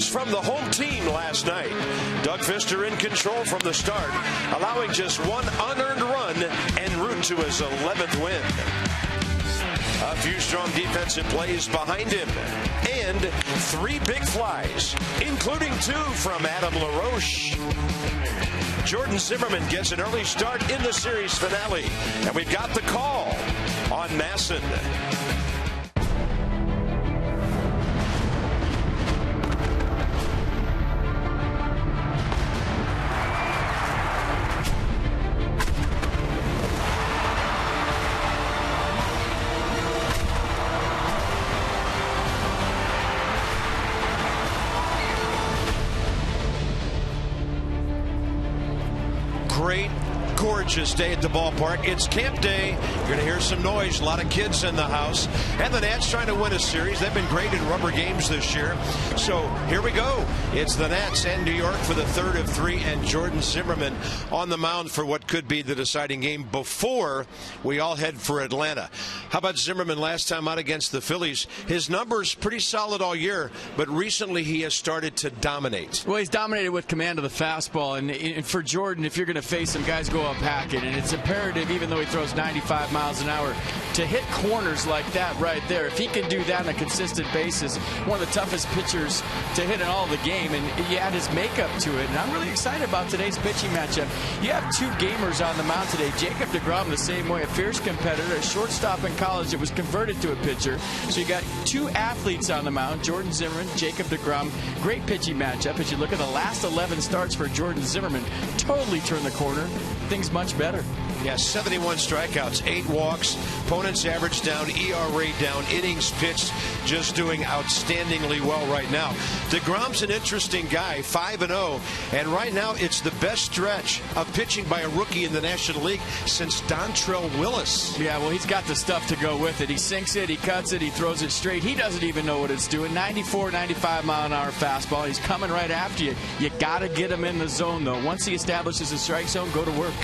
From the home team last night. Doug Fister in control from the start, allowing just one unearned run en route to his 11th win. A few strong defensive plays behind him, and 3 big flies, including 2 from Adam LaRoche. Jordan Zimmermann gets an early start in the series finale, and we've got the call on Masson. Great, gorgeous day at the ballpark. It's camp day. You're going to hear some noise. A lot of kids in the house. And the Nats trying to win a series. They've been great in rubber games this year. So here we go. It's the Nats and New York for the third of 3, and Jordan Zimmermann on the mound for what could be the deciding game before we all head for Atlanta. How about Zimmermann last time out against the Phillies? His numbers pretty solid all year, but recently he has started to dominate. Well, he's dominated with command of the fastball, and for Jordan, if you're going to face him, guys go up packing, and it's imperative, even though he throws 95 miles an hour, to hit corners like that right there. If he can do that on a consistent basis, one of the toughest pitchers to hit in all the game, and you add his makeup to it, and I'm really excited about today's pitching matchup. You have 2 gamers on the mound today. Jacob deGrom the same way, a fierce competitor, a shortstop in college that was converted to a pitcher. So you got 2 athletes on the mound, Jordan Zimmermann, Jacob deGrom. Great pitching matchup. As you look at the last 11 starts for Jordan Zimmermann, totally turned the corner. Things much better. Yeah, 71 strikeouts, 8 walks, opponents average down, ERA down, innings pitched, just doing outstandingly well right now. DeGrom's an interesting guy, 5-0, and right now it's the best stretch of pitching by a rookie in the National League since Dontrell Willis. Yeah, well, he's got the stuff to go with it. He sinks it, he cuts it, he throws it straight. He doesn't even know what it's doing. 94, 95 mile an hour fastball. He's coming right after you. You got to get him in the zone, though. Once he establishes a strike zone, go to work.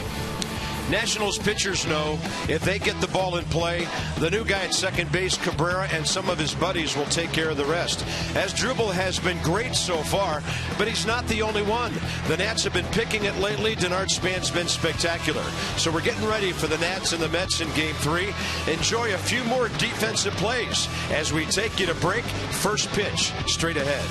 Nationals pitchers know if they get the ball in play, the new guy at second base, Cabrera, and some of his buddies will take care of the rest. Asdrubal has been great so far, but he's not the only one. The Nats have been picking it lately. Denard Span's been spectacular. So we're getting ready for the Nats and the Mets in Game 3. Enjoy a few more defensive plays as we take you to break. First pitch straight ahead.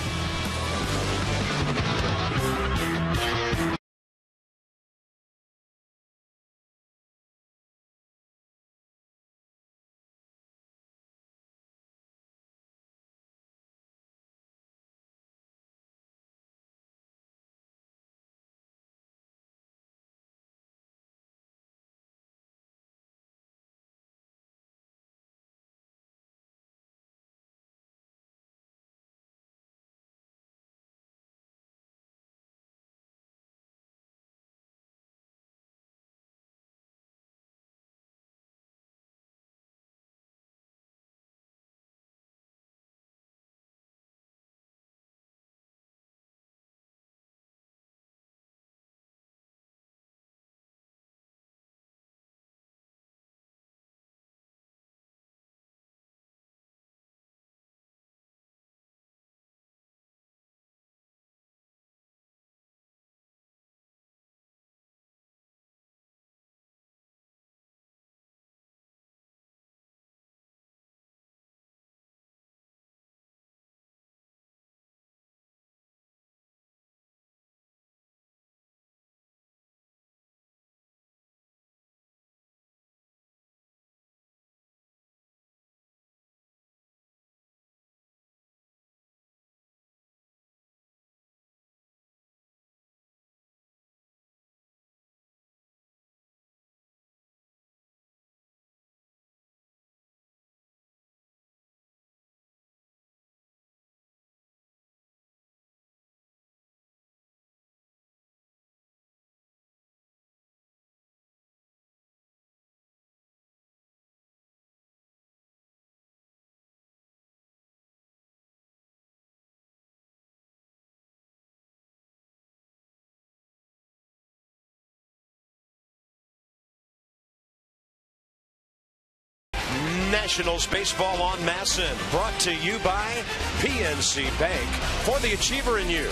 Nationals baseball on Masson, brought to you by PNC Bank. For the achiever in you.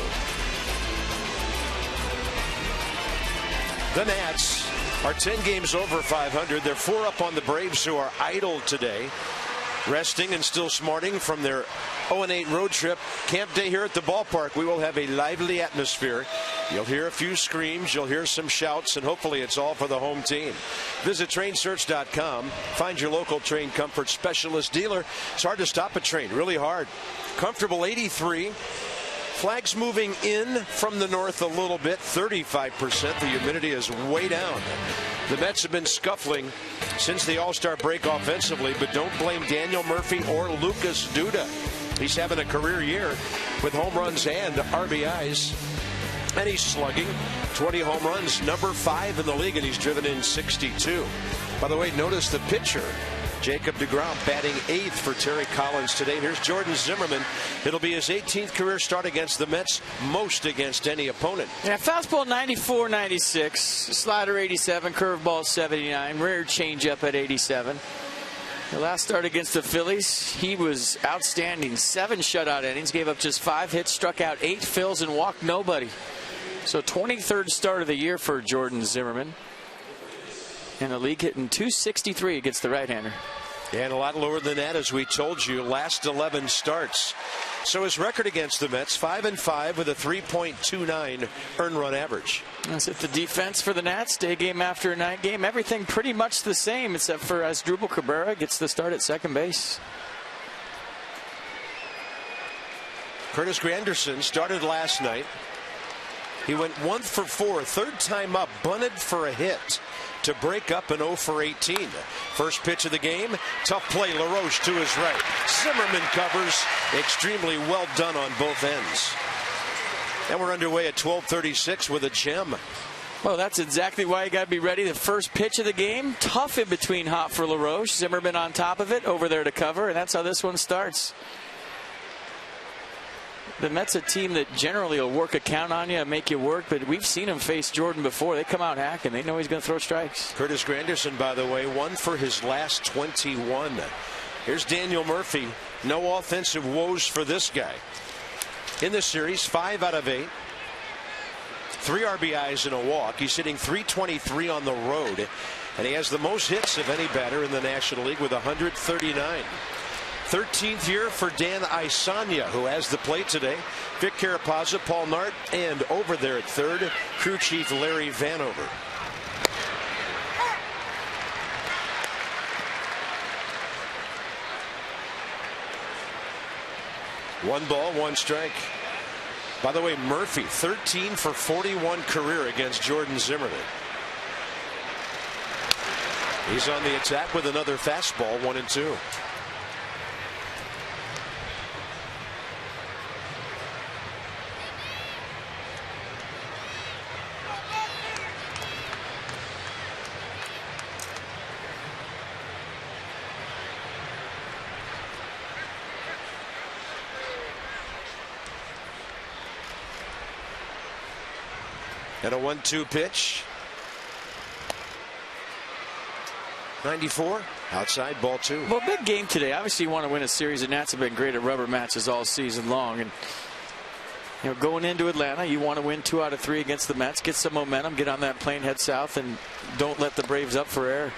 The Nats are 10 games over 500. They're 4 up on the Braves, who are idle today, resting and still smarting from their 0-8 road trip. Camp day here at the ballpark. We will have a lively atmosphere. You'll hear a few screams, you'll hear some shouts, and hopefully it's all for the home team. Visit trainsearch.com. Find your local Train Comfort specialist dealer. It's hard to stop a train, really hard. Comfortable 83. Flags moving in from the north a little bit, 35%. The humidity is way down. The Mets have been scuffling since the All-Star break offensively, but don't blame Daniel Murphy or Lucas Duda. He's having a career year with home runs and RBIs. And he's slugging 20 home runs, number 5 in the league, and he's driven in 62. By the way, notice the pitcher, Jacob deGrom, batting 8th for Terry Collins today. Here's Jordan Zimmermann. It'll be his 18th career start against the Mets, most against any opponent. Yeah, fastball 94, 96, slider 87, curveball 79, rare changeup at 87. The last start against the Phillies, he was outstanding. 7 shutout innings, gave up just 5 hits, struck out 8 fills, and walked nobody. So 23rd start of the year for Jordan Zimmermann. In the league, hitting .263 against the right-hander. And a lot lower than that, as we told you, last 11 starts. So his record against the Mets, 5-5 with a 3.29 earned run average. That's it. The defense for the Nats, day game after night game, everything pretty much the same, except for Asdrubal Cabrera gets the start at second base. Curtis Granderson started last night. He went 1 for 4, third time up, bunted for a hit to break up an 0 for 18. First pitch of the game, tough play, LaRoche to his right. Zimmermann covers, extremely well done on both ends. And we're underway at 12:36 with a gem. Well, that's exactly why you got to be ready. The first pitch of the game, tough in between hop for LaRoche. Zimmermann on top of it, over there to cover, and that's how this one starts. The Mets a team that generally will work a count on you and make you work, but we've seen him face Jordan before. They come out hacking. They know he's going to throw strikes. Curtis Granderson, by the way, 1 for his last 21. Here's Daniel Murphy. No offensive woes for this guy. In this series, 5 out of 8. 3 RBIs and a walk. He's hitting .323 on the road, and he has the most hits of any batter in the National League with 139. 13th year for Dan Isanya, who has the plate today. Vic Carapazza, Paul Nart, and over there at third, crew chief Larry Vanover. One ball, 1 strike. By the way, Murphy, 13 for 41 career against Jordan Zimmermann. He's on the attack with another fastball, 1-2. And a 1-2 pitch. 94 outside, ball 2. Well, big game today. Obviously, you want to win a series. The Nats have been great at rubber matches all season long. And you know, going into Atlanta, you want to win 2 out of 3 against the Mets. Get some momentum. Get on that plane, head south, and don't let the Braves up for air.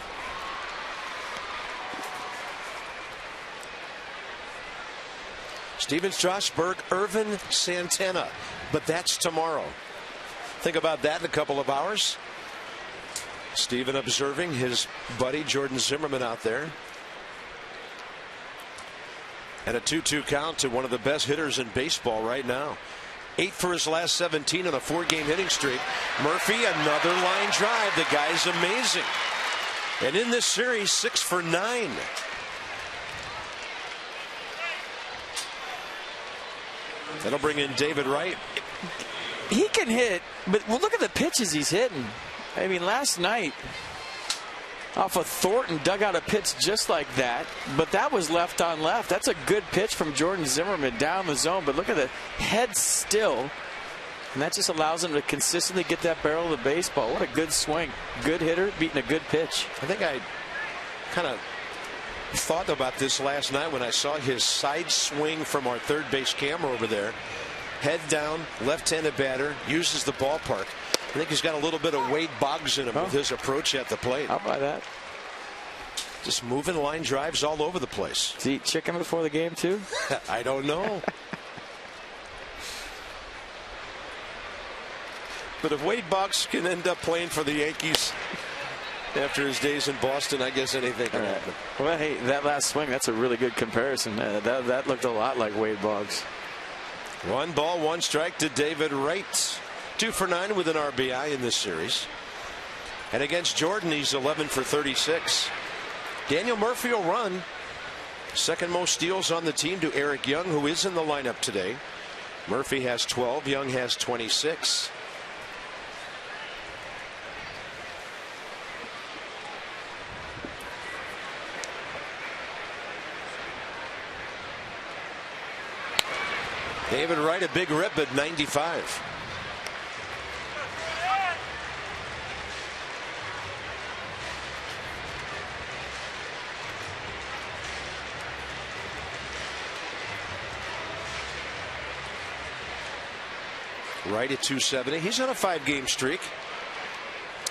Steven Strasburg, Irvin Santana. But that's tomorrow. Think about that in a couple of hours. Steven observing his buddy Jordan Zimmermann out there. And a 2-2 count to one of the best hitters in baseball right now. 8 for his last 17 on a 4-game hitting streak. Murphy, another line drive. The guy's amazing. And in this series, 6 for 9. That'll bring in David Wright. He can hit, but well, look at the pitches he's hitting. I mean, last night, off of Thornton, dug out a pitch just like that, but that was left on left. That's a good pitch from Jordan Zimmermann down the zone, but look at the head still, and that just allows him to consistently get that barrel of the baseball. What a good swing. Good hitter beating a good pitch. I think I kind of thought about this last night when I saw his side swing from our third base camera over there. Head down, left-handed batter, uses the ballpark. I think he's got a little bit of Wade Boggs in him with his approach at the plate. I'll buy that. Just moving line drives all over the place. Does he eat chicken before the game, too? I don't know. But if Wade Boggs can end up playing for the Yankees after his days in Boston, I guess anything can happen. Well, hey, that last swing, that's a really good comparison. That looked a lot like Wade Boggs. 1 ball, 1 strike to David Wright. 2 for 9 with an RBI in this series. And against Jordan, he's 11 for 36. Daniel Murphy will run. Second most steals on the team to Eric Young, who is in the lineup today. Murphy has 12. Young has 26. David Wright, a big rip at 95. Wright at 270. He's on a 5-game streak.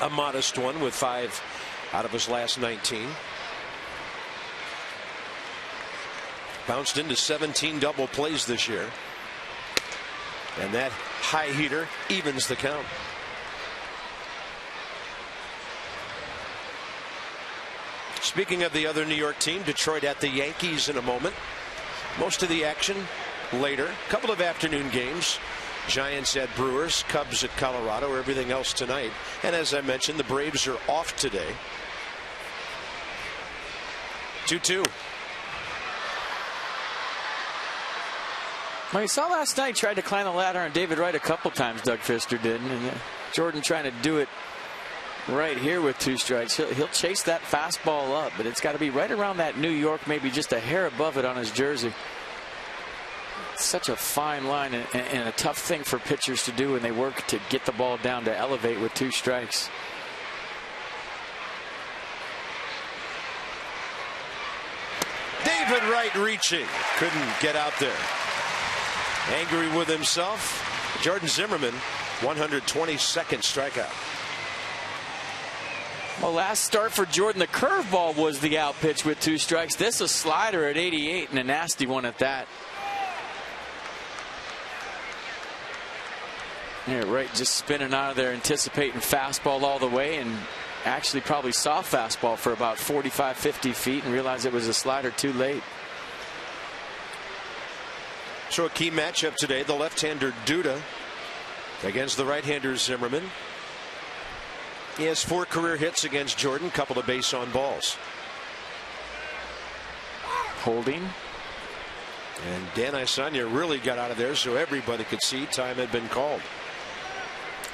A modest one with 5 out of his last 19. Bounced into 17 double plays this year. And that high heater evens the count. Speaking of the other New York team, Detroit at the Yankees in a moment. Most of the action later. A couple of afternoon games. Giants at Brewers, Cubs at Colorado, everything else tonight. And as I mentioned, the Braves are off today. 2-2. Well, you saw last night, tried to climb the ladder on David Wright a couple times, Doug Fister did. And Jordan trying to do it right here with 2 strikes. He'll chase that fastball up, but it's got to be right around that New York, maybe just a hair above it on his jersey. Such a fine line and a tough thing for pitchers to do when they work to get the ball down to elevate with 2 strikes. David Wright reaching. Couldn't get out there. Angry with himself. Jordan Zimmermann, 122nd strikeout. Well, last start for Jordan, the curveball was the out pitch with 2 strikes. This a slider at 88 and a nasty one at that. Yeah, Wright just spinning out of there, anticipating fastball all the way, and actually probably saw fastball for about 45-50 feet and realized it was a slider too late. So a key matchup today, the left-hander Duda against the right-hander Zimmermann. He has 4 career hits against Jordan, couple of base on balls. Holding. And Dan Isanya really got out of there so everybody could see time had been called.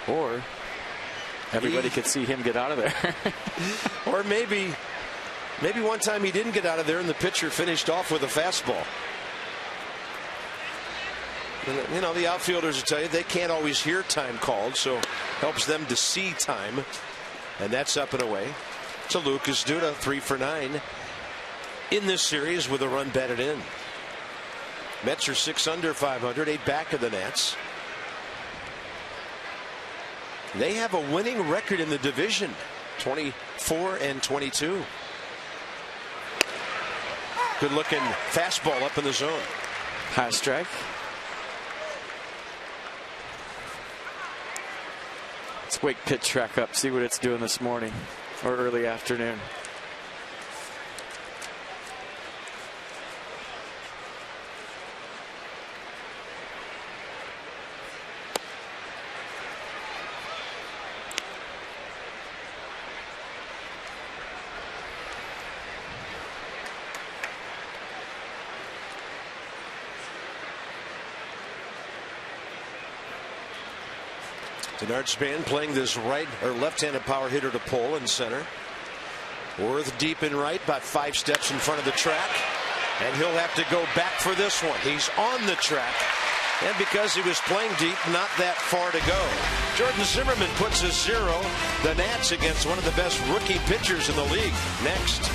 Or everybody could see him get out of there. Or maybe one time he didn't get out of there and the pitcher finished off with a fastball. You know, the outfielders will tell you they can't always hear time called, so helps them to see time. And that's up and away to Lucas Duda, 3 for 9 in this series with a run batted in. Mets are 6 under 500, 8 back of the Nats. They have a winning record in the division, 24 and 22. Good looking fastball up in the zone. High strike. Let's wake pitch track up, see what it's doing this morning or early afternoon. Denard Span playing this right or left-handed power hitter to pull in center. Worth deep in right, about 5 steps in front of the track. And he'll have to go back for this one. He's on the track. And because he was playing deep, not that far to go. Jordan Zimmermann puts a 0. The Nats against one of the best rookie pitchers in the league. Next.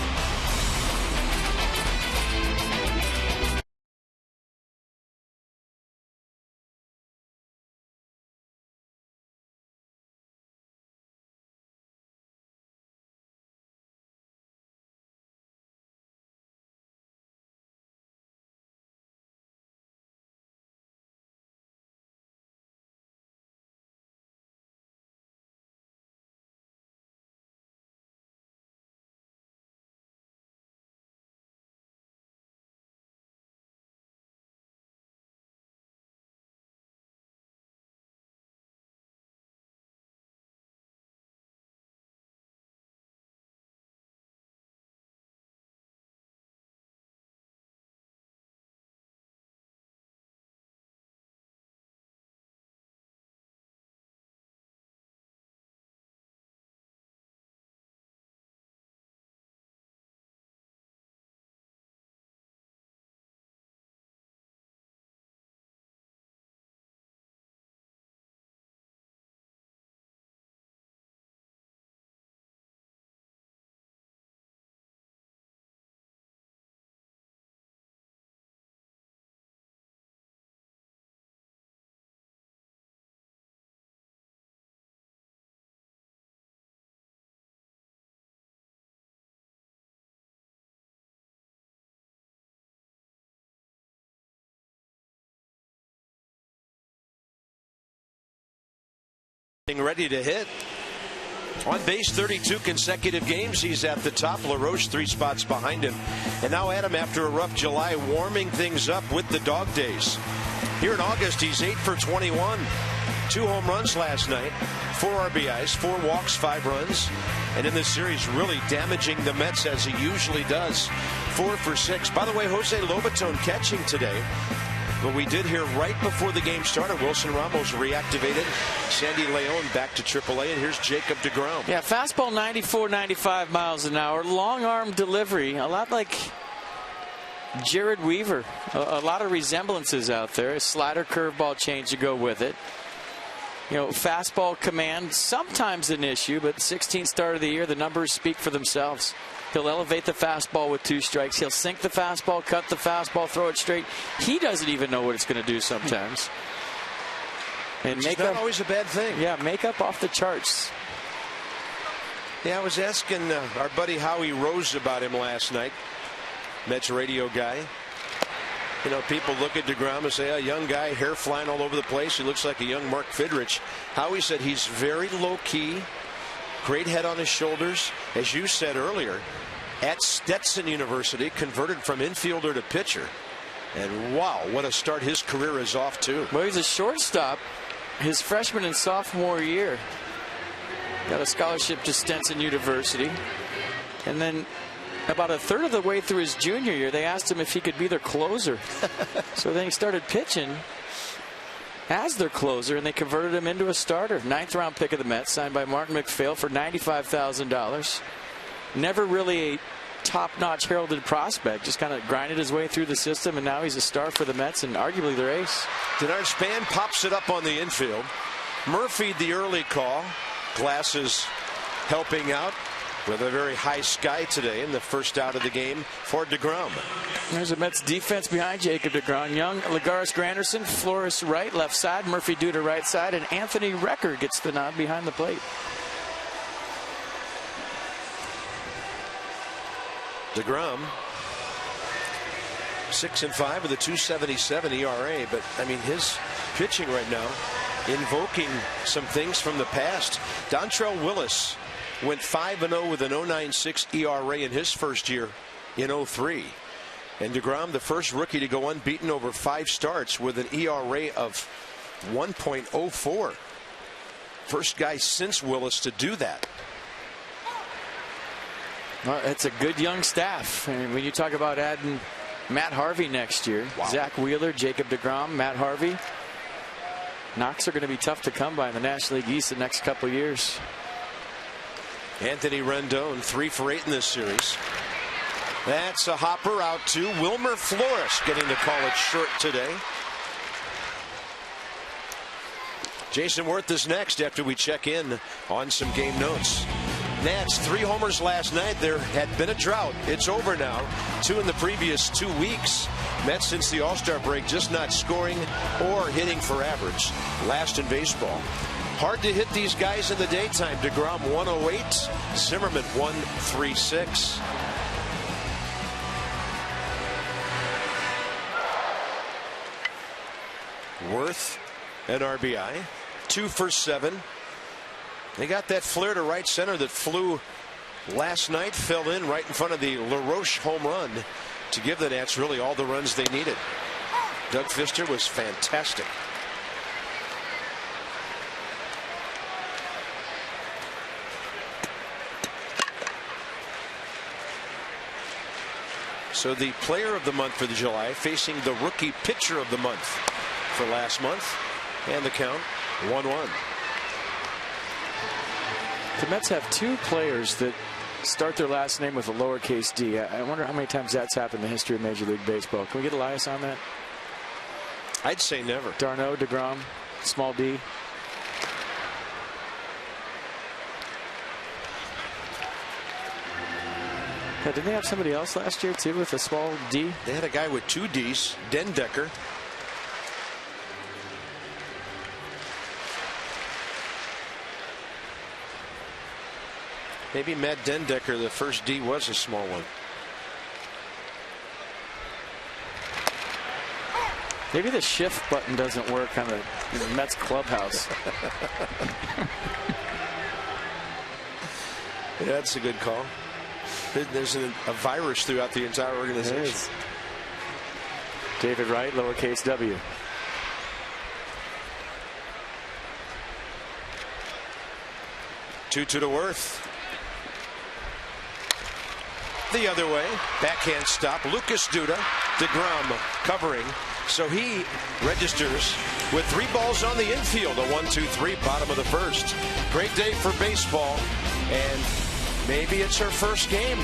Ready to hit. On base 32 consecutive games. He's at the top. LaRoche 3 spots behind him. And now Adam, after a rough July, warming things up with the dog days. Here in August, he's 8 for 21. 2 home runs last night. 4 RBIs, 4 walks, 5 runs. And in this series, really damaging the Mets as he usually does. 4 for 6. By the way, Jose Lobaton catching today. But we did hear right before the game started, Wilson Ramos reactivated. Sandy Leon back to AAA, and here's Jacob deGrom. Yeah, fastball 94, 95 miles an hour. Long arm delivery, a lot like Jared Weaver. A lot of resemblances out there. A slider curveball change to go with it. You know, fastball command, sometimes an issue, but 16th start of the year, the numbers speak for themselves. He'll elevate the fastball with 2 strikes. He'll sink the fastball, cut the fastball, throw it straight. He doesn't even know what it's going to do sometimes. And Which is not always a bad thing. Yeah, makeup off the charts. Yeah, I was asking our buddy Howie Rose about him last night. Mets radio guy. You know, people look at deGrom and say, a young guy, hair flying all over the place. He looks like a young Mark Fidrich. Howie said he's very low-key. Great head on his shoulders. As you said earlier, at Stetson University, converted from infielder to pitcher. And wow, what a start his career is off to. Well, he's a shortstop his freshman and sophomore year. Got a scholarship to Stetson University. And then about a third of the way through his junior year, they asked him if he could be their closer. So then he started pitching as their closer, and they converted him into a starter. 9th round pick of the Mets, signed by Martin McPhail for $95,000. Never really a top-notch heralded prospect, just kind of grinded his way through the system, and now he's a star for the Mets and arguably their ace. Denard Span pops it up on the infield. Murphy the early call. Glasses helping out with a very high sky today in the first out of the game for deGrom. There's the Mets defense behind Jacob deGrom. Young, Lagares Granderson, Flores right, left side, Murphy due to right side, and Anthony Recker gets the nod behind the plate. deGrom 6-5 with a 2.77 ERA, but I mean his pitching right now invoking some things from the past. Dontrell Willis went 5-0 with an 0.96 ERA in his first year in 03. And deGrom, the first rookie to go unbeaten over 5 starts with an ERA of 1.04. First guy since Willis to do that. Well, it's a good young staff. I mean, when you talk about adding Matt Harvey next year, wow. Zach Wheeler, Jacob deGrom, Matt Harvey. Knocks are going to be tough to come by in the National League East the next couple years. Anthony Rendon 3 for 8 in this series. That's a hopper out to Wilmer Flores, getting the call it short today. Jason Worth is next after we check in on some game notes. Nats 3 homers last night. There had been a drought. It's over now. 2 in the previous 2 weeks. Mets since the All-Star break just not scoring or hitting for average. Last in baseball. Hard to hit these guys in the daytime. deGrom 108. Zimmermann 136. Worth an RBI. 2 for 7. They got that flare to right center that flew last night. Fell in right in front of the LaRoche home run to give the Nats really all the runs they needed. Doug Fister was fantastic. So the player of the month for the July facing the rookie pitcher of the month for last month. And the count 1-1. The Mets have 2 players that start their last name with a lowercase d. I wonder how many times that's happened in the history of Major League Baseball. Can we get Elias on that? I'd say never. Darno, deGrom, small d. Yeah, didn't they have somebody else last year too with a small d? They had a guy with 2 Ds, Dendecker. Maybe Matt Dendecker, the first D was a small one. Maybe the shift button doesn't work on the Mets clubhouse. Yeah, that's a good call. There's a virus throughout the entire organization. David Wright, lowercase w. Two to Worth. The other way, backhand stop. Lucas Duda, DeGrom covering. So he registers with 3 balls on the infield. A 1-2-3, bottom of the first. Great day for baseball, and maybe it's her first game.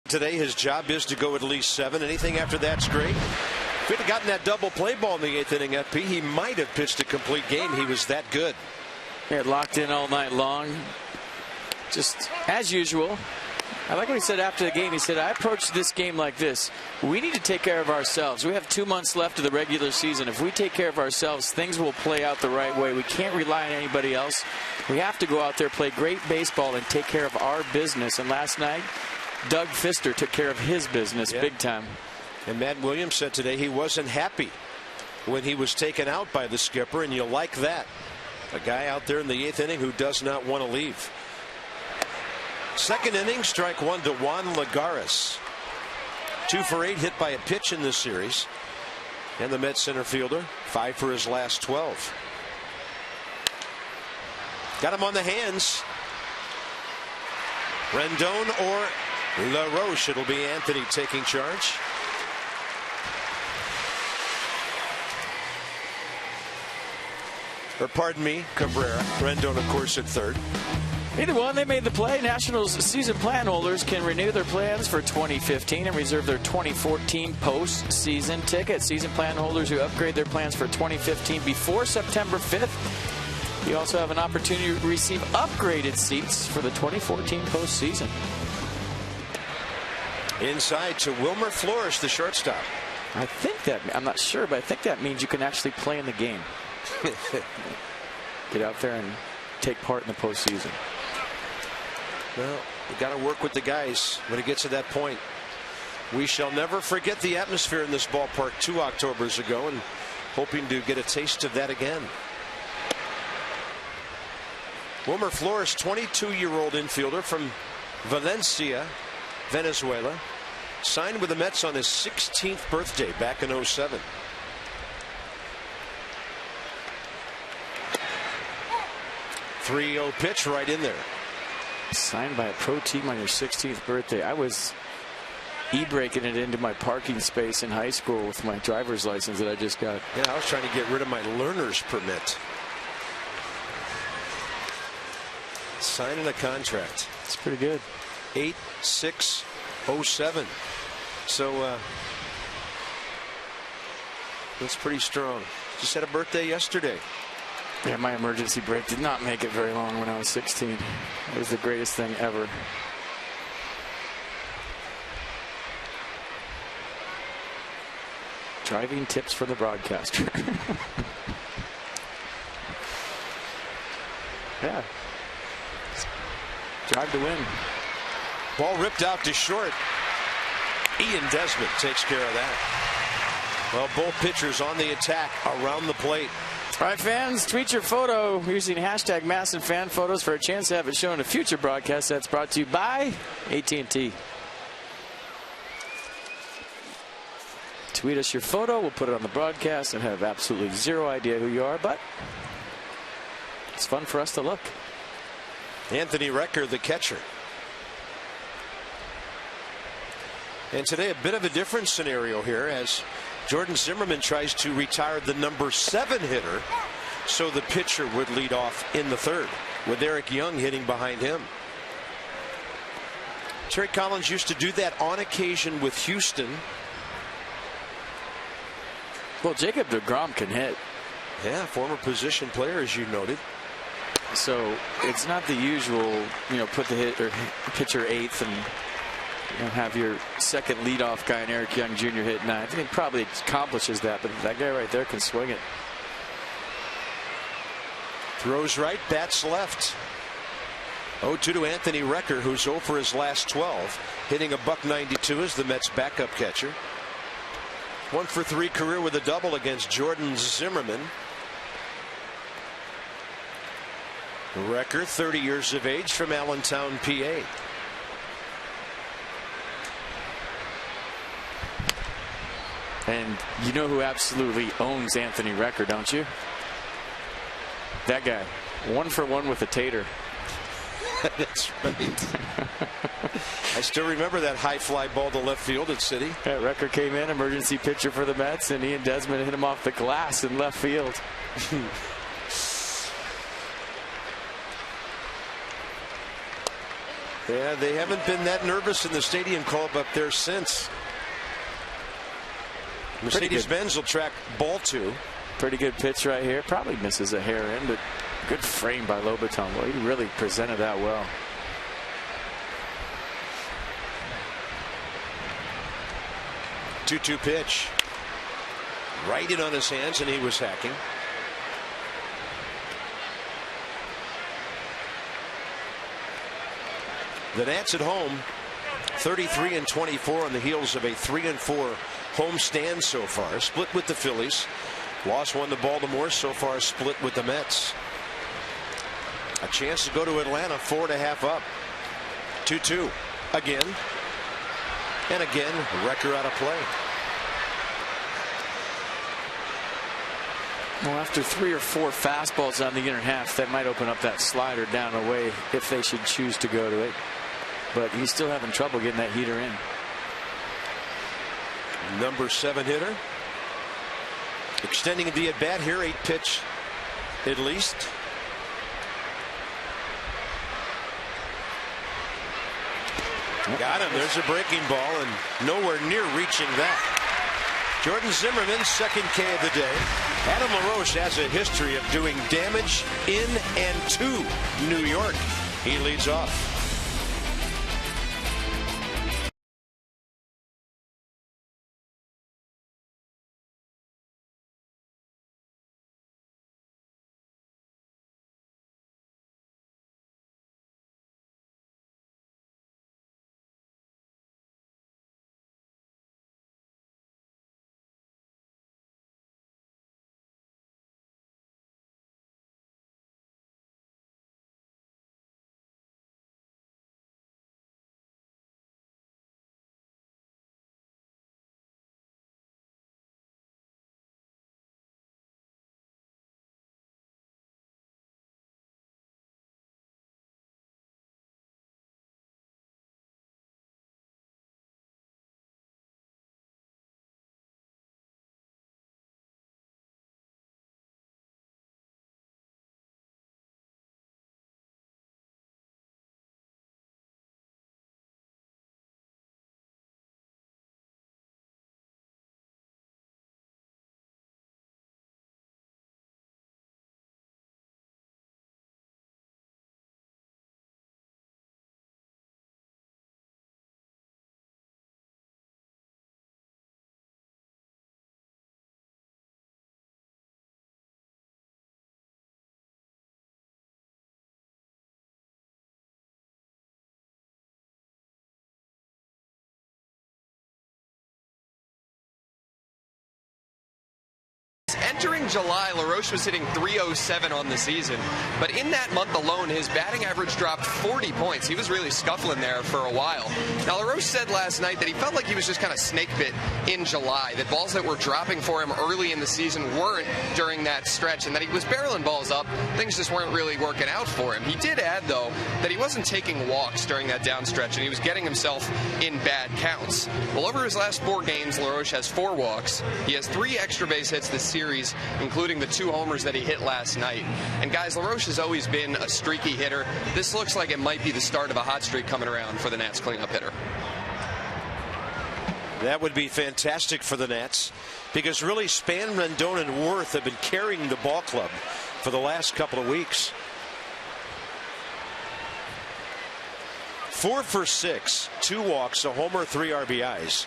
Today his job is to go at least 7. Anything after that's great. If he'd have gotten that double play ball in the 8th inning, FP, he might have pitched a complete game. He was that good. He had locked in all night long. Just as usual. I like what he said after the game. He said, I approached this game like this. We need to take care of ourselves. We have 2 months left of the regular season. If we take care of ourselves, things will play out the right way. We can't rely on anybody else. We have to go out there, play great baseball, and take care of our business. And last night, Doug Fister took care of his business big time. And Matt Williams said today he wasn't happy when he was taken out by the skipper, and you like that. A guy out there in the 8th inning who does not want to leave. 2nd inning, strike 1 to Juan Lagares. 2 for 8 hit by a pitch in this series. And the Mets center fielder, 5 for his last 12. Got him on the hands. Rendon or LaRoche. It'll be Anthony taking charge. Or pardon me, Cabrera. Rendon, of course, at third. Either one, they made the play. Nationals season plan holders can renew their plans for 2015 and reserve their 2014 postseason tickets. Season plan holders who upgrade their plans for 2015 before September 5th. You also have an opportunity to receive upgraded seats for the 2014 postseason. Inside to Wilmer Flores, the shortstop. I think that, I'm not sure, but I think that means you can actually play in the game. Get out there and take part in the postseason. Well, you got to work with the guys when it gets to that point. We shall never forget the atmosphere in this ballpark 2 Octobers ago, and hoping to get a taste of that again. Wilmer Flores, 22-year-old infielder from Valencia, Venezuela, signed with the Mets on his 16th birthday back in '07. .30 pitch right in there. Signed by a pro team on your 16th birthday. I was e-breaking it into my parking space in high school with my driver's license that I just got. Yeah, I was trying to get rid of my learner's permit. Signing a contract. It's pretty good. 8-6-07. So that's pretty strong. Just had a birthday yesterday. Yeah, my emergency brake did not make it very long when I was 16. It was the greatest thing ever. Driving tips for the broadcaster. Yeah. Drive to win. Ball ripped out to short. Ian Desmond takes care of that. Well, both pitchers on the attack around the plate. All right, fans, tweet your photo using hashtag #MassonFanPhotos for a chance to have it shown in a future broadcast. That's brought to you by AT&T. Tweet us your photo. We'll put it on the broadcast and have absolutely zero idea who you are, but it's fun for us to look. Anthony Recker, the catcher. And today, a bit of a different scenario here as Jordan Zimmermann tries to retire the number 7 hitter, so the pitcher would lead off in the third, with Eric Young hitting behind him. Terry Collins used to do that on occasion with Houston. Well, Jacob deGrom can hit. Yeah, former position player, as you noted. So it's not the usual, put the pitcher 8th and have your second leadoff guy and Eric Young Jr. hit 9th. I think probably accomplishes that, but that guy right there can swing it. Throws right, bats left. 0-2 to Anthony Recker, who's 0 for his last 12, hitting a .192 as the Mets' backup catcher. 1 for 3 career with a double against Jordan Zimmermann. Recker, 30 years of age, from Allentown, PA. And you know who absolutely owns Anthony Recker, don't you? That guy. 1 for 1 with a tater. That's right. I still remember that high fly ball to left field at City. Yeah, Recker came in, emergency pitcher for the Mets, and Ian Desmond hit him off the glass in left field. Yeah, they haven't been that nervous in the Stadium Club up there since. Mercedes-Benz will track ball 2. Pretty good pitch right here. Probably misses a hair in, but good frame by Lobaton. Well, he really presented that well. Two-two pitch. Right in on his hands, and he was hacking. The Nats at home, 33-24 on the heels of a 3-4 home stand so far. Split with the Phillies. Lost 1 to Baltimore. So far split with the Mets. A chance to go to Atlanta, 4.5 up. 2-2 again. And again, Recker out of play. Well, after 3 or 4 fastballs on the inner half, that might open up that slider down away if they should choose to go to it. But he's still having trouble getting that heater in. Number 7 hitter. Extending the at bat here, 8 pitch at least. Got him. There's a breaking ball and nowhere near reaching that. Jordan Zimmermann's second K of the day. Adam LaRoche has a history of doing damage in and to New York. He leads off. entering July, LaRoche was hitting .307 on the season. But in that month alone, his batting average dropped 40 points. He was really scuffling there for a while. Now, LaRoche said last night that he felt like he was just kind of snake bit in July, that balls that were dropping for him early in the season weren't during that stretch, and that he was barreling balls up. Things just weren't really working out for him. He did add, though, that he wasn't taking walks during that down stretch, and he was getting himself in bad counts. Well, over his last 4 games, LaRoche has 4 walks. He has 3 extra base hits this series, including the 2 homers that he hit last night. And guys, LaRoche has always been a streaky hitter. This looks like it might be the start of a hot streak coming around for the Nats cleanup hitter. That would be fantastic for the Nats, because really Span, Rendon, and Worth have been carrying the ball club for the last couple of weeks. 4 for 6, 2 walks, a homer, 3 RBIs.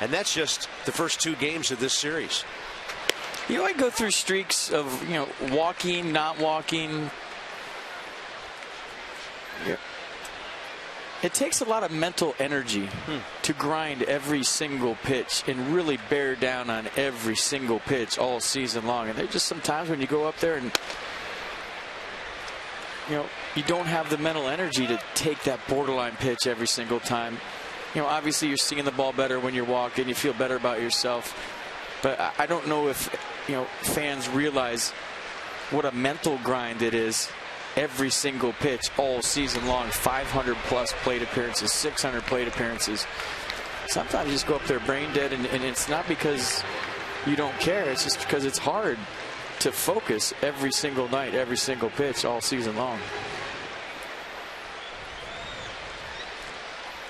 And that's just the first 2 games of this series. You know, I go through streaks of, walking, not walking. Yeah. It takes a lot of mental energy to grind every single pitch and really bear down on every single pitch all season long. And there's just some times when you go up there and you don't have the mental energy to take that borderline pitch every single time. Obviously you're seeing the ball better when you're walking. You feel better about yourself. But I don't know if, fans realize what a mental grind it is every single pitch all season long. 500+ plate appearances, 600 plate appearances. Sometimes you just go up there brain dead, and it's not because you don't care. It's just because it's hard to focus every single night, every single pitch all season long.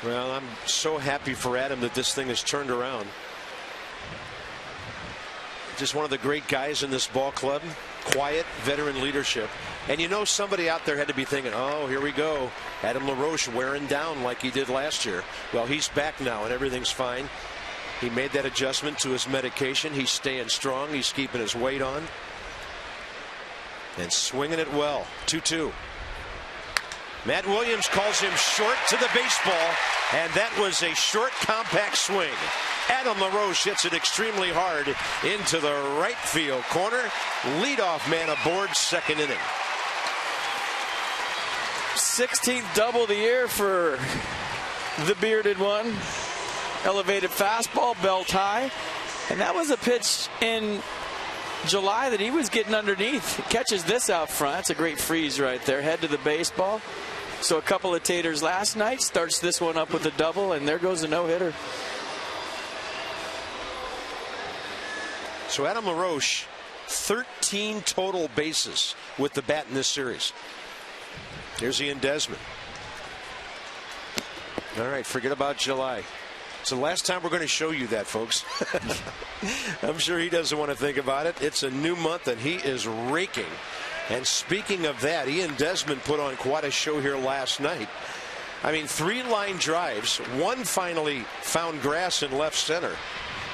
Well, I'm so happy for Adam that this thing has turned around. Just one of the great guys in this ball club. Quiet veteran leadership. And somebody out there had to be thinking, oh, here we go. Adam LaRoche wearing down like he did last year. Well, he's back now and everything's fine. He made that adjustment to his medication. He's staying strong. He's keeping his weight on. And swinging it well. 2-2. Matt Williams calls him short to the baseball, and that was a short, compact swing. Adam LaRoche hits it extremely hard into the right field corner. Leadoff man aboard, second inning. 16th double of the year for the bearded one. Elevated fastball, belt high. And that was a pitch in July that he was getting underneath. He catches this out front. That's a great freeze right there. Head to the baseball. So a couple of taters last night. Starts this one up with a double, and there goes a no-hitter. So Adam LaRoche, 13 total bases with the bat in this series. Here's Ian Desmond. All right, forget about July. It's the last time we're going to show you that, folks. I'm sure he doesn't want to think about it. It's a new month, and he is raking. And speaking of that, Ian Desmond put on quite a show here last night. I mean, 3 line drives. 1 finally found grass in left center.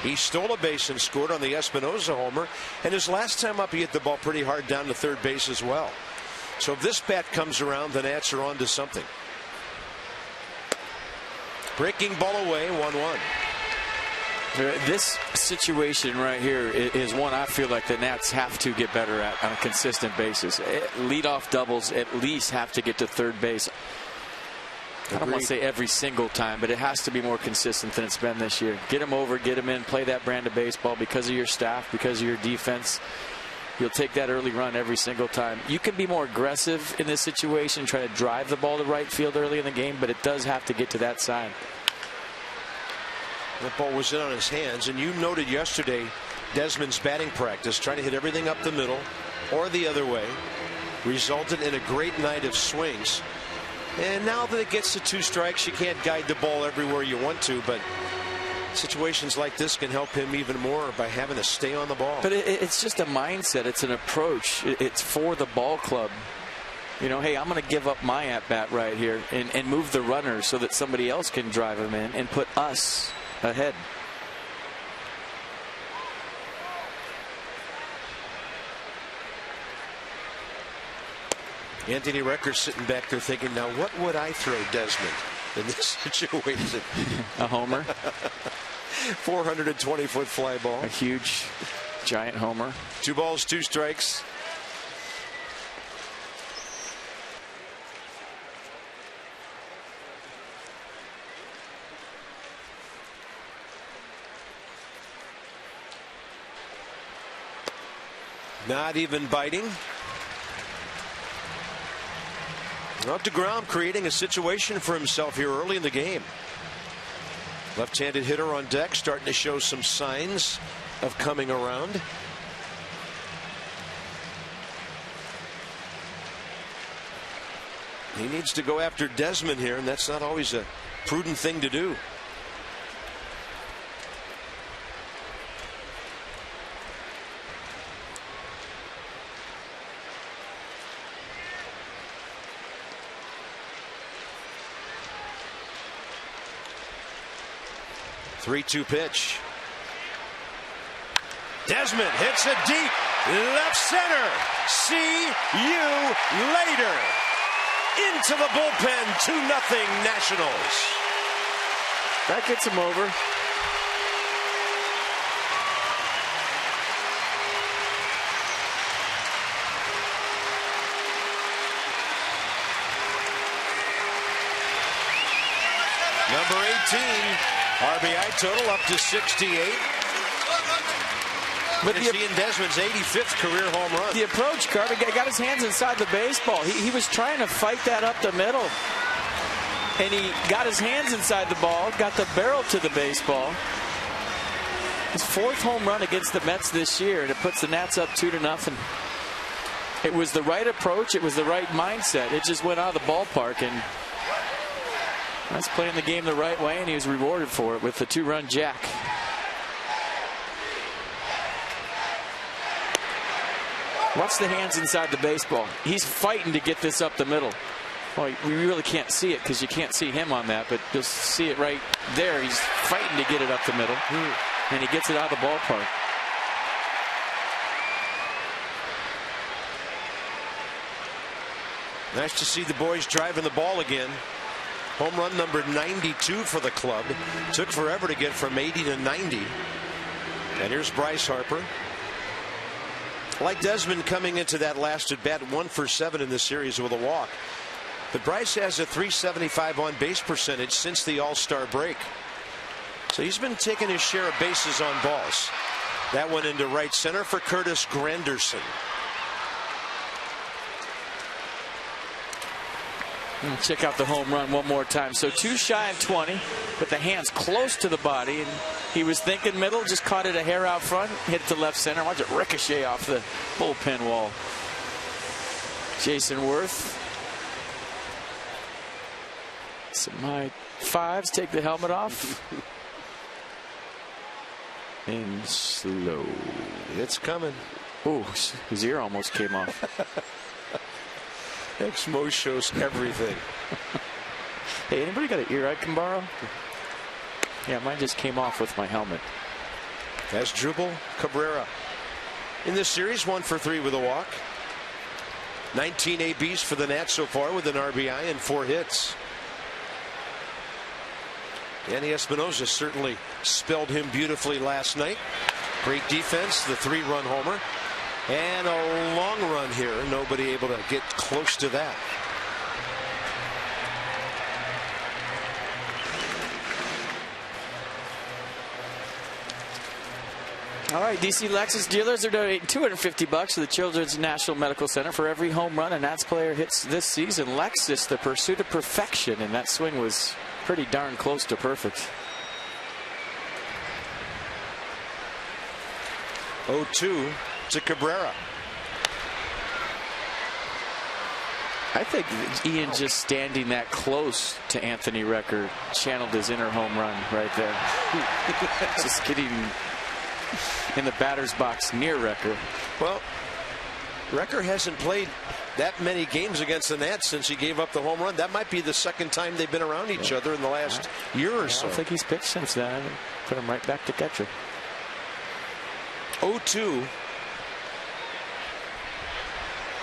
He stole a base and scored on the Espinosa homer. And his last time up, he hit the ball pretty hard down to third base as well. So if this bat comes around, the Nats are on to something. Breaking ball away, 1-1. This situation right here is one I feel like the Nats have to get better at on a consistent basis. Leadoff doubles at least have to get to third base. I don't want to say every single time, but it has to be more consistent than it's been this year. Get them over, get them in, play that brand of baseball because of your staff, because of your defense. You'll take that early run every single time. You can be more aggressive in this situation, try to drive the ball to right field early in the game, but it does have to get to that side. That ball was in on his hands, and you noted yesterday Desmond's batting practice, trying to hit everything up the middle or the other way, resulted in a great night of swings. And now that it gets to 2 strikes, you can't guide the ball everywhere you want to, but situations like this can help him even more by having to stay on the ball. But it's just a mindset. It's an approach. It's for the ball club. Hey, I'm going to give up my at-bat right here and move the runner so that somebody else can drive him in and put us ahead. Anthony Recker's sitting back there thinking, now what would I throw Desmond in this situation? A homer. 420-foot fly ball. A huge Giant homer. 2 balls, 2 strikes. Not even biting. Up to ground, creating a situation for himself here early in the game. Left-handed hitter on deck, starting to show some signs of coming around. He needs to go after Desmond here, and that's not always a prudent thing to do. Three-two pitch. Desmond hits it deep left center. See you later. Into the bullpen. 2-0 Nationals. That gets him over. Number 18. RBI total up to 68. But seeing Desmond's 85th career home run. The approach, Carter, got his hands inside the baseball. He was trying to fight that up the middle. And he got his hands inside the ball, got the barrel to the baseball. His 4th home run against the Mets this year, and it puts the Nats up 2-0. It was the right approach. It was the right mindset. It just went out of the ballpark, and that's playing the game the right way, and he was rewarded for it with the 2-run jack. Watch the hands inside the baseball. He's fighting to get this up the middle. Well, we really can't see it because you can't see him on that, but you'll see it right there. He's fighting to get it up the middle, and he gets it out of the ballpark. Nice to see the boys driving the ball again. Home run number 92 for the club. Took forever to get from 80 to 90. And here's Bryce Harper. Like Desmond coming into that last at bat, 1 for 7 in the series with a walk. But Bryce has a .375 on base percentage since the All-Star break. So he's been taking his share of bases on balls. That went into right center for Curtis Granderson. Check out the home run one more time. So 2 shy of 20, with the hands close to the body, and he was thinking middle, just caught it a hair out front, hit it to left center. Watch it ricochet off the bullpen wall. Jason Worth. Some high fives, take the helmet off. And slow. It's coming. Ooh, his ear almost came off. Exmo shows everything. Hey, anybody got an ear I can borrow? Yeah, mine just came off with my helmet. That's Drupal Cabrera. In this series, 1 for 3 with a walk. 19 ABs for the Nats so far with an RBI and 4 hits. Danny Espinosa certainly spelled him beautifully last night. Great defense, the 3-run homer. And a long run here. Nobody able to get close to that. All right, DC Lexus dealers are donating $250 to the Children's National Medical Center for every home run a Nats player hits this season. Lexus, the pursuit of perfection, and that swing was pretty darn close to perfect. 0-2 to Cabrera. I think Ian just standing that close to Anthony Recker channeled his inner home run right there. Just getting in the batter's box near Recker. Well, Recker hasn't played that many games against the Nats since he gave up the home run. That might be the second time they've been around each other in the last year or so. I don't think he's pitched since then. Put him right back to catcher. 0-2.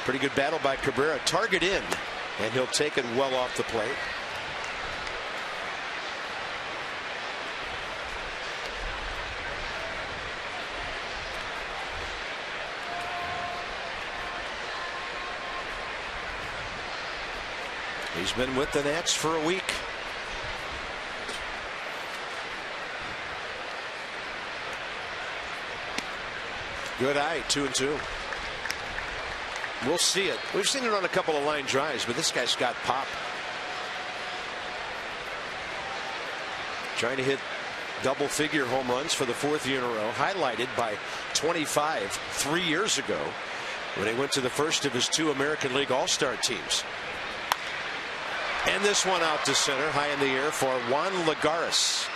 Pretty good battle by Cabrera. Target in, and he'll take it well off the plate. He's been with the Nats for a week. Good eye, 2-2. We'll see it. We've seen it on a couple of line drives, but this guy's got pop. Trying to hit double-figure home runs for the 4th year in a row, highlighted by 25 3 years ago when he went to the first of his 2 American League All-Star teams. And this one out to center, high in the air for Juan Lagares.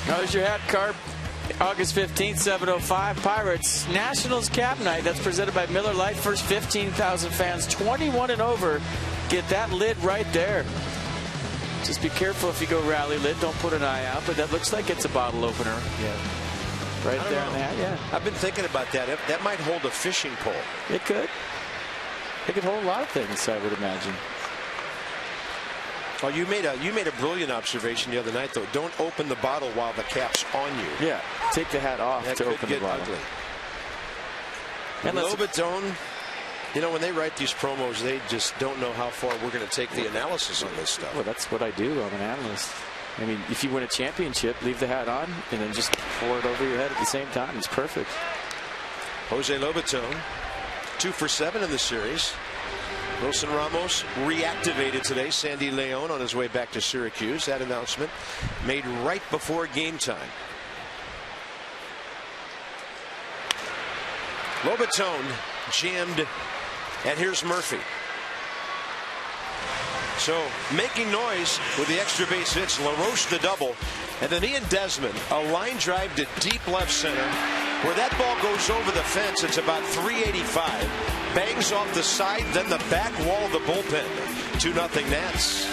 Now there's your hat, Carp. August 15th, 7:05. Pirates Nationals Cap Night. That's presented by Miller Lite. First 15,000 fans, 21 and over, get that lid right there. Just be careful if you go rally lid. Don't put an eye out. But that looks like it's a bottle opener. Yeah. Right there on the hat. Yeah. I've been thinking about that. That might hold a fishing pole. It could. It could hold a lot of things, I would imagine. Oh, you made a brilliant observation the other night, though. Don't open the bottle while the cap's on you. Yeah, take the hat off that to could open get the bottle. Ugly. And Lobaton, you know, when they write these promos, they just don't know how far we're going to take the analysis on this stuff. Well, that's what I do. I'm an analyst. I mean, if you win a championship, leave the hat on and then just pour it over your head at the same time. It's perfect. Jose Lobaton, 2 for 7 in the series. Wilson Ramos reactivated today. Sandy Leon on his way back to Syracuse. That announcement made right before game time. Lobaton jammed, and here's Murphy. So making noise with the extra base hits. LaRoche the double, and then he and Desmond a line drive to deep left center. Where that ball goes over the fence, it's about 385. Bangs off the side, then the back wall of the bullpen. 2-0 Nats.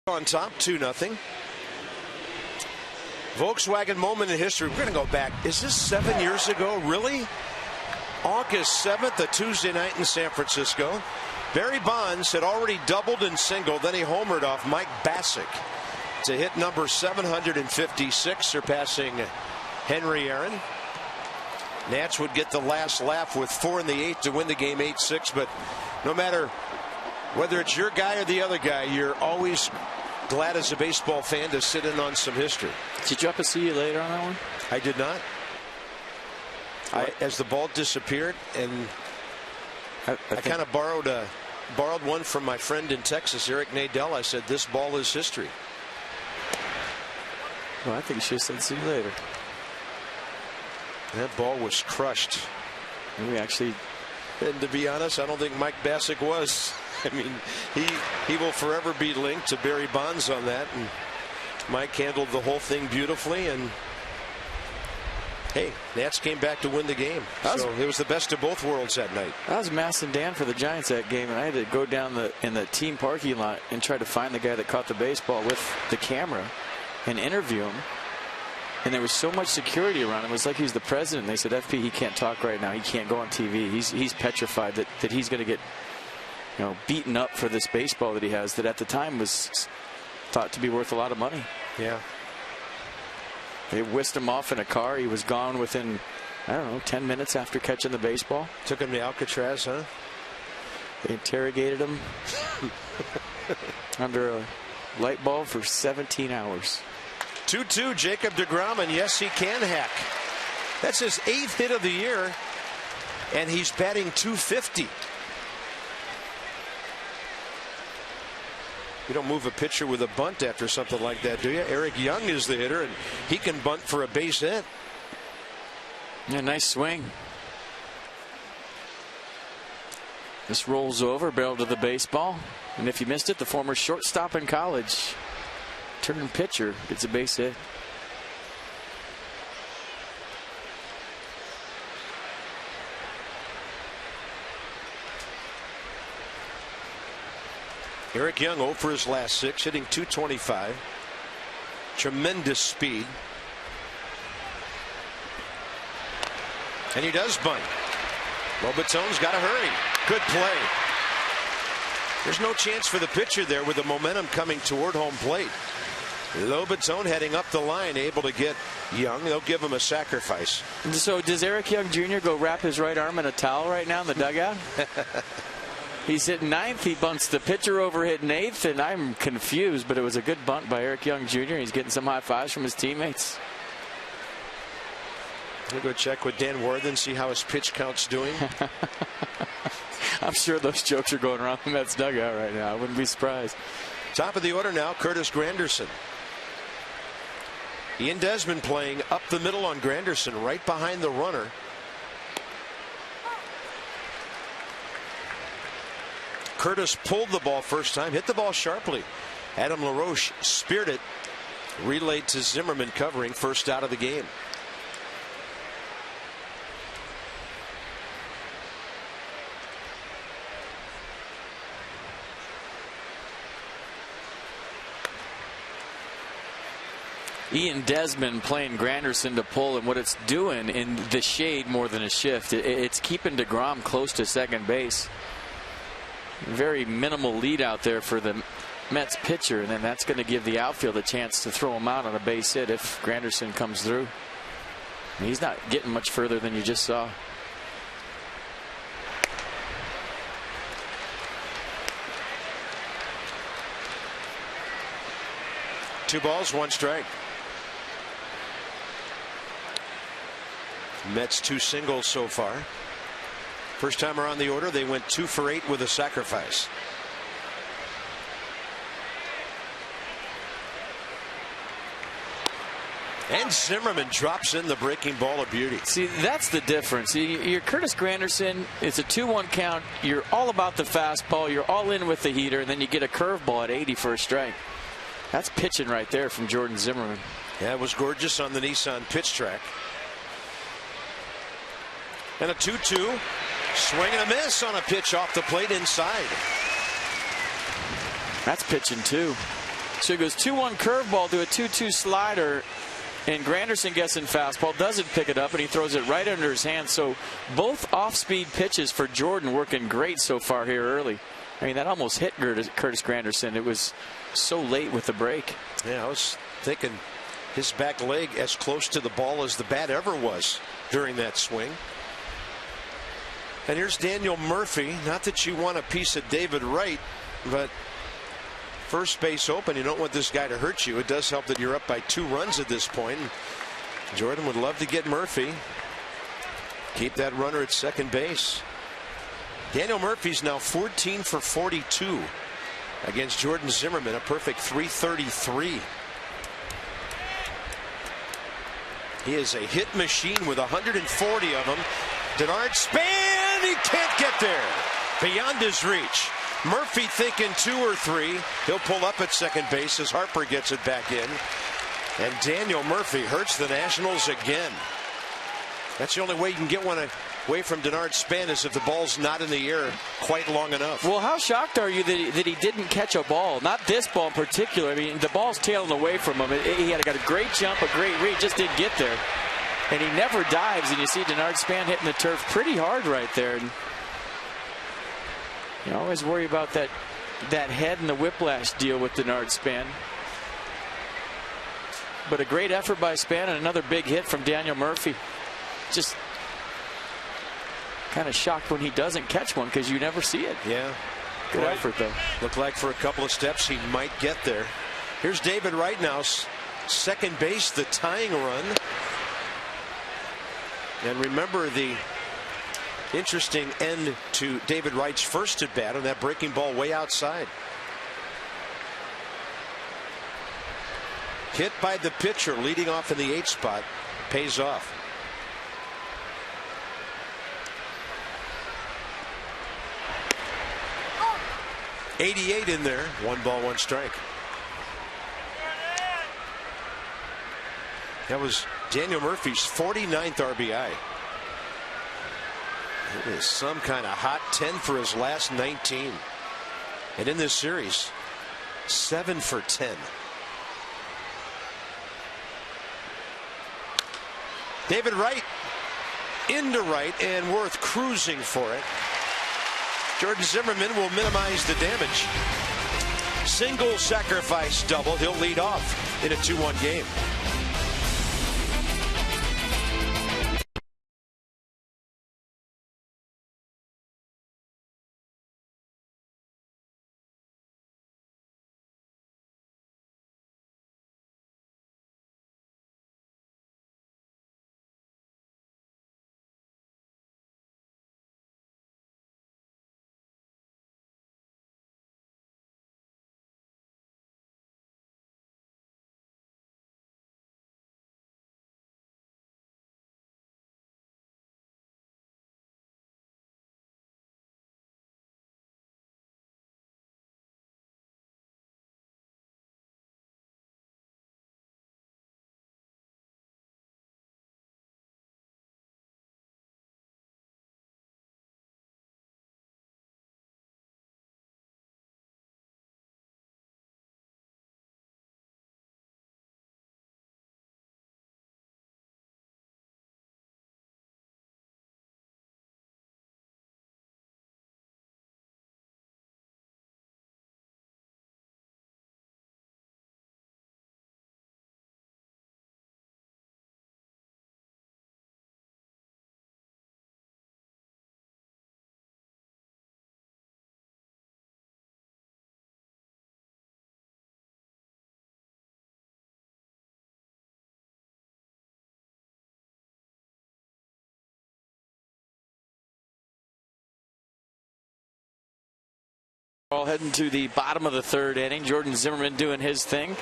On top, 2-0. Volkswagen moment in history. We're going to go back. Is this 7 years ago? Really? August 7th, a Tuesday night in San Francisco. Barry Bonds had already doubled and singled. Then he homered off Mike Bassick to hit number 756, surpassing Henry Aaron. Nats would get the last laugh with 4 in the 8th to win the game 8-6. But no matter whether it's your guy or the other guy, you're always glad as a baseball fan to sit in on some history. Did you up a see you later on that one? I did not. As the ball disappeared, and I kind of borrowed one from my friend in Texas, Eric Nadel. I said, this ball is history. Well, I think you should have said see you later. That ball was crushed. We actually, and to be honest, I don't think Mike Bassick was. I mean, he will forever be linked to Barry Bonds on that, and Mike handled the whole thing beautifully. And Hey, Nats came back to win the game. So it was the best of both worlds that night. That was Mass and Dan for the Giants that game, and I had to go down in the team parking lot and try to find the guy that caught the baseball with the camera and interview him. And there was so much security around him. It was like he was the president. They said, FP, he can't talk right now. He can't go on TV. He's petrified that he's going to get, beaten up for this baseball that he has, that at the time was thought to be worth a lot of money. Yeah. They whisked him off in a car. He was gone within, 10 minutes after catching the baseball. Took him to Alcatraz, huh? They interrogated him under a light bulb for 17 hours. 2-2, Jacob deGrom, and yes, he can hack. That's his 8th hit of the year, and he's batting .250. You don't move a pitcher with a bunt after something like that, do you? Eric Young is the hitter, and he can bunt for a base hit. Yeah, nice swing. This rolls over, barrel to the baseball. And if you missed it, the former shortstop in college, turning pitcher, gets a base hit. Eric Young 0 for his last 6, hitting .225. Tremendous speed. And he does bunt. Lobitone's got to hurry. Good play. There's no chance for the pitcher there with the momentum coming toward home plate. Lobitone heading up the line, able to get Young. They'll give him a sacrifice. So does Eric Young Jr. go wrap his right arm in a towel right now in the dugout? He's hitting 9th. He bunts the pitcher over hitting 8th, and I'm confused, but it was a good bunt by Eric Young Jr. He's getting some high fives from his teammates. We'll go check with Dan Worthen, see how his pitch count's doing. I'm sure those jokes are going around the Mets dugout right now. I wouldn't be surprised. Top of the order now, Curtis Granderson. Ian Desmond playing up the middle on Granderson, right behind the runner. Curtis pulled the ball first time, hit the ball sharply. Adam LaRoche speared it, relayed to Zimmermann covering, first out of the game. Ian Desmond playing Granderson to pull, and what it's doing in the shade more than a shift, it's keeping deGrom close to second base. Very minimal lead out there for the Mets pitcher, and then that's going to give the outfield a chance to throw him out on a base hit if Granderson comes through. He's not getting much further than you just saw. Two balls, one strike. Mets 2 singles so far. First time around the order, they went 2 for 8 with a sacrifice. And Zimmermann drops in the breaking ball of beauty. See, that's the difference. You're Curtis Granderson. It's a 2-1 count. You're all about the fastball. You're all in with the heater, and then you get a curveball at 80 for a strike. That's pitching right there from Jordan Zimmermann. Yeah, it was gorgeous on the Nissan pitch track. And a 2-2. Swing and a miss on a pitch off the plate inside. That's pitching too. So it goes 2-1 curveball to a 2-2 slider, and Granderson guessing fastball, doesn't pick it up, and he throws it right under his hand. So both off-speed pitches for Jordan working great so far here early. I mean, that almost hit Curtis Granderson. It was so late with the break. Yeah, I was thinking his back leg as close to the ball as the bat ever was during that swing. And here's Daniel Murphy. Not that you want a piece of David Wright, but first base open. You don't want this guy to hurt you. It does help that you're up by 2 runs at this point. Jordan would love to get Murphy. Keep that runner at second base. Daniel Murphy's now 14 for 42 against Jordan Zimmermann, a perfect .333. He is a hit machine with 140 of them. Denard span, he can't get there. Beyond his reach. Murphy thinking 2 or 3. He'll pull up at second base as Harper gets it back in. And Daniel Murphy hurts the Nationals again. That's the only way you can get one away from Denard Span, is if the ball's not in the air quite long enough. Well, how shocked are you that he didn't catch a ball? Not this ball in particular. I mean, the ball's tailing away from him. He had got a great jump, a great read, just didn't get there. And he never dives, and you see Denard Span hitting the turf pretty hard right there. And you always worry about that head and the whiplash deal with Denard Span. But a great effort by Span and another big hit from Daniel Murphy. Just kind of shocked when he doesn't catch one, because you never see it. Yeah. Good effort, though. Looked like for a couple of steps he might get there. Here's David Wright now, second base, the tying run. And remember the interesting end to David Wright's first at bat on that breaking ball way outside. Hit by the pitcher leading off in the 8th spot pays off. .88 in there. 1 ball, 1 strike. That was Daniel Murphy's 49th RBI. It is some kind of hot 10 for his last 19. And in this series, 7 for 10. David Wright into right, and Worth cruising for it. Jordan Zimmermann will minimize the damage. Single sacrifice double. He'll lead off in a 2-1 game. All heading to the bottom of the 3rd inning. Jordan Zimmermann doing his thing,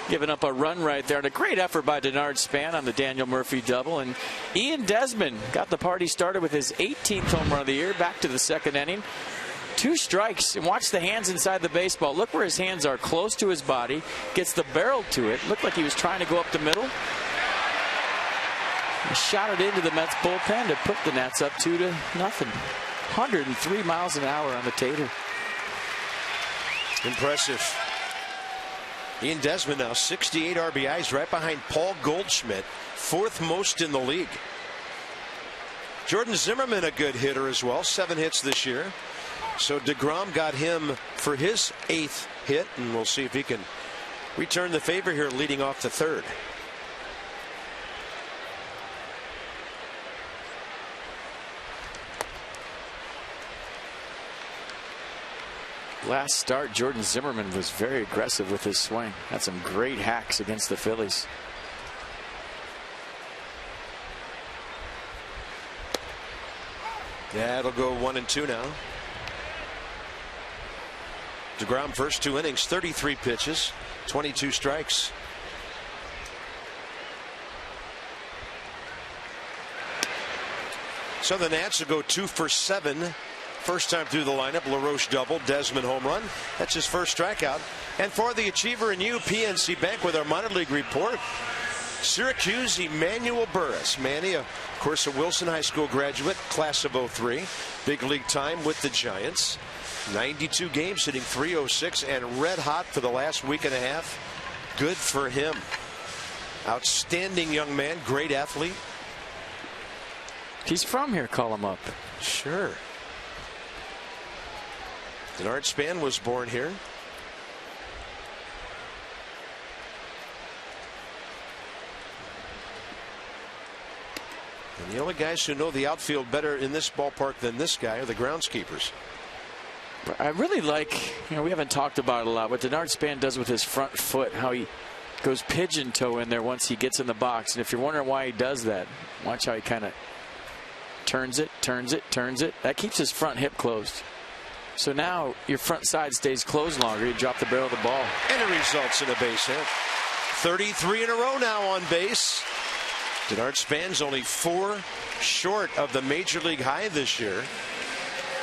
giving up a run right there, and a great effort by Denard Span on the Daniel Murphy double. And Ian Desmond got the party started with his 18th home run of the year. Back to the 2nd inning. 2 strikes, and watch the hands inside the baseball. Look where his hands are, close to his body. Gets the barrel to it. Looked like he was trying to go up the middle. He shot it into the Mets bullpen to put the Nats up 2-0. 103 miles an hour on the tater. Impressive. Ian Desmond now 68 RBIs, right behind Paul Goldschmidt, 4th most in the league. Jordan Zimmermann, a good hitter as well, 7 hits this year. So DeGrom got him for his 8th hit, and we'll see if he can return the favor here leading off the 3rd. Last start, Jordan Zimmermann was very aggressive with his swing. Had some great hacks against the Phillies. Yeah, it'll go 1-2 now. DeGrom first 2 innings, 33 pitches, 22 strikes. So the Nats will go 2 for 7. First time through the lineup. LaRoche double, Desmond home run. That's his first strikeout. And for the Achiever and You, PNC Bank with our minor league report. Syracuse, Emmanuel Burris. Manny, of course, a Wilson High School graduate, class of 03. Big league time with the Giants. 92 games, hitting .306 and red hot for the last week and a half. Good for him. Outstanding young man, great athlete. He's from here, call him up. Sure. Denard Span was born here. And the only guys who know the outfield better in this ballpark than this guy are the groundskeepers. I really like, we haven't talked about it a lot, what Denard Span does with his front foot, how he goes pigeon toe in there once he gets in the box. And if you're wondering why he does that, watch how he kind of turns it, turns it, turns it. That keeps his front hip closed. So now your front side stays closed longer. You drop the barrel of the ball. And it results in a base hit. 33 in a row now on base. Denard Span's only 4 short of the major league high this year.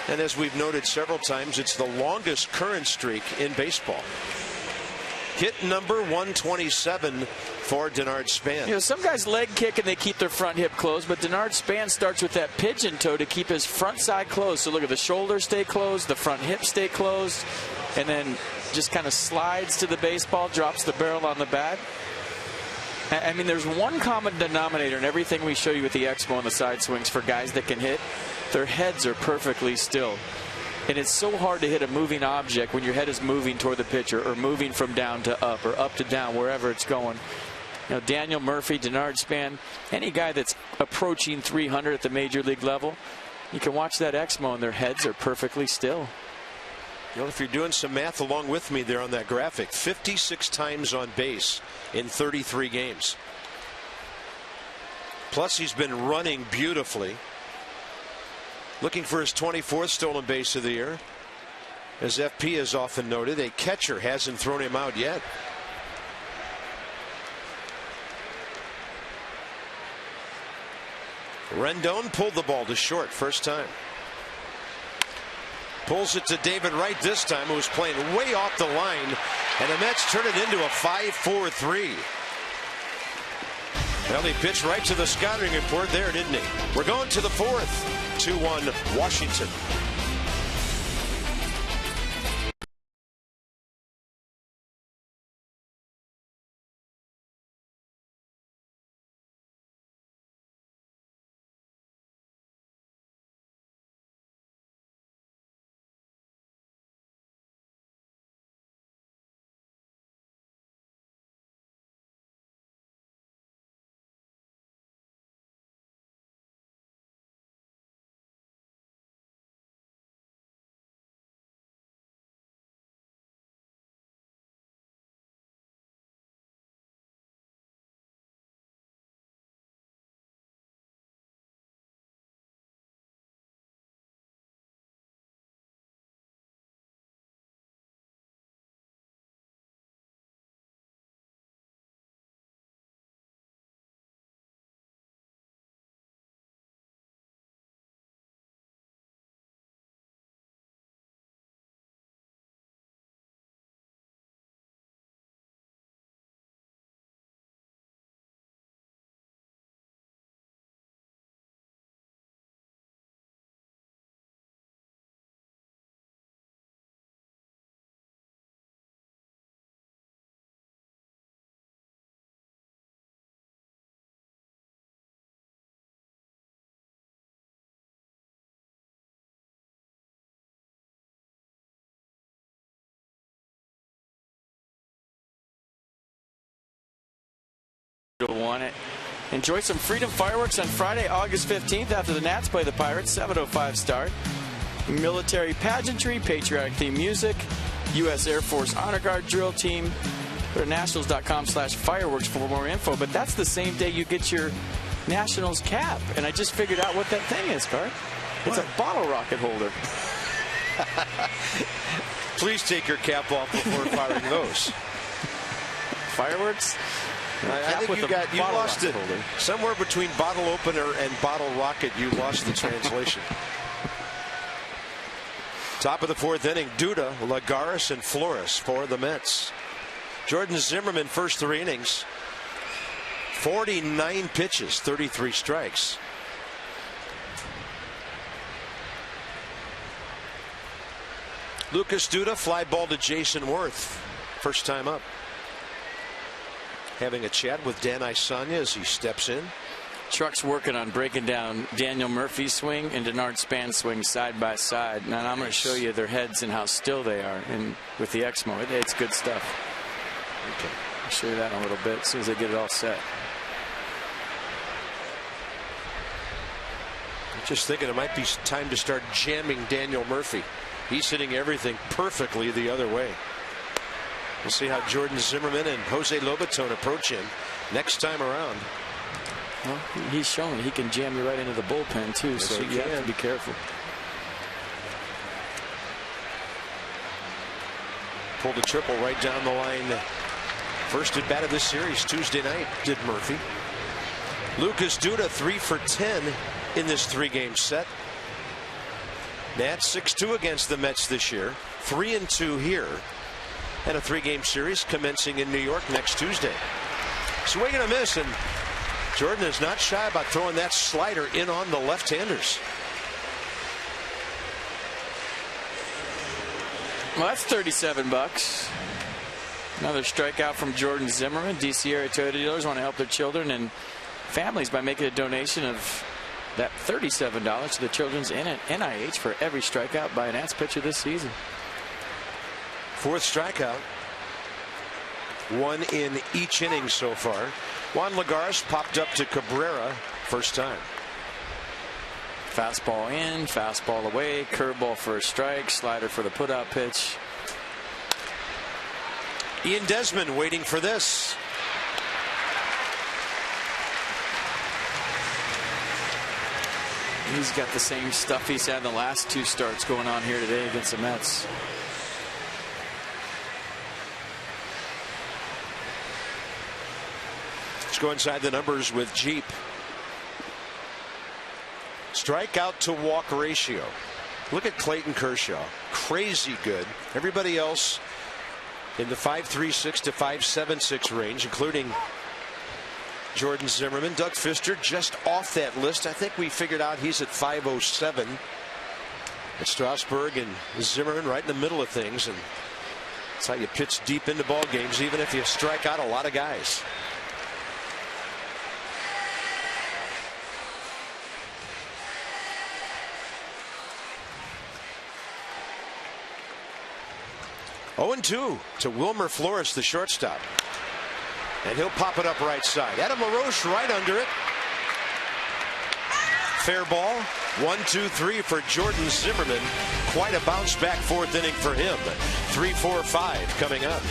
And as we've noted several times, it's the longest current streak in baseball. Hit number 127 for Denard Span. Some guys leg kick and they keep their front hip closed, but Denard Span starts with that pigeon toe to keep his front side closed. So look at the shoulders stay closed, the front hip stay closed, and then just kind of slides to the baseball, drops the barrel on the bat. I mean, there's one common denominator in everything we show you with the Expo and the side swings for guys that can hit. Their heads are perfectly still. And it's so hard to hit a moving object when your head is moving toward the pitcher or moving from down to up or up to down, wherever it's going. Daniel Murphy, Denard Span, any guy that's approaching 300 at the major league level, you can watch that Exmo and their heads are perfectly still. If you're doing some math along with me there on that graphic, 56 times on base in 33 games. Plus, he's been running beautifully. Looking for his 24th stolen base of the year. As FP has often noted, a catcher hasn't thrown him out yet. Rendon pulled the ball to short first time. Pulls it to David Wright this time, who was playing way off the line, and the Mets turn it into a 5-4-3. Well, he pitched right to the scouting report there, didn't he? We're going to the 4th. 2-1 Washington. Won it. Enjoy some Freedom Fireworks on Friday, August 15th after the Nats play the Pirates, 7:05 start. Military pageantry, patriotic theme music, U.S. Air Force Honor Guard drill team. Go to nationals.com/fireworks for more info. But that's the same day you get your Nationals cap. And I just figured out what that thing is, Cart. It's a bottle rocket holder. Please take your cap off before firing those. Fireworks? I think you lost it holder. Somewhere between bottle opener and bottle rocket. You lost the translation. Top of the 4th inning, Duda, Lagares, and Flores for the Mets. Jordan Zimmermann first 3 innings. 49 pitches, 33 strikes. Lucas Duda, fly ball to Jason Worth. First time up. Having a chat with Dan Isanya as he steps in. Truck's working on breaking down Daniel Murphy's swing and Denard Span's swing side by side. And I'm going to show you their heads and how still they are. And with the Exmo, it's good stuff. Okay. I'll show you that in a little bit as soon as they get it all set. Just thinking it might be time to start jamming Daniel Murphy. He's hitting everything perfectly the other way. We'll see how Jordan Zimmermann and Jose Lobaton approach him next time around. Well, he's showing he can jam you right into the bullpen too, yes, so you have to be careful. Pulled a triple right down the line. First at bat of this series Tuesday night did Murphy. Lucas Duda 3 for 10 in this 3-game set. Nats 6-2 against the Mets this year. 3-2 here. And a 3-game series commencing in New York next Tuesday. Swing and a miss, and Jordan is not shy about throwing that slider in on the left-handers. Well, that's $37. Another strikeout from Jordan Zimmermann. DC area Toyota dealers want to help their children and families by making a donation of that $37 to the Children's NIH for every strikeout by an Nats pitcher this season. 4th strikeout. 1 in each inning so far. Juan Lagares popped up to Cabrera first time. Fastball in, fastball away, curveball for a strike, slider for the put-out pitch. Ian Desmond waiting for this. He's got the same stuff he's had in the last 2 starts going on here today against the Mets. Let's go inside the numbers with Jeep. Strikeout to walk ratio. Look at Clayton Kershaw. Crazy good. Everybody else in the 5.36 to 5.76 range, including Jordan Zimmermann. Doug Fister just off that list. I think we figured out he's at 5.07. But Strasburg and Zimmermann right in the middle of things, and that's how you pitch deep into ball games, even if you strike out a lot of guys. Oh, 0-2 to Wilmer Flores, the shortstop. And he'll pop it up right side. Adam LaRoche right under it. Fair ball. 1-2-3 for Jordan Zimmermann. Quite a bounce back 4th inning for him. 3-4-5 coming up.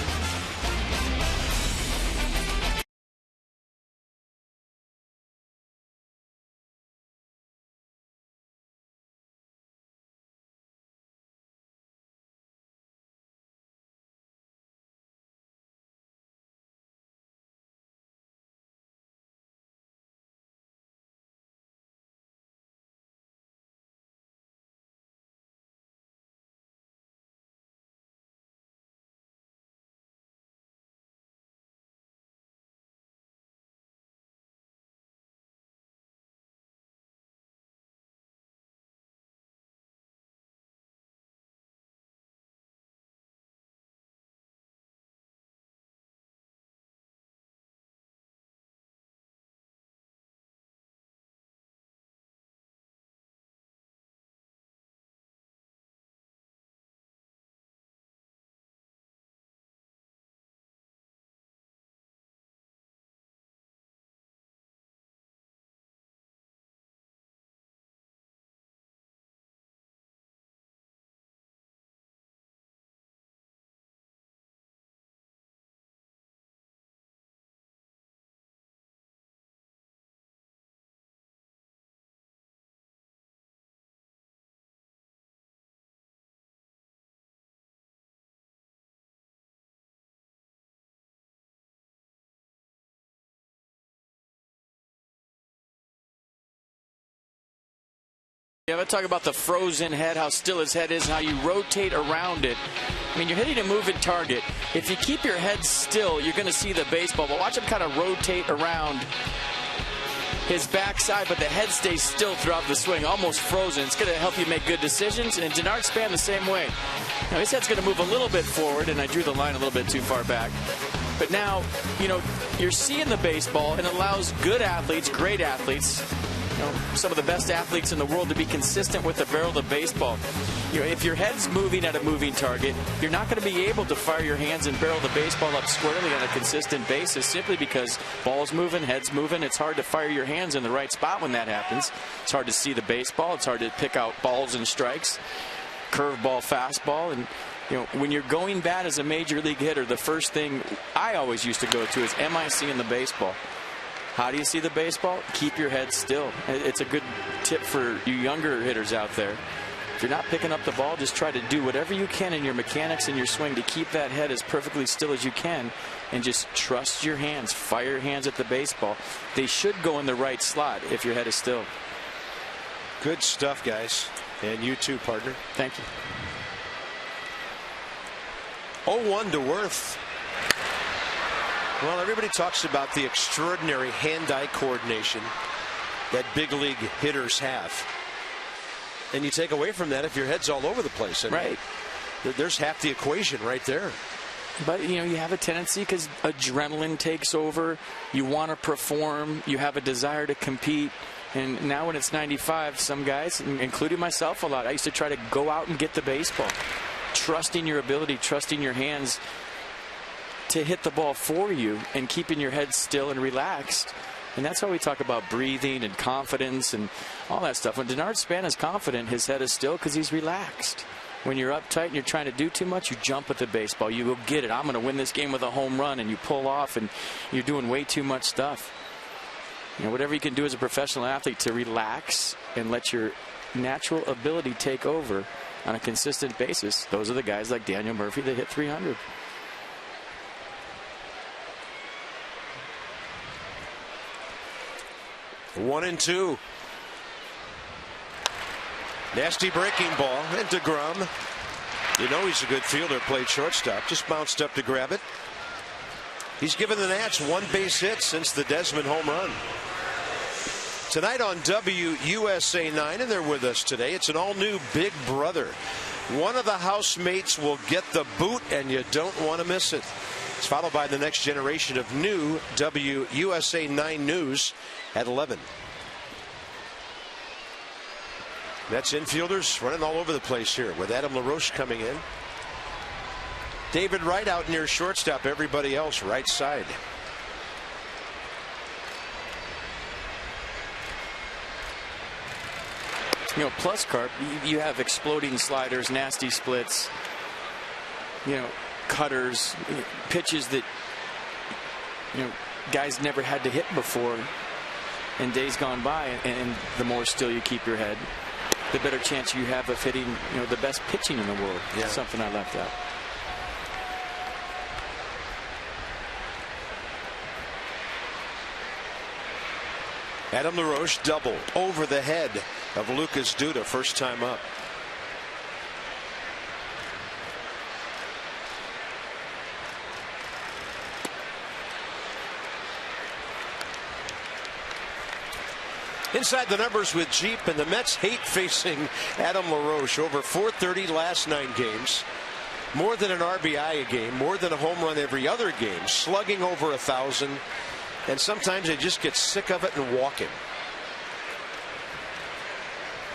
Yeah, let's talk about the frozen head, how still his head is, and how you rotate around it. I mean, you're hitting a moving target. If you keep your head still, you're going to see the baseball. But watch him kind of rotate around his backside, but the head stays still throughout the swing, almost frozen. It's going to help you make good decisions. And Denard Span the same way. Now, his head's going to move a little bit forward, and I drew the line a little bit too far back. But now, you know, you're seeing the baseball, and it allows good athletes, great athletes, you know, some of the best athletes in the world to be consistent with the barrel of the baseball. You know, if your head's moving at a moving target, you're not going to be able to fire your hands and barrel the baseball up squarely on a consistent basis simply because ball's moving, head's moving. It's hard to fire your hands in the right spot when that happens. It's hard to see the baseball. It's hard to pick out balls and strikes, curveball, fastball. And, you know, when you're going bad as a major league hitter, the first thing I always used to go to is, am I seeing the baseball? How do you see the baseball? Keep your head still. It's a good tip for you younger hitters out there. If you're not picking up the ball, just try to do whatever you can in your mechanics and your swing to keep that head as perfectly still as you can, and just trust your hands. Fire your hands at the baseball. They should go in the right slot if your head is still. Good stuff, guys. And you too, partner. Thank you. 0-1 to Worth. Well, everybody talks about the extraordinary hand-eye coordination that big league hitters have. And you take away from that if your head's all over the place. I mean, right. There's half the equation right there. But, you know, you have a tendency because adrenaline takes over. You want to perform. You have a desire to compete. And now when it's 95, some guys, including myself a lot, I used to try to go out and get the baseball. Trusting your ability, trusting your hands to hit the ball for you and keeping your head still and relaxed. And that's why we talk about breathing and confidence and all that stuff. When Denard Span is confident, his head is still because he's relaxed. When you're uptight and you're trying to do too much, you jump at the baseball. You go get it. I'm going to win this game with a home run, and you pull off, and you're doing way too much stuff. You know, whatever you can do as a professional athlete to relax and let your natural ability take over on a consistent basis. Those are the guys like Daniel Murphy that hit 300. One and two. Nasty breaking ball. And DeGrom, you know he's a good fielder, played shortstop. Just bounced up to grab it. He's given the Nats one base hit since the Desmond home run. Tonight on WUSA 9, and they're with us today, it's an all-new Big Brother. One of the housemates will get the boot, and you don't want to miss it. It's followed by the next generation of new WUSA 9 news at 11. That's infielders running all over the place here with Adam LaRoche coming in. David Wright out near shortstop. Everybody else right side. You know, plus, Carp, you have exploding sliders, nasty splits, you know, cutters, pitches that, you know, guys never had to hit before in days gone by. And the more still you keep your head, the better chance you have of hitting, you know, the best pitching in the world. Yeah. Something I left out. Adam LaRoche double over the head of Lucas Duda, first time up. Inside the numbers with Jeep, and the Mets hate facing Adam LaRoche. Over 430 last 9 games. More than an RBI a game, more than a home run every other game, slugging over 1,000. And sometimes they just get sick of it and walk him.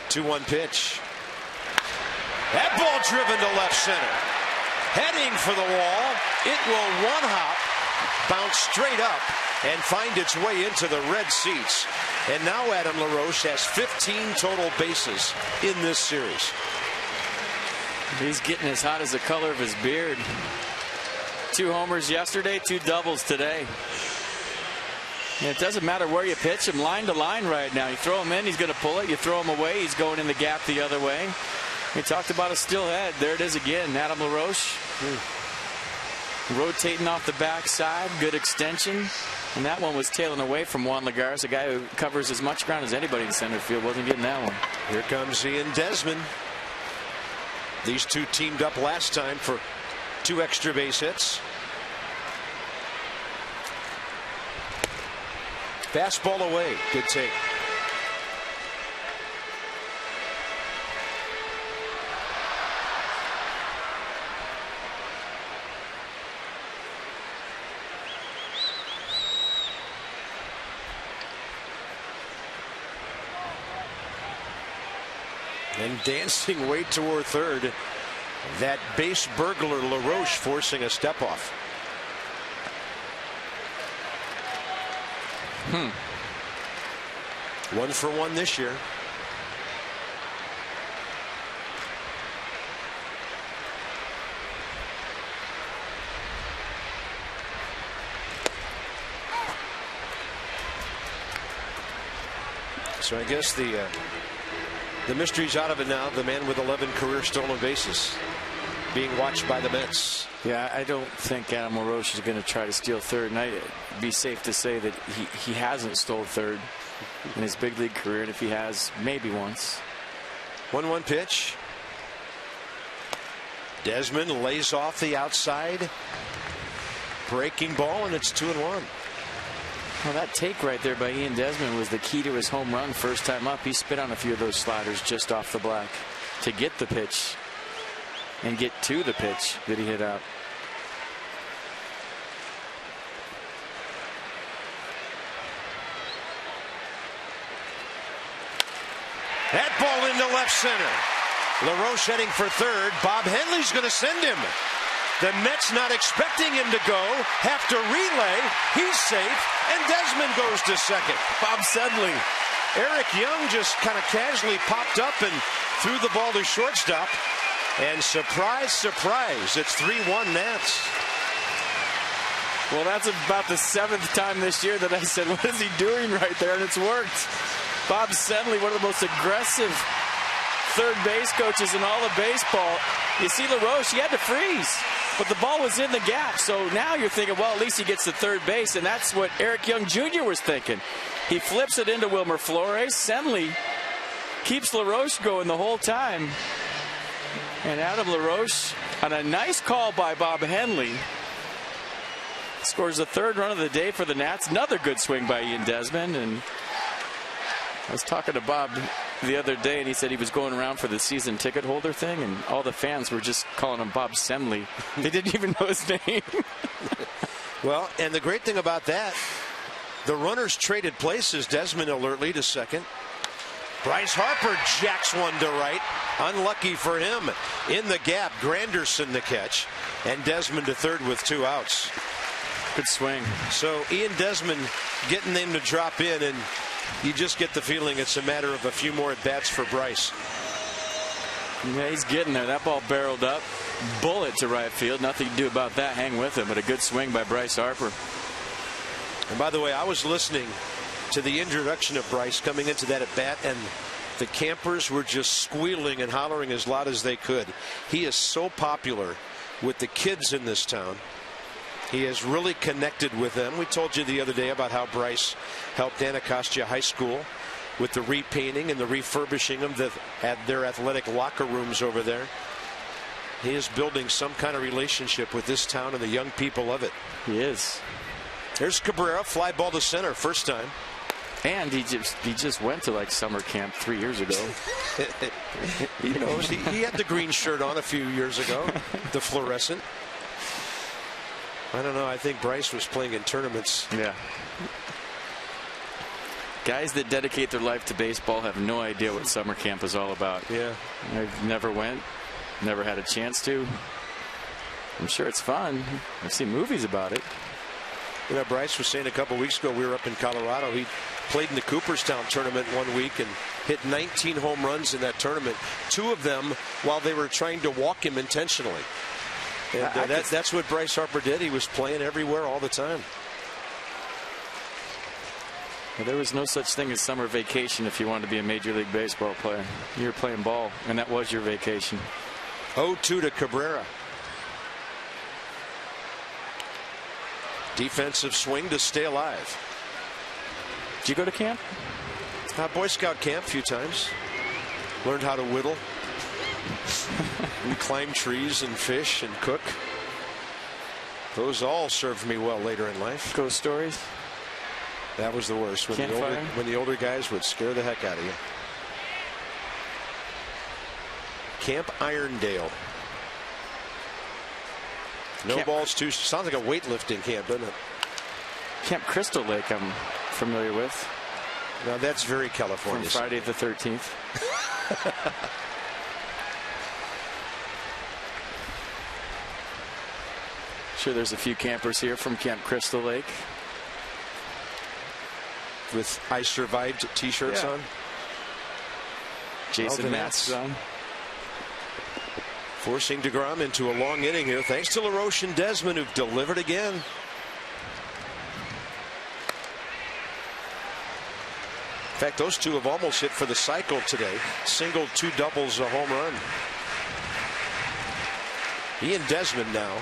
2-1 pitch. That ball driven to left center. Heading for the wall. It will one hop, bounce straight up, and find its way into the red seats. And now Adam LaRoche has 15 total bases in this series. He's getting as hot as the color of his beard. 2 homers yesterday, 2 doubles today. It doesn't matter where you pitch him, line to line right now. You throw him in, he's going to pull it. You throw him away, he's going in the gap the other way. We talked about a still head. There it is again, Adam LaRoche. rotating off the backside, good extension. And that one was tailing away from Juan Lagares, a guy who covers as much ground as anybody in center field. Wasn't getting that one. Here comes Ian Desmond. These two teamed up last time for 2 extra base hits. Fastball away. Good take. And dancing way toward third. That base burglar LaRoche forcing a step off. 1 for 1 this year. So I guess the mystery's out of it now. The man with 11 career stolen bases being watched by the Mets. Yeah, I don't think Adam LaRoche is going to try to steal third. And I'd be safe to say that he hasn't stole third in his big league career. And if he has, maybe once. 1-1 pitch. Desmond lays off the outside. Breaking ball, and it's 2-1. Well, that take right there by Ian Desmond was the key to his home run first time up. He spit on a few of those sliders just off the black to get the pitch and get to the pitch that he hit out. That ball into left center. LaRoche heading for third. Bob Henley's going to send him. The Mets not expecting him to go, have to relay. He's safe, and Desmond goes to second. Bob Sedley. Eric Young just kind of casually popped up and threw the ball to shortstop. And surprise, surprise, it's 3-1 Nats. Well, that's about the 7th time this year that I said, what is he doing right there? And it's worked. Bob Sedley, one of the most aggressive third base coaches in all of baseball. You see LaRoche, he had to freeze, but the ball was in the gap. So now you're thinking, well, at least he gets to third base, and that's what Eric Young Jr. was thinking. He flips it into Wilmer Flores. Sedley keeps LaRoche going the whole time. And Adam LaRoche, on a nice call by Bob Henley, scores the 3rd run of the day for the Nats. Another good swing by Ian Desmond. And I was talking to Bob the other day, and he said he was going around for the season ticket holder thing, and all the fans were just calling him Bob Semley. They didn't even know his name. Well, and the great thing about that, the runners traded places. Desmond alertly to second. Bryce Harper jacks one to right. Unlucky for him. In the gap, Granderson the catch. And Desmond to third with 2 outs. Good swing. So Ian Desmond getting them to drop in, and you just get the feeling it's a matter of a few more at-bats for Bryce. Yeah, he's getting there. That ball barreled up. Bullet to right field. Nothing to do about that. Hang with him, but a good swing by Bryce Harper. And by the way, I was listening to the introduction of Bryce coming into that at-bat, and the campers were just squealing and hollering as loud as they could. He is so popular with the kids in this town. He has really connected with them. We told you the other day about how Bryce helped Anacostia High School with the repainting and the refurbishing of their athletic locker rooms over there. He is building some kind of relationship with this town and the young people of it. He is. There's Cabrera, fly ball to center, first time. And he just went to like summer camp 3 years ago. You know, he had the green shirt on a few years ago, the fluorescent. I don't know. I think Bryce was playing in tournaments. Yeah. Guys that dedicate their life to baseball have no idea what summer camp is all about. Yeah. I've never went, never had a chance to. I'm sure it's fun. I've seen movies about it. You know, Bryce was saying a couple weeks ago, we were up in Colorado. He played in the Cooperstown tournament one week and hit 19 home runs in that tournament. 2 of them while they were trying to walk him intentionally. And that's what Bryce Harper did. He was playing everywhere all the time. Well, there was no such thing as summer vacation if you wanted to be a Major League Baseball player. You were playing ball, and that was your vacation. 0-2 to Cabrera. Defensive swing to stay alive. Did you go to camp? Boy Scout camp a few times. Learned how to whittle. And climb trees and fish and cook. Those all served me well later in life. Ghost stories? That was the worst. When the older guys would scare the heck out of you. Camp Irondale. No balls too. Sounds like a weightlifting camp, doesn't it? Camp Crystal Lake I'm familiar with. Now that's very California. From Friday the 13th. Sure, there's a few campers here from Camp Crystal Lake. With I Survived t-shirts on. Jason masks on. Forcing DeGrom into a long inning here, thanks to LaRoche and Desmond, who've delivered again. In fact, those two have almost hit for the cycle today. Single, 2 doubles, a home run. Ian Desmond now,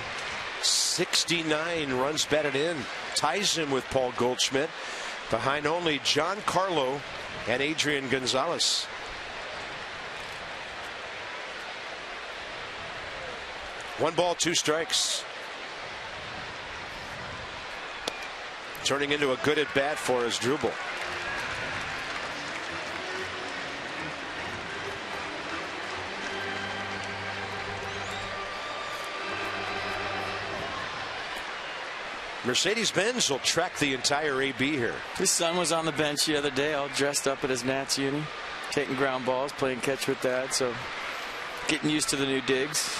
69 runs batted in. Ties him with Paul Goldschmidt. Behind only Giancarlo and Adrian Gonzalez. One ball, 2 strikes. Turning into a good at bat for Asdrubal. Mercedes-Benz will track the entire AB here. His son was on the bench the other day, all dressed up in his Nats uni, taking ground balls, playing catch with Dad, so getting used to the new digs.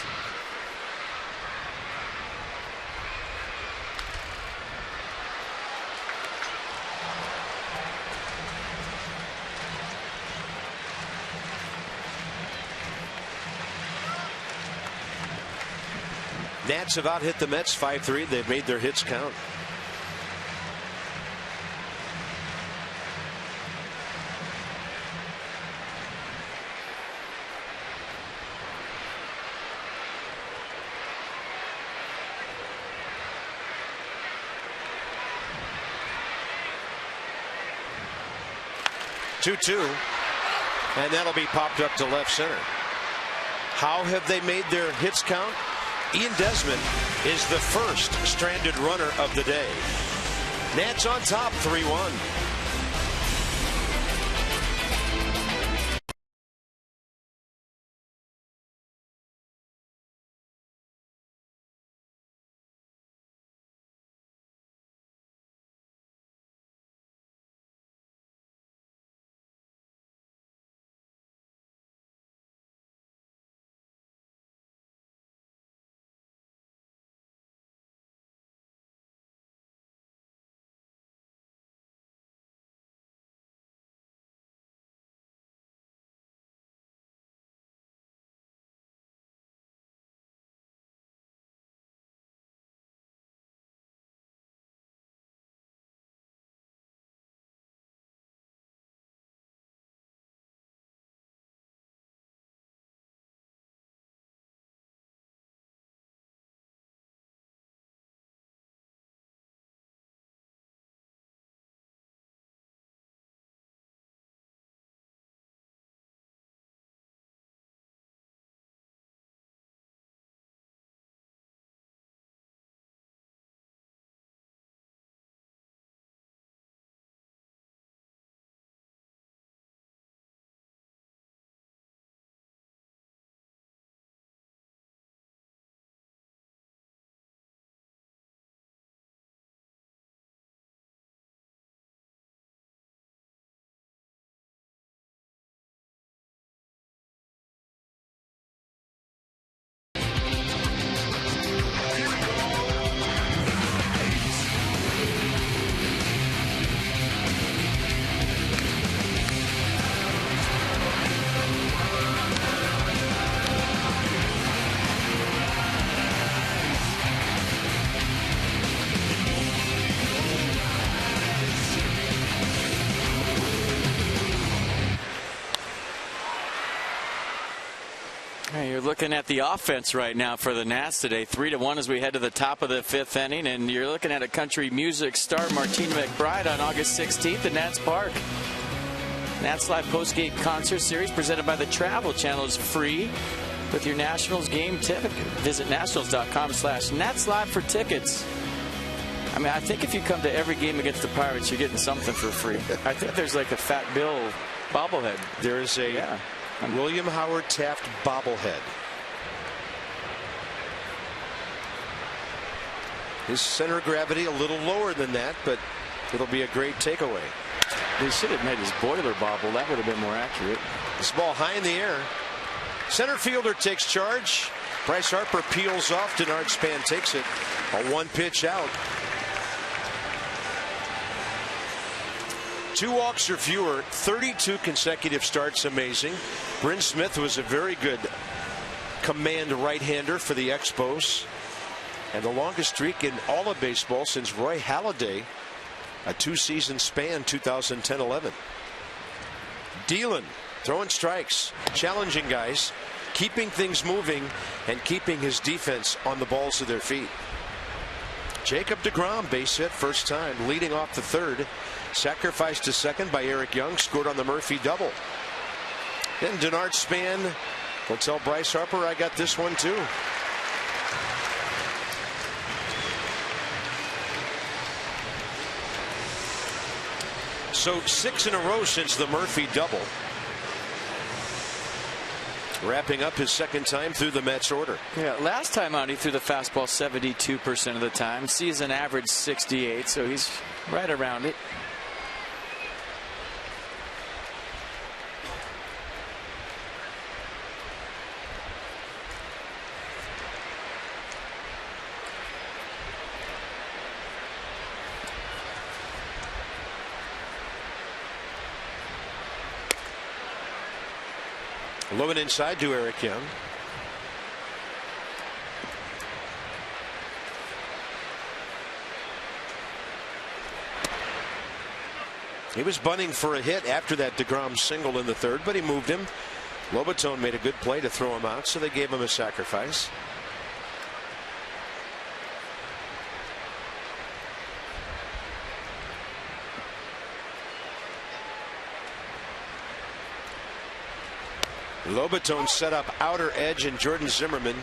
Nats have out hit the Mets 5-3. They've made their hits count. Two-two, and that'll be popped up to left center. How have they made their hits count? Ian Desmond is the first stranded runner of the day. Nats on top, 3-1. looking at the offense right now for the Nats today. 3-1 as we head to the top of the 5th inning, and you're looking at a country music star, Martina McBride, on August 16th at Nats Park. Nats Live postgame concert series presented by the Travel Channel is free with your Nationals game ticket. Visit nationals.com/Nats Live for tickets. I mean, I think if you come to every game against the Pirates, you're getting something for free. I think there's like a Fat Bill bobblehead. There is a William Howard Taft bobblehead. His center of gravity a little lower than that, but it'll be a great takeaway. They should have made his boiler bobble. That would have been more accurate. This ball high in the air. Center fielder takes charge. Bryce Harper peels off. Denard Span takes it. A 1-pitch out. 2 walks or fewer, 32 consecutive starts. Amazing. Bryn Smith was a very good command right-hander for the Expos, and the longest streak in all of baseball since Roy Halladay, a 2-season span, 2010-11. Dealing, throwing strikes, challenging guys, keeping things moving, and keeping his defense on the balls of their feet. Jacob deGrom, base hit, first time, leading off the 3rd. Sacrificed to second by Eric Young, scored on the Murphy double. Then Denard Span will tell Bryce Harper, I got this one too. So 6 in a row since the Murphy double. Wrapping up his 2nd time through the Mets order. Yeah, last time out he threw the fastball 72% of the time. Season average 68, so he's right around it. Low and inside to Eric Young. He was bunting for a hit after that deGrom single in the 3rd, but he moved him. Lobaton made a good play to throw him out, so they gave him a sacrifice. Lobaton set up outer edge, and Jordan Zimmermann,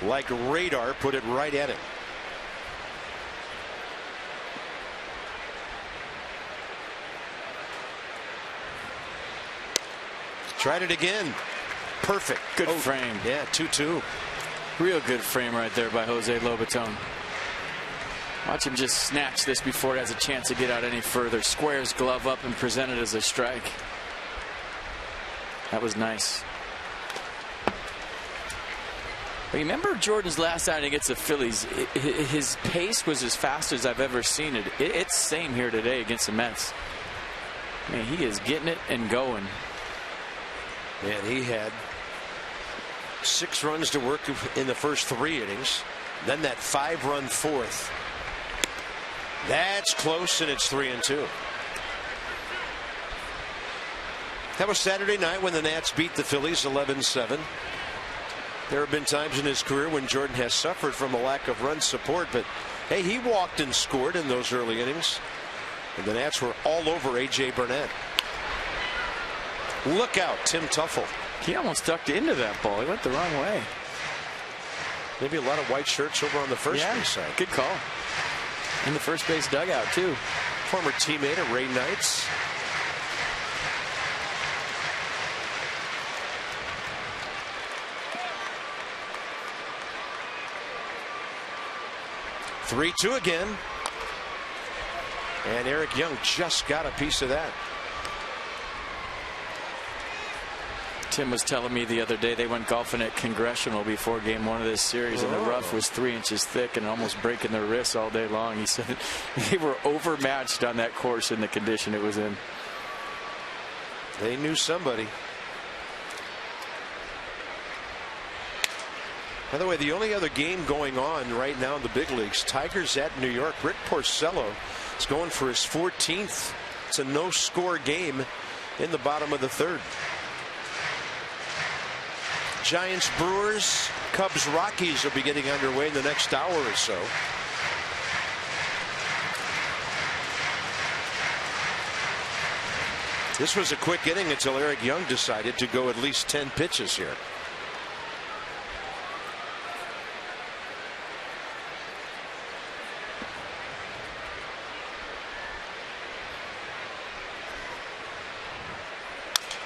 like radar, put it right at him. Tried it again. Perfect. Good frame. Yeah, 2-2. Real good frame right there by Jose Lobaton. Watch him just snatch this before it has a chance to get out any further. Squares glove up and present it as a strike. That was nice. Remember Jordan's last outing against the Phillies? His pace was as fast as I've ever seen it. It's same here today against the Mets. Man, he is getting it and going. Man, he had 6 runs to work in the first 3 innings. Then that 5-run 4th. That's close, and it's 3-2. That was Saturday night when the Nats beat the Phillies 11-7. There have been times in his career when Jordan has suffered from a lack of run support, but hey, he walked and scored in those early innings. And the Nats were all over A.J. Burnett. Look out, Tim Tuffle. He almost ducked into that ball. He went the wrong way. Maybe a lot of white shirts over on the first base side. Good call. In the first base dugout, too. Former teammate of Ray Knight's. Three-2 again. And Eric Young just got a piece of that. Tim was telling me the other day they went golfing at Congressional before game 1 of this series, and the rough was 3 inches thick and almost breaking their wrists all day long. He said they were overmatched on that course in the condition it was in. They knew somebody. By the way, the only other game going on right now in the big leagues, Tigers at New York. Rick Porcello is going for his 14th. It's a no-score game in the bottom of the 3rd. Giants, Brewers, Cubs, Rockies will be getting underway in the next hour or so. This was a quick inning until Eric Young decided to go at least 10 pitches here.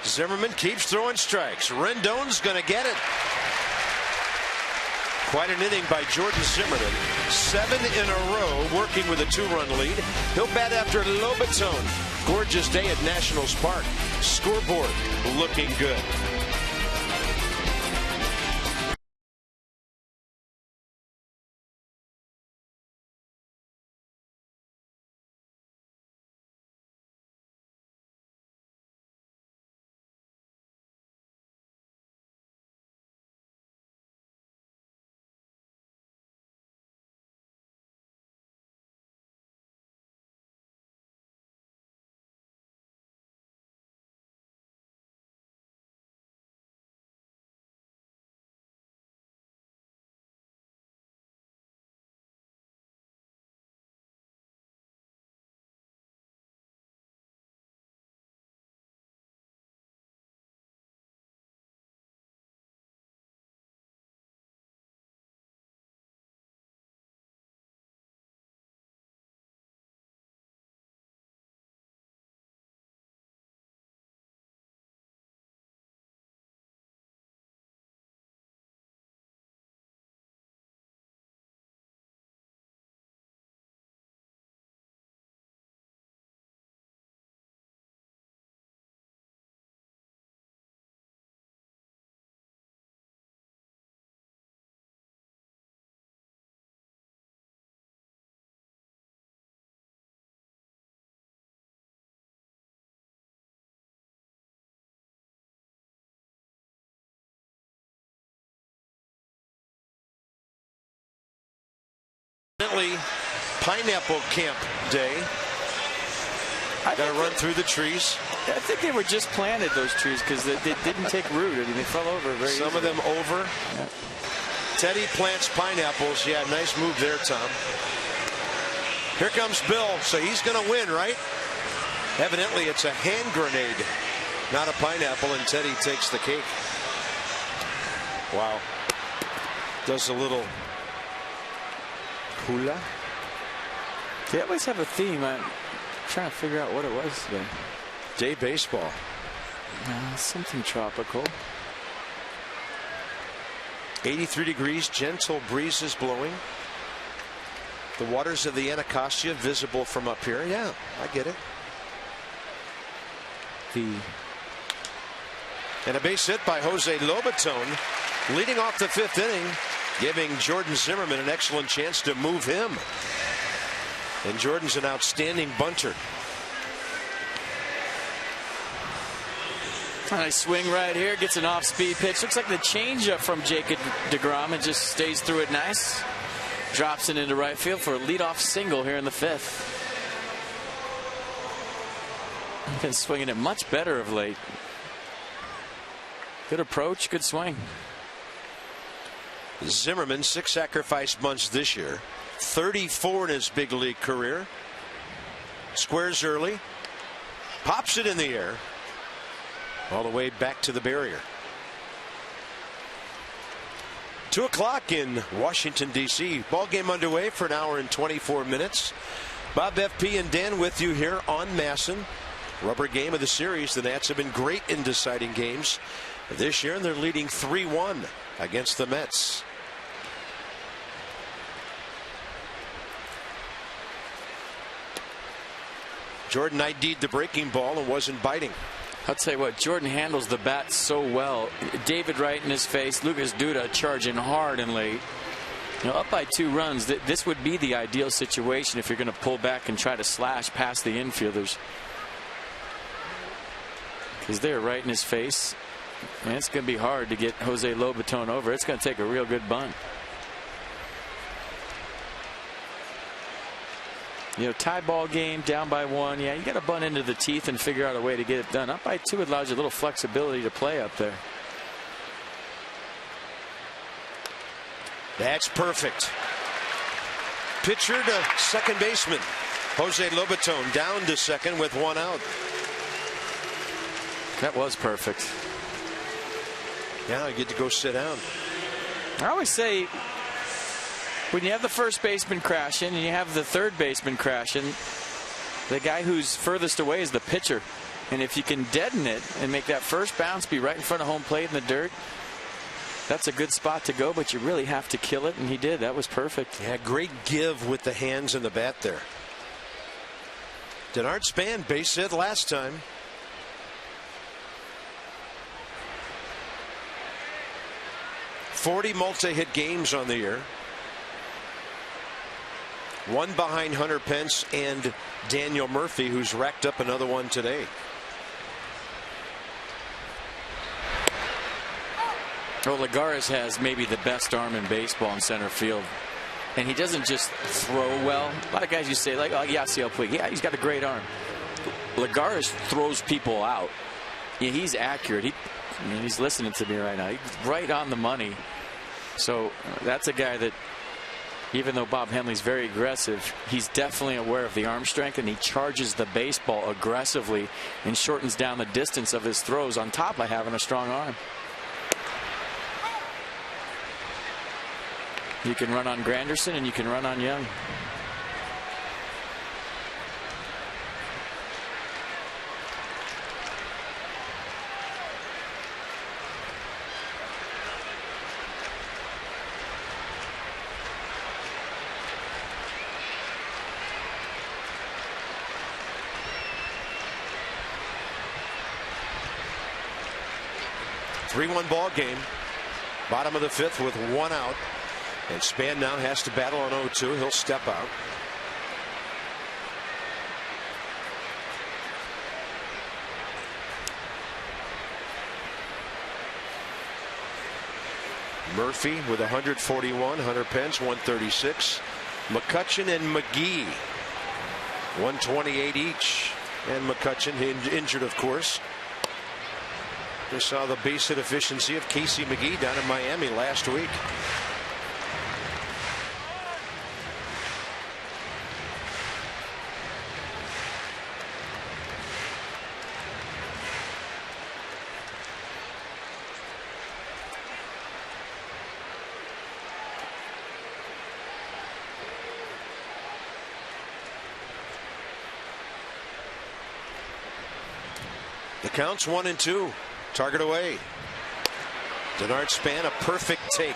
Zimmermann keeps throwing strikes. Rendon's going to get it. Quite an inning by Jordan Zimmermann. 7 in a row, working with a 2-run lead. He'll bat after Lobaton. Gorgeous day at Nationals Park. Scoreboard looking good. Pineapple camp day. Got to run through the trees. I think they were just planted, those trees, because they didn't take root. I mean, they fell over very easily. Some of them over. Yeah. Teddy plants pineapples. Yeah, nice move there, Tom. Here comes Bill. So he's going to win, right? Evidently, it's a hand grenade, not a pineapple, and Teddy takes the cake. Wow. Does a little hula. They always have a theme. I'm trying to figure out what it was today. Day baseball. Something tropical. 83 degrees, gentle breezes blowing. The waters of the Anacostia visible from up here. Yeah, I get it. And a base hit by Jose Lobaton, leading off the 5th inning, giving Jordan Zimmermann an excellent chance to move him. And Jordan's an outstanding bunter. Nice swing right here. Gets an off-speed pitch. Looks like the changeup from Jacob deGrom, and just stays through it nice. Drops it into right field for a leadoff single here in the 5th. Been swinging it much better of late. Good approach, good swing. Zimmermann, 6 sacrifice bunts this year. 34 in his big league career. Squares early. Pops it in the air. All the way back to the barrier. 2 o'clock in Washington, D.C. Ball game underway for an hour and 24 minutes. Bob, FP, and Dan with you here on Masson. Rubber game of the series. The Nats have been great in deciding games this year, and they're leading 3-1 against the Mets. Jordan ID'd the breaking ball and wasn't biting. I'll tell you what, Jordan handles the bat so well. David right in his face. Lucas Duda charging hard and late. You know, up by 2 runs, this would be the ideal situation if you're going to pull back and try to slash past the infielders. Because they're right in his face. And it's going to be hard to get Jose Lobaton over. It's going to take a real good bunt. You know, tie ball game, down by 1. Yeah, you got to bunt into the teeth and figure out a way to get it done. Up by 2 allows you a little flexibility to play up there. That's perfect. Pitcher to second baseman. Jose Lobaton down to second with one out. That was perfect. Now you get to go sit down. I always say, when you have the first baseman crashing and you have the third baseman crashing, the guy who's furthest away is the pitcher. And if you can deaden it and make that first bounce be right in front of home plate in the dirt, that's a good spot to go, but you really have to kill it, and he did. That was perfect. Yeah, great give with the hands and the bat there. Denard Span base hit last time. .40 multi-hit games on the year. One behind Hunter Pence and Daniel Murphy, who's racked up another one today. Well, Lagares has maybe the best arm in baseball in center field. And he doesn't just throw well. A lot of guys you say, like, oh, Yasiel Puig. Yeah, he's got a great arm. Lagares throws people out. Yeah, he's accurate. He's listening to me right now. He's right on the money. So that's a guy that, even though Bob Henley's very aggressive, he's definitely aware of the arm strength, and he charges the baseball aggressively and shortens down the distance of his throws on top of having a strong arm. You can run on Granderson and you can run on Young. Three-1 ball game. Bottom of the fifth with one out. And Span now has to battle on 0-2. He'll step out. Murphy with 141. Hunter Pence 136. McCutchen and McGee 128 each. And McCutchen injured, of course. Just saw the base hit efficiency of Casey McGee down in Miami last week. The count's 1-2. Target away. Denard Span, a perfect take.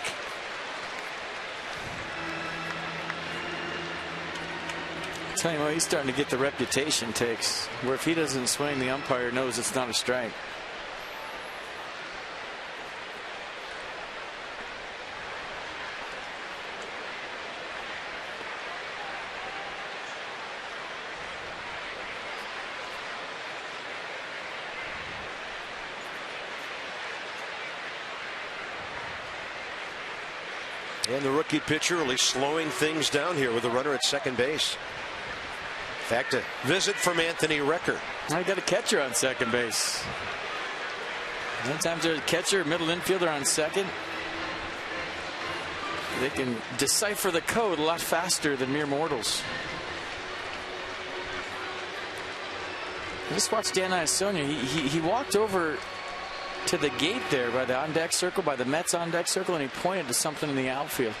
I'll tell you what, he's starting to get the reputation takes, where if he doesn't swing, the umpire knows it's not a strike. And the rookie pitcher really slowing things down here with a runner at second base. In fact, a visit from Anthony Recker. I got a catcher on second base. Sometimes there's a catcher, middle infielder on second. They can decipher the code a lot faster than mere mortals. I just watched Dan Iasonia. He walked over to the gate there by the on-deck circle, by the Mets on-deck circle, and he pointed to something in the outfield.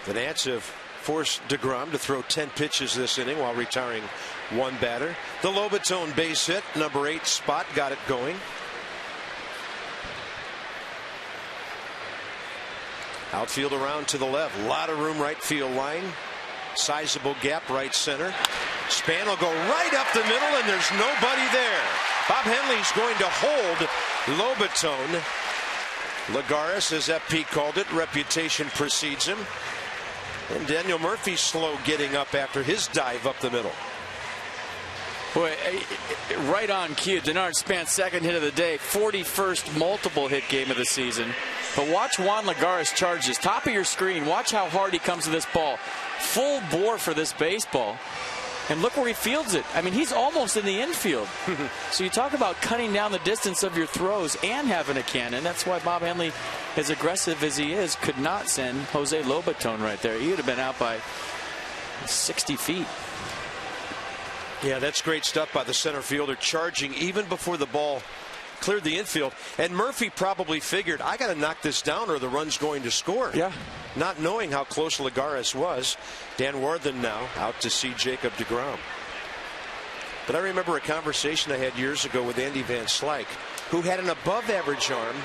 The Nats have forced DeGrom to throw 10 pitches this inning while retiring one batter. The Lobaton base hit, number 8 spot, got it going. Outfield around to the left. A lot of room right field line. Sizable gap right center. Span will go right up the middle, and there's nobody there. Bob Henley's going to hold Lobaton. Lagares, as FP called it, reputation precedes him. And Daniel Murphy's slow getting up after his dive up the middle. Boy, right on cue. Denard Span's second hit of the day, 41st multiple hit game of the season. But watch Juan Lagares charge this. Top of your screen, watch how hard he comes to this ball. Full bore for this baseball. And look where he fields it. I mean, he's almost in the infield. So you talk about cutting down the distance of your throws and having a cannon. That's why Bob Henley, as aggressive as he is, could not send Jose Lobaton right there. He would have been out by 60 feet. Yeah, that's great stuff by the center fielder, charging even before the ball cleared the infield. And Murphy probably figured, I got to knock this down or the run's going to score. Yeah. Not knowing how close Lagares was. Dan Worthen now out to see Jacob deGrom. But I remember a conversation I had years ago with Andy Van Slyke, who had an above average arm,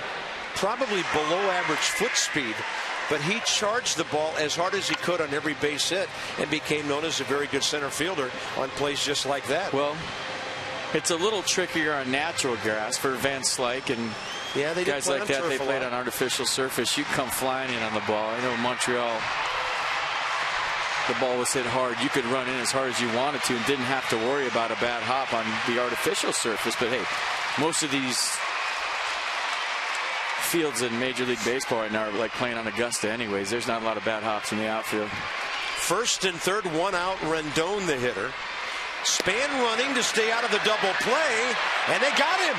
probably below average foot speed, but he charged the ball as hard as he could on every base hit and became known as a very good center fielder on plays just like that. Well, it's a little trickier on natural grass for Van Slyke and yeah, they guys like that. They played on artificial surface. You come flying in on the ball. I know in Montreal, the ball was hit hard. You could run in as hard as you wanted to and didn't have to worry about a bad hop on the artificial surface. But hey, most of these fields in Major League Baseball right now are like playing on Augusta anyways. There's not a lot of bad hops in the outfield. First and third, one out. Rendon the hitter. Span running to stay out of the double play, and they got him.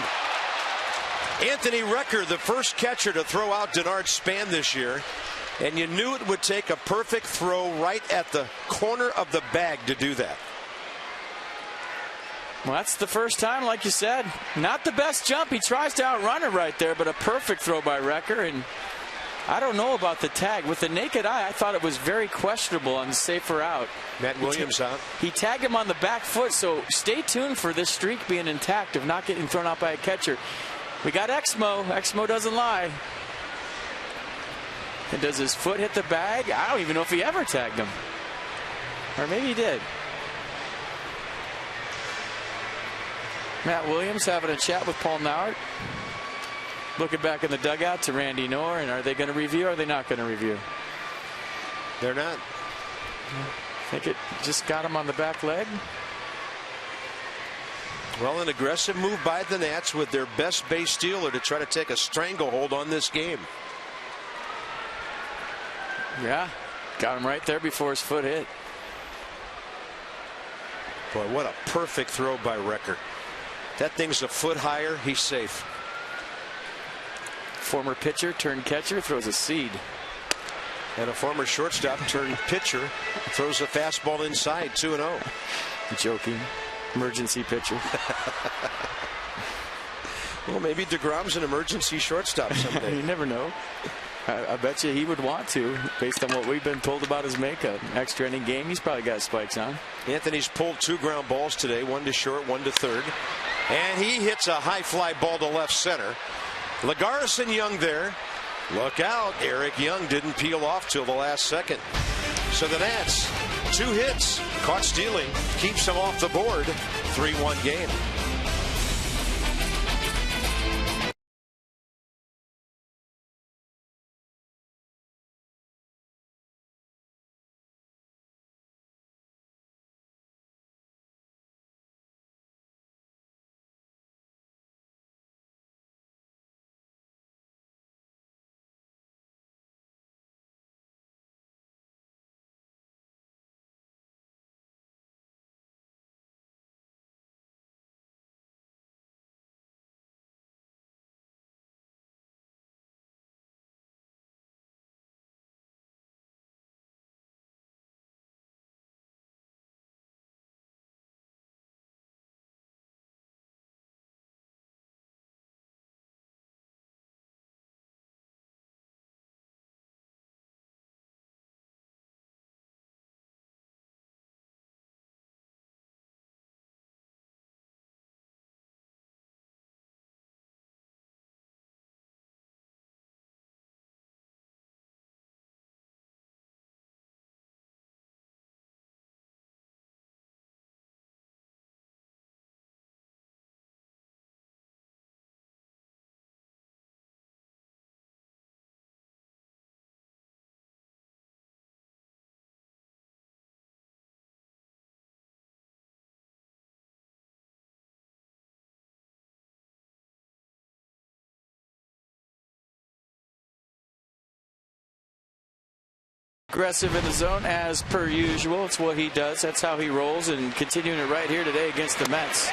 Anthony Recker, the first catcher to throw out Denard Span this year, and you knew it would take a perfect throw right at the corner of the bag to do that. Well, that's the first time, like you said. Not the best jump. He tries to outrun it right there, but a perfect throw by Recker. And I don't know about the tag. With the naked eye, I thought it was very questionable on safer out. Matt Williams out. He tagged him on the back foot, so stay tuned for this streak being intact of not getting thrown out by a catcher. We got Exmo. Exmo doesn't lie. And does his foot hit the bag? I don't even know if he ever tagged him. Or maybe he did. Matt Williams having a chat with Paul Nauert. Looking back in the dugout to Randy Knorr. And are they going to review or are they not going to review? They're not. I think it just got him on the back leg. Well, an aggressive move by the Nats with their best base stealer to try to take a stranglehold on this game. Yeah, got him right there before his foot hit. Boy, what a perfect throw by Recker. That thing's a foot higher. He's safe. Former pitcher turned catcher throws a seed. And a former shortstop turned pitcher throws a fastball inside, 2-0. Joking. Emergency pitcher. Well, maybe DeGrom's an emergency shortstop someday. You never know. I bet you he would want to, based on what we've been told about his makeup. Extra inning game, he's probably got spikes on. Anthony's pulled 2 ground balls today, 1 to short, 1 to third. And he hits a high fly ball to left center. Lagares and Young there. Look out. Eric Young didn't peel off till the last second. So the Nats, 2 hits, caught stealing, keeps them off the board. 3-1 game. Aggressive in the zone as per usual. It's what he does. That's how he rolls, and continuing it right here today against the Mets.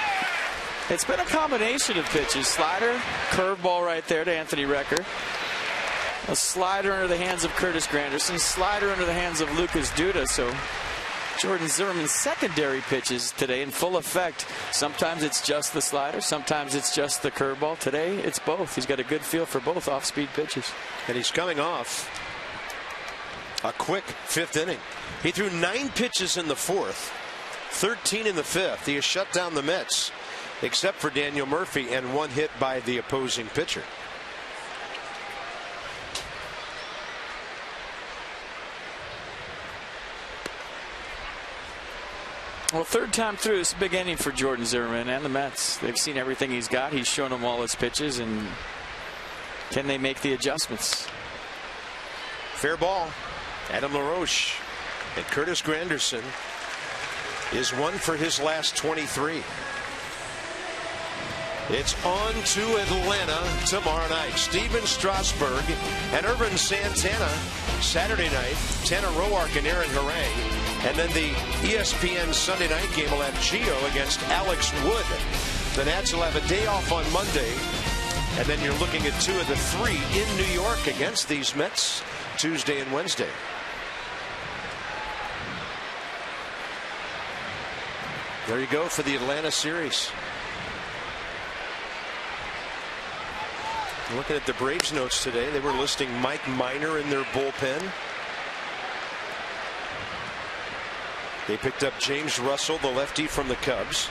It's been a combination of pitches. Slider, curveball right there to Anthony Recker. A slider under the hands of Curtis Granderson. Slider under the hands of Lucas Duda. So Jordan Zimmermann's secondary pitches today in full effect. Sometimes it's just the slider. Sometimes it's just the curveball. Today it's both. He's got a good feel for both off-speed pitches. And he's coming off a quick fifth inning. He threw 9 pitches in the fourth, 13 in the fifth. He has shut down the Mets, except for Daniel Murphy, and 1 hit by the opposing pitcher. Well, third time through, it's a big inning for Jordan Zimmermann and the Mets. They've seen everything he's got. He's shown them all his pitches, and can they make the adjustments? Fair ball. Adam LaRoche, and Curtis Granderson is 1 for his last 23. It's on to Atlanta tomorrow night. Steven Strasburg and Irvin Santana Saturday night. Tanner Roark and Aaron Harang. And then the ESPN Sunday night game will have Gio against Alex Wood. The Nats will have a day off on Monday. And then you're looking at 2 of the 3 in New York against these Mets Tuesday and Wednesday. There you go for the Atlanta series. Looking at the Braves notes today, they were listing Mike Minor in their bullpen. They picked up James Russell, the lefty from the Cubs.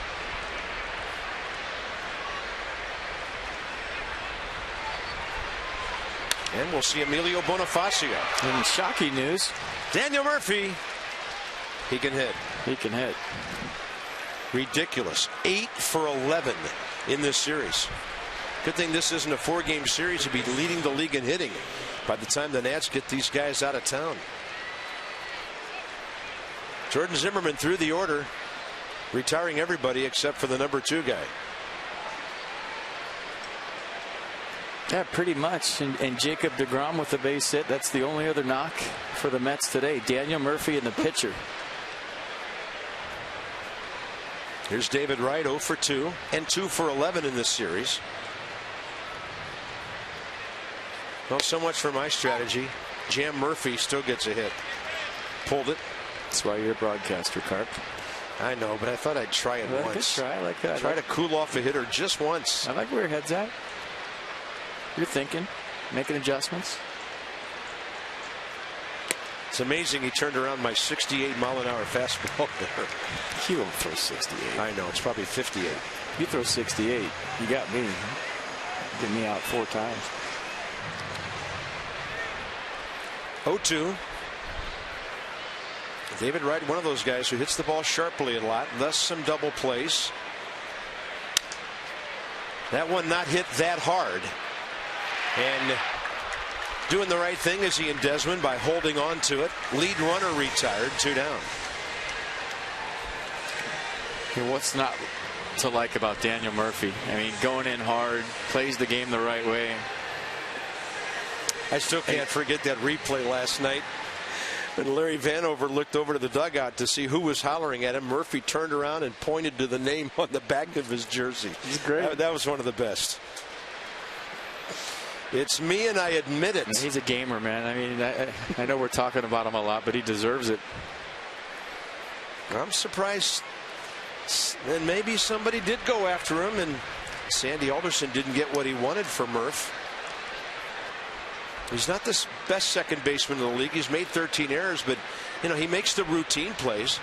And we'll see Emilio Bonifacio. In shocking news, Daniel Murphy, he can hit. He can hit. Ridiculous. 8 for 11 in this series. Good thing this isn't a 4-game series. He'd be leading the league in hitting by the time the Nats get these guys out of town. Jordan Zimmermann threw the order, retiring everybody except for the number 2 guy. Yeah, pretty much. And Jacob deGrom with the base hit. That's the only other knock for the Mets today. Daniel Murphy and the pitcher. Here's David Wright, 0 for 2 and 2 for 11 in this series. Well, so much for my strategy. Jam Murphy still gets a hit. Pulled it. That's why you're a broadcaster, Carp. I know, but I thought I'd try it once. Try. I like that. Try to cool off a hitter just once. I like where your head's at. You're thinking, making adjustments. It's amazing he turned around my 68-mile-an-hour fastball there. He won't throw 68. I know, it's probably 58. You throw 68, you got me. Get me out 4 times. 0-2. David Wright, one of those guys who hits the ball sharply a lot, thus some double plays. That one not hit that hard. And doing the right thing is he and Desmond by holding on to it. Lead runner retired, 2 down. What's not to like about Daniel Murphy? I mean, going in hard, plays the game the right way. I still can't forget that replay last night when Larry Vanover looked over to the dugout to see who was hollering at him. Murphy turned around and pointed to the name on the back of his jersey. He's great. That was one of the best. It's me, and I admit it. He's a gamer, man. I mean, I know we're talking about him a lot, but he deserves it. I'm surprised. And maybe somebody did go after him, and Sandy Alderson didn't get what he wanted from Murph. He's not the best second baseman in the league. He's made 13 errors, but you know, he makes the routine plays,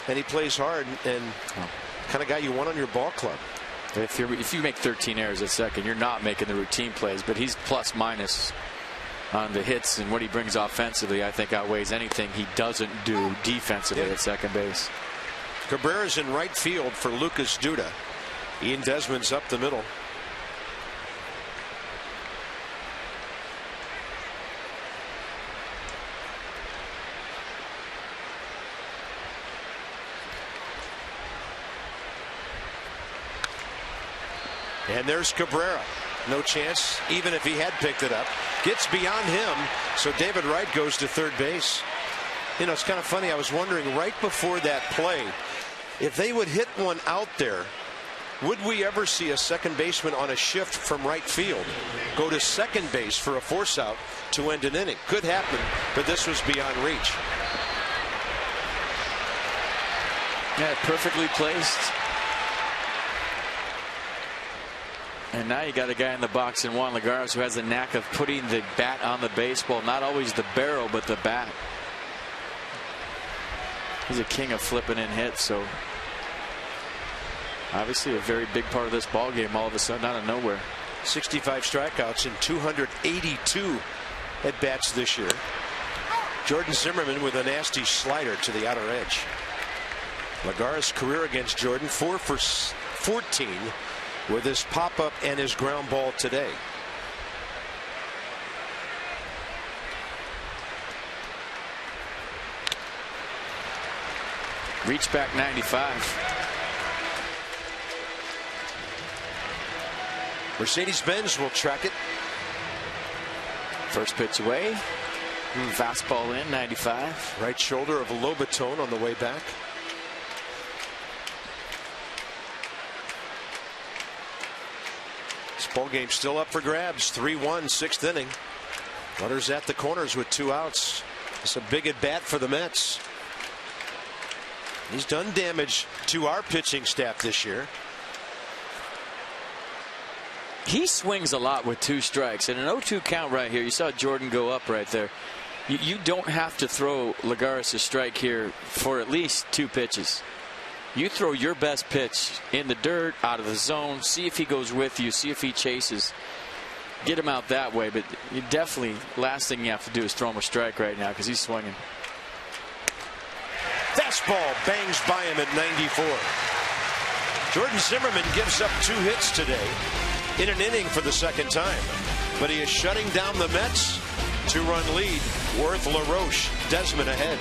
and he plays hard, and kind of guy you want on your ball club. If you make 13 errors at second, you're not making the routine plays, but he's plus minus on the hits, and what he brings offensively I think outweighs anything he doesn't do defensively at second base. Cabrera's in right field for Lucas Duda. Ian Desmond's up the middle. And there's Cabrera. No chance, even if he had picked it up. Gets beyond him, so David Wright goes to third base. You know, it's kind of funny. I was wondering right before that play, if they would hit one out there, would we ever see a second baseman on a shift from right field go to second base for a force out to end an inning? Could happen, but this was beyond reach. Yeah, perfectly placed. And now you got a guy in the box in Juan Lagares who has a knack of putting the bat on the baseball. Not always the barrel, but the bat. He's a king of flipping in hits, so obviously a very big part of this ball game all of a sudden out of nowhere. 65 strikeouts in 282 at bats this year. Jordan Zimmermann with a nasty slider to the outer edge. Lagares' career against Jordan 4 for 14 with his pop-up and his ground ball today. Reach back 95. Mercedes-Benz will track it. First pitch away. Fastball in 95. Right shoulder of Lobaton on the way back. This ball game still up for grabs. 3-1, sixth inning. Runners at the corners with 2 outs. It's a big at bat for the Mets. He's done damage to our pitching staff this year. He swings a lot with 2 strikes and an 0-2 count right here. You saw Jordan go up right there. You don't have to throw Lagares a strike here for at least 2 pitches. You throw your best pitch in the dirt, out of the zone, see if he goes with you, see if he chases. Get him out that way, but you definitely, last thing you have to do is throw him a strike right now because he's swinging. Fastball bangs by him at 94. Jordan Zimmermann gives up 2 hits today in an inning for the second time, but he is shutting down the Mets. 2-run lead. Worth, LaRoche, Desmond ahead.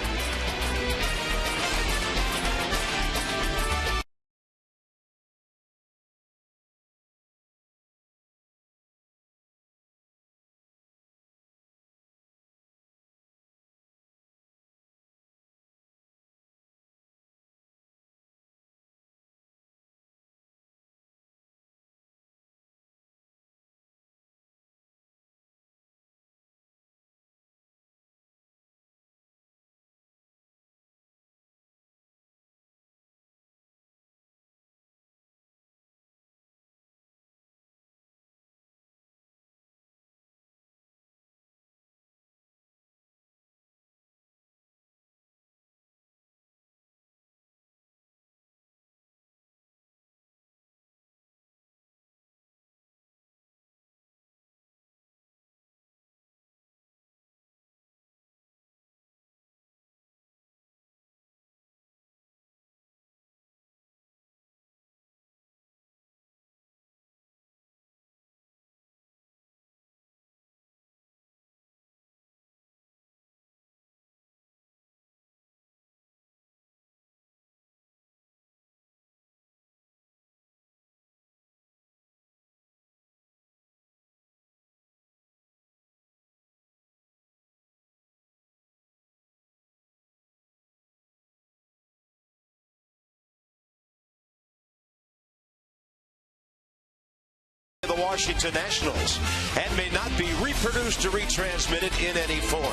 The Washington Nationals and may not be reproduced or retransmitted in any form.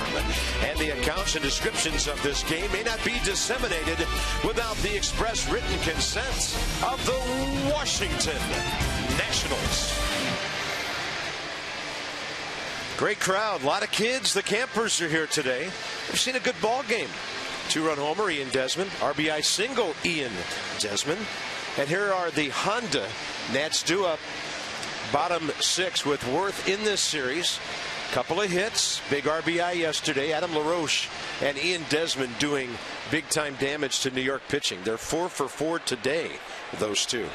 And the accounts and descriptions of this game may not be disseminated without the express written consent of the Washington Nationals. Great crowd, a lot of kids. The campers are here today. We've seen a good ball game. 2-run homer, Ian Desmond. RBI single, Ian Desmond. And here are the Honda Nats due up. Bottom 6 with Worth in this series. Couple of hits, big RBI yesterday. Adam LaRoche and Ian Desmond doing big time damage to New York pitching. They're 4 for 4 today, those two.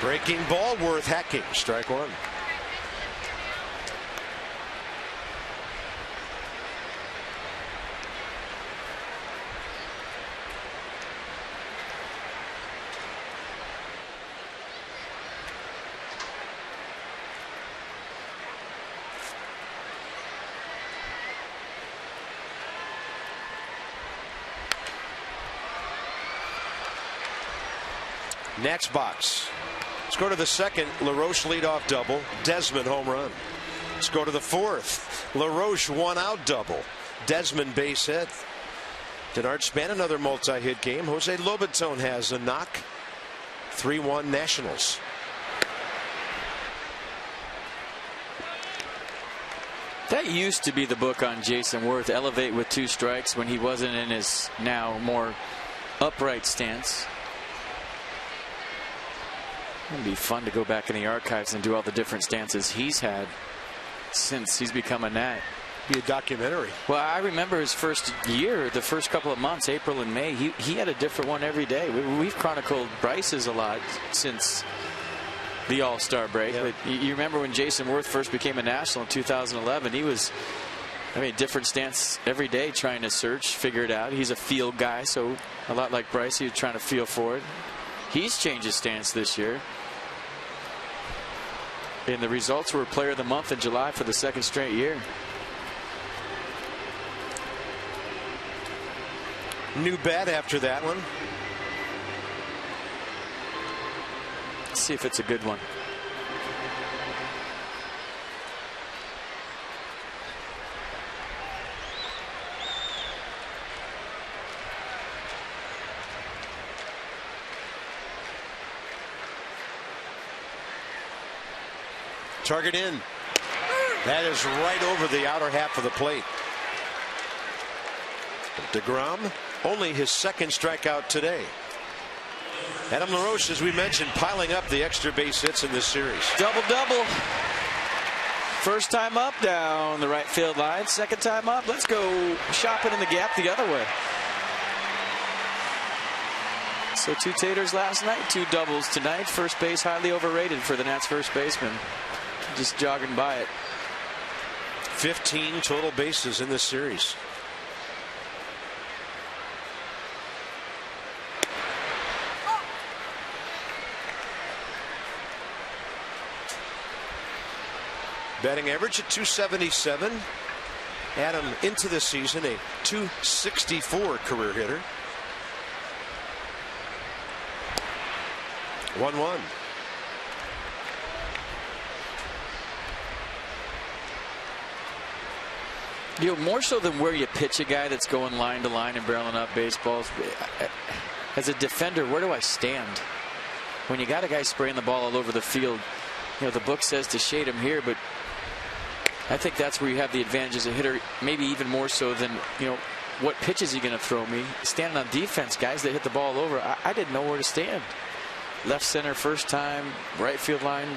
Breaking ball, Worth hacking. Strike 1. Nats box. Let's go to the second. LaRoche leadoff double. Desmond home run. Let's go to the fourth. LaRoche 1-out double. Desmond base hit. Denard Span another multi-hit game. Jose Lobaton has a knock. 3-1 Nationals. That used to be the book on Jason Worth. Elevate with 2 strikes when he wasn't in his now more upright stance. It'd be fun to go back in the archives and do all the different stances he's had since he's become a Nat. Be a documentary. Well, I remember his first year, the first couple of months, April and May, he had a different one every day. We've chronicled Bryce's a lot since the All-Star break. Yeah. But you remember when Jason Worth first became a National in 2011, he was, different stance every day trying to search, figure it out. He's a field guy, so a lot like Bryce, he was trying to feel for it. He's changed his stance this year. And the results were Player of the Month in July for the 2nd straight year. New bat after that one. Let's see if it's a good one. Target in. That is right over the outer half of the plate. DeGrom, only his 2nd strikeout today. Adam LaRoche, as we mentioned, piling up the extra base hits in this series. Double-double. First time up down the right field line. Second time up. Let's go shopping in the gap the other way. So 2 taters last night, 2 doubles tonight. First base highly overrated for the Nats first baseman. Just jogging by it. 15 total bases in this series. Batting average at 277. Adam into the season a 264 career hitter. 1-1. More so than where you pitch a guy that's going line to line and barreling up baseballs. As a defender, where do I stand? When you got a guy spraying the ball all over the field, the book says to shade him here, but I think that's where you have the advantage as a hitter, maybe even more so than, what pitch is he going to throw me? Standing on defense, guys that hit the ball over, I didn't know where to stand. Left center first time, right field line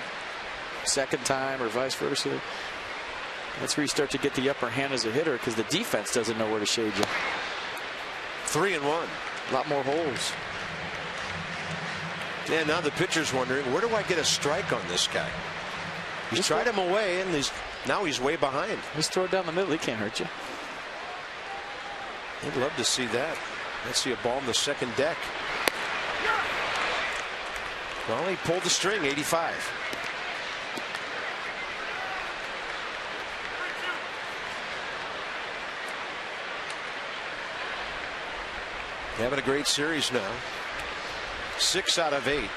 second time, or vice versa. That's where you start to get the upper hand as a hitter because the defense doesn't know where to shade you. 3-1. A lot more holes. And now the pitcher's wondering, where do I get a strike on this guy? He's tried him away, and now he's way behind. Just throw it down the middle. He can't hurt you. I'd love to see that. Let's see a ball in the second deck. Well, he pulled the string, 85. Having a great series now. 6 out of 8.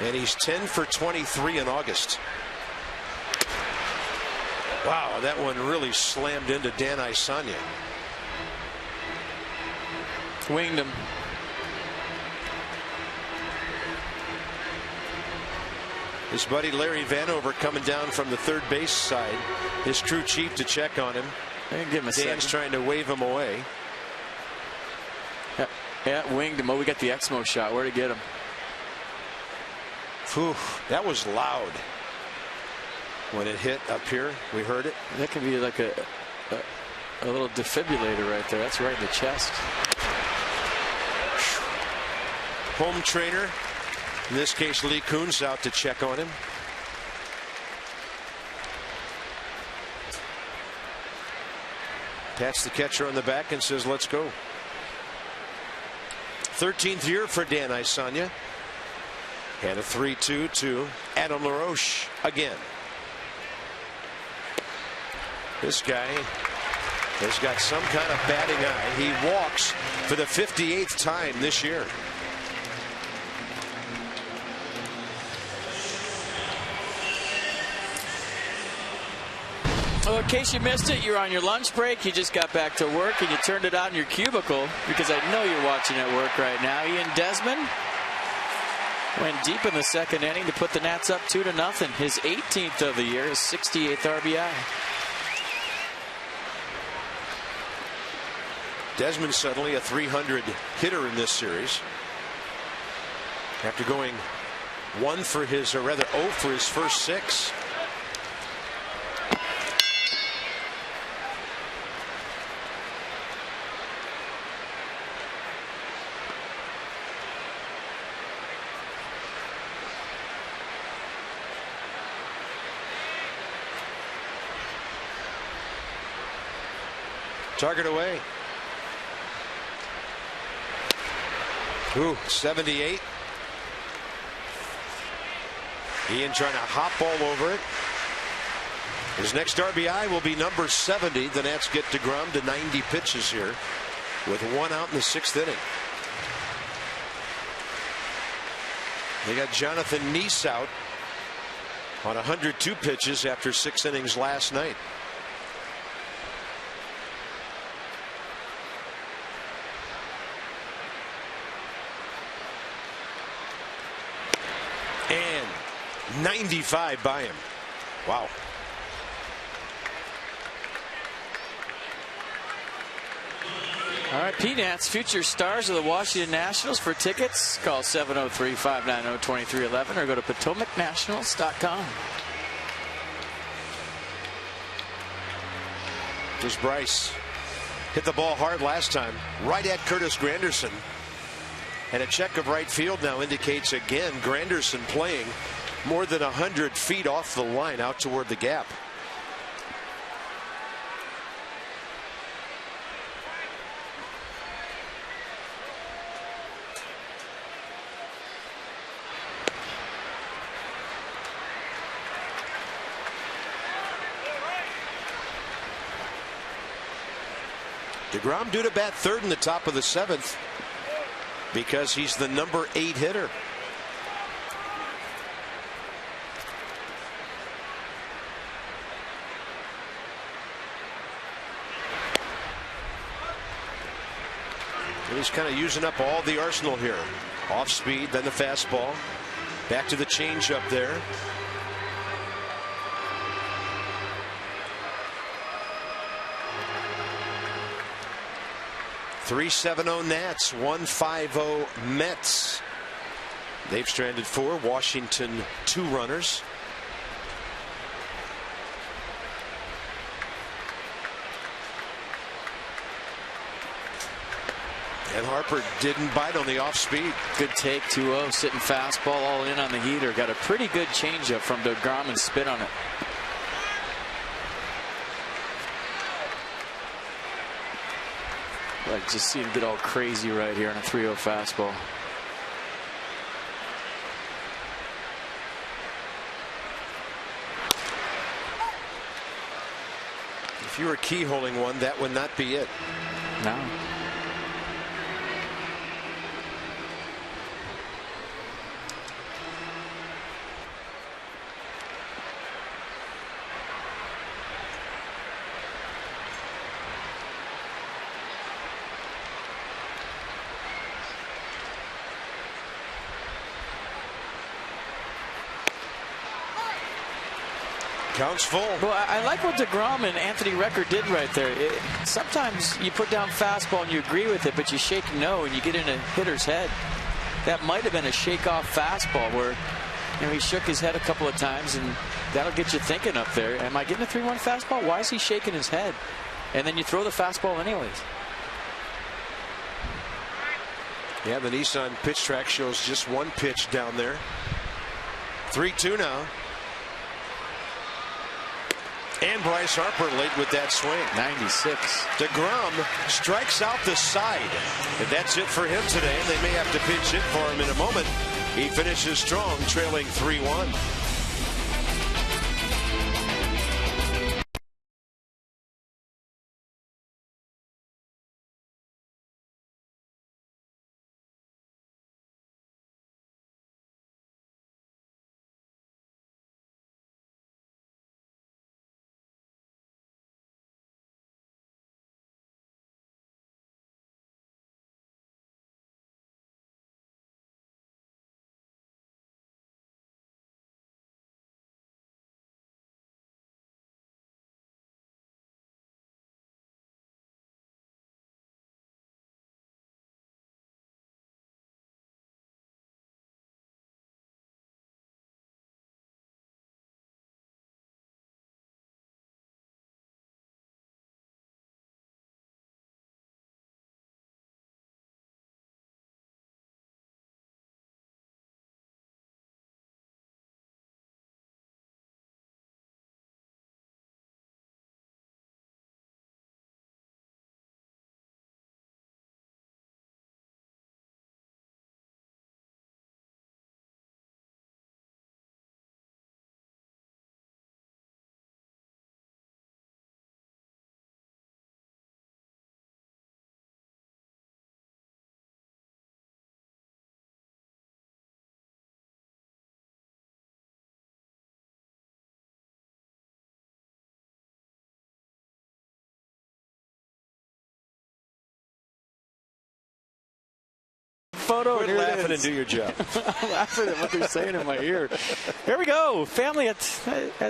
And he's 10 for 23 in August. Wow, that one really slammed into Dan Isanya. Winged him. His buddy Larry Vanover coming down from the third base side. His crew chief to check on him. Give him a Dan's trying to wave him away. Yeah, winged him. Oh, we got the Exmo shot. Where'd he get him? Whew, that was loud. When it hit up here, we heard it. That could be like a little defibrillator right there. That's right in the chest. Home trainer, in this case Lee Kuhn's out to check on him. Pats the catcher on the back and says, let's go. 13th year for Dan Isanya. And a 3-2 to Adam LaRoche again. This guy has got some kind of batting eye. He walks for the 58th time this year. Well, in case you missed it, you're on your lunch break. You just got back to work and you turned it on in your cubicle because I know you're watching at work right now. Desmond went deep in the second inning to put the Nats up 2-0. His 18th of the year, his 68th RBI. Desmond suddenly a 300 hitter in this series after going 0 for his first 6. Target away. Ooh, 78. Ian trying to hop all over it. His next RBI will be number 70. The Nats get DeGrom to 90 pitches here with 1 out in the 6th inning. They got Jonathan Neese out on 102 pitches after 6 innings last night. And 95 by him. Wow. All right, Peanuts, future stars of the Washington Nationals. For tickets, call 703-590-2311 or go to PotomacNationals.com. Here's Bryce. Hit the ball hard last time, right at Curtis Granderson. And a check of right field now indicates again Granderson playing more than 100 feet off the line out toward the gap. DeGrom due to bat third in the top of the 7th because he's the number 8 hitter. And he's kind of using up all the arsenal here. Off speed, then the fastball. Back to the changeup there. .370 Nats, 150 Mets. They've stranded 4. Washington 2 runners. And Harper didn't bite on the off speed. Good take, 2-0, sitting fastball all in on the heater. Got a pretty good changeup from DeGrom and spit on it. I just see him get all crazy right here on a 3-0 fastball. If you were keyholing one, that would not be it. No. Counts full. Well, I like what DeGrom and Anthony Recker did right there. Sometimes you put down fastball and you agree with it, but you shake no and you get in a hitter's head. That might have been a shake-off fastball where he shook his head a couple of times, and that'll get you thinking up there. Am I getting a 3-1 fastball? Why is he shaking his head? And then you throw the fastball anyways. Yeah, the Nissan pitch track shows just one pitch down there. 3-2 now. And Bryce Harper late with that swing. 96. DeGrom strikes out the side. And that's it for him today. They may have to pinch hit for him in a moment. He finishes strong, trailing 3-1. photo. Quit laughing and do your job. I'm laughing at what they're saying in my ear. Here we go. Family at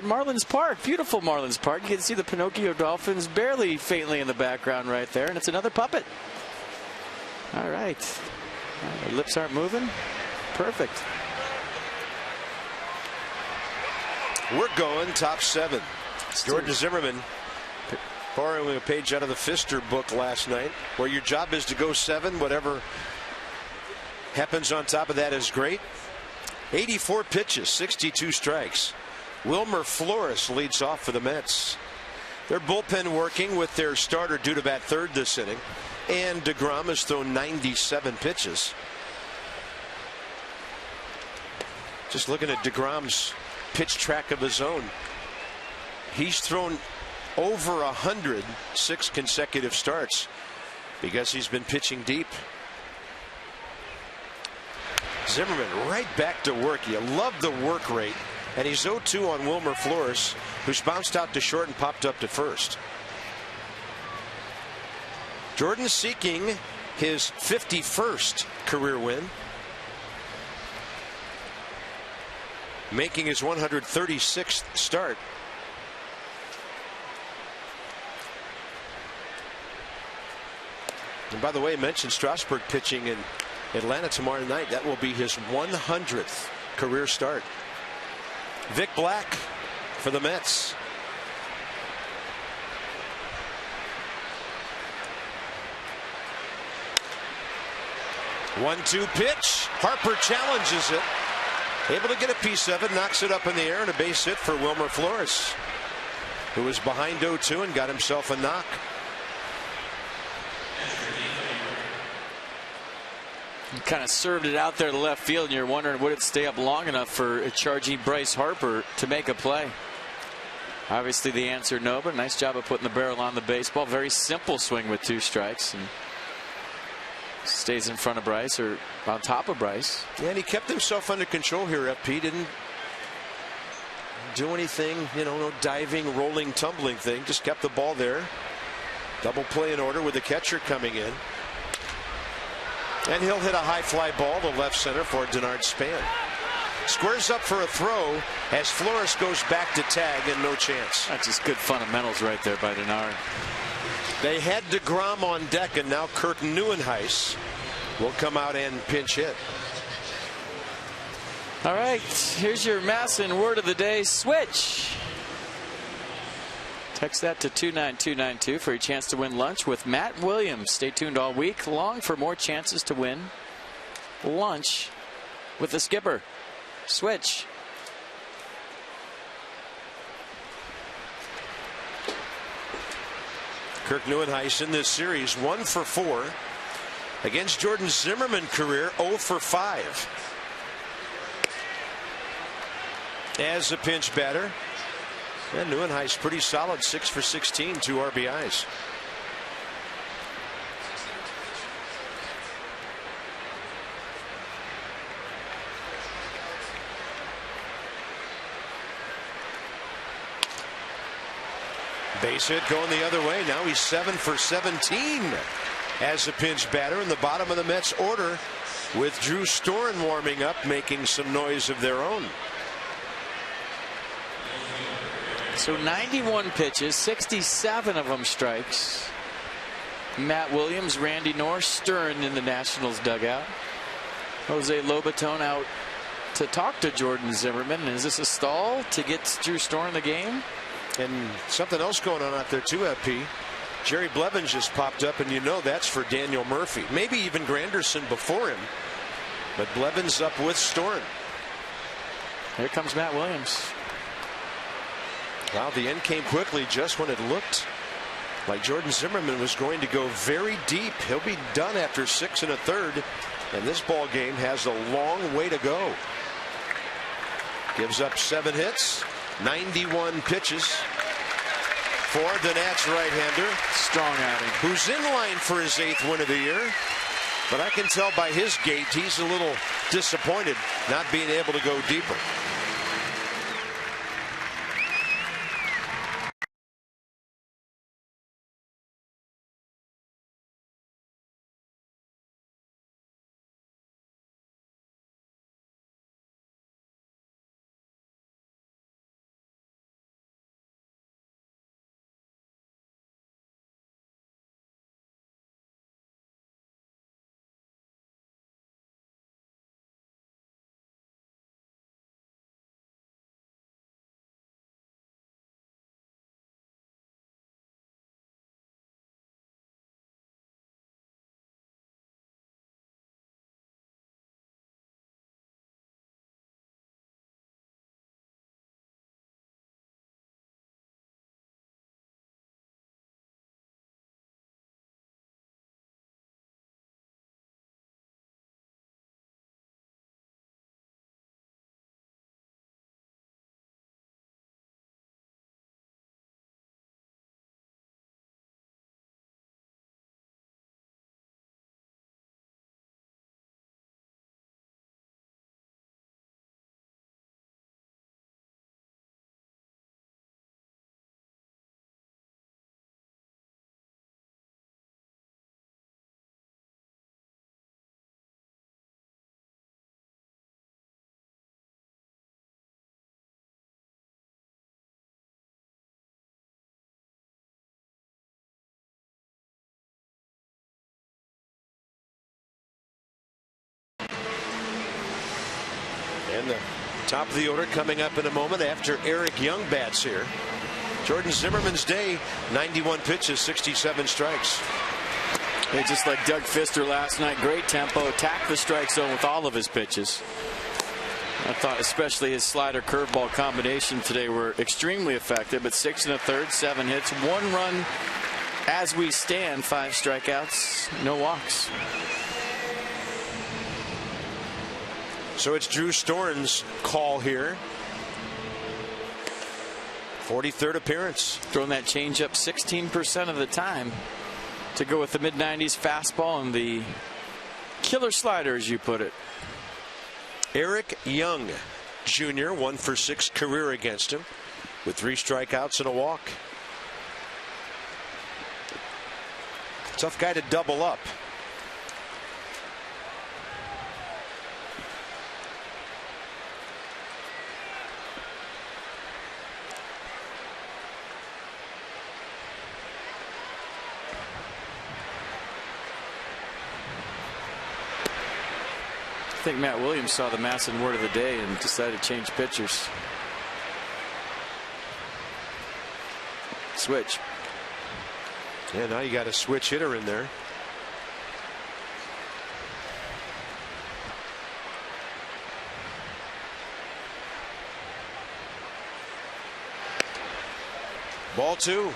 Marlins Park. Beautiful Marlins Park. You can see the Pinocchio Dolphins barely faintly in the background right there. And it's another puppet. All right. Their lips aren't moving. Perfect. We're going top 7. Jordan Zimmermann borrowing a page out of the Pfister book last night, where your job is to go 7. Whatever happens on top of that is great. 84 pitches, 62 strikes. Wilmer Flores leads off for the Mets. Their bullpen working with their starter due to bat third this inning. And DeGrom has thrown 97 pitches. Just looking at DeGrom's pitch track of his own. He's thrown over 106 consecutive starts because he's been pitching deep. Zimmermann right back to work. You love the work rate. And he's 0-2 on Wilmer Flores, who's bounced out to short and popped up to first. Jordan seeking his 51st career win, making his 136th start. And by the way, I mentioned Strasburg pitching in Atlanta tomorrow night. That will be his 100th career start. Vic Black for the Mets. One-two pitch. Harper challenges it. Able to get a piece of it, knocks it up in the air, and a base hit for Wilmer Flores, who was behind 0-2 and got himself a knock. You kind of served it out there to left field, and you're wondering, would it stay up long enough for a charging Bryce Harper to make a play? Obviously the answer no, but nice job of putting the barrel on the baseball. Very simple swing with 2 strikes, and stays in front of Bryce, or on top of Bryce. Yeah, and he kept himself under control here, FP. Didn't do anything, no diving, rolling, tumbling thing. Just kept the ball there. Double play in order with the catcher coming in. And he'll hit a high fly ball to left center for Denard Span. Squares up for a throw as Flores goes back to tag, and no chance. That's just good fundamentals right there by Denard. They had DeGrom on deck, and now Kirk Neuenhuis will come out and pinch hit. All right, here's your Masson word of the day: switch. Text that to 29292 for a chance to win lunch with Matt Williams. Stay tuned all week long for more chances to win lunch with the skipper. Switch. Kirk Neuenhuis in this series 1 for 4 against Jordan Zimmermann, career 0 for 5 as a pinch batter. And Neuenhuis pretty solid, 6 for 16, 2 RBIs. Base hit going the other way. Now he's 7 for 17 as a pinch batter in the bottom of the Mets order, with Drew Storen warming up, making some noise of their own. So 91 pitches, 67 of them strikes. Matt Williams, Randy Norris, Stern in the Nationals dugout. Jose Lobaton out to talk to Jordan Zimmermann. Is this a stall to get Drew Storen in the game? And something else going on out there too, FP. Jerry Blevins just popped up, and that's for Daniel Murphy. Maybe even Granderson before him. But Blevins up with Storen. Here comes Matt Williams. Wow, the end came quickly just when it looked like Jordan Zimmermann was going to go very deep. He'll be done after 6 1/3, and this ball game has a long way to go. Gives up 7 hits, 91 pitches for the Nats right-hander. Strong outing. Who's in line for his 8th win of the year. But I can tell by his gait he's a little disappointed not being able to go deeper. And the top of the order coming up in a moment after Eric Young bats here. Jordan Zimmermann's day, 91 pitches, 67 strikes. Hey, just like Doug Fister last night, great tempo, attacked the strike zone with all of his pitches. I thought especially his slider curveball combination today were extremely effective, but 6 1/3, 7 hits, 1 run as we stand, 5 strikeouts, no walks. So it's Drew Storen's call here. 43rd appearance. Throwing that changeup 16% of the time to go with the mid-90s fastball and the killer slider, as you put it. Eric Young Jr., 1 for 6 career against him with 3 strikeouts and a walk. Tough guy to double up. I think Matt Williams saw the Masson word of the day and decided to change pitchers. Switch. Yeah, now you got a switch hitter in there. Ball 2.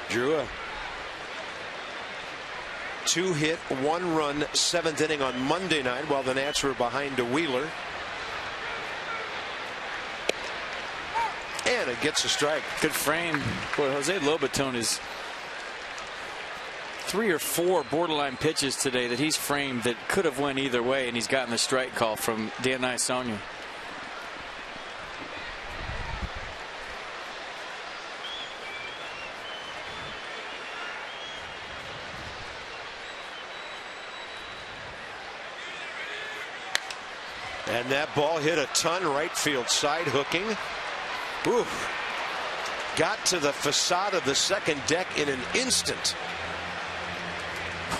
Drew a 2-hit, 1-run 7th inning on Monday night while the Nats were behind to Wheeler. And it gets a strike. Good frame. Boy, Jose Lobaton is 3 or 4 borderline pitches today that he's framed that could have went either way, and he's gotten the strike call from Dan Isonia. And that ball hit a ton right field side, hooking. Oof. Got to the facade of the second deck in an instant.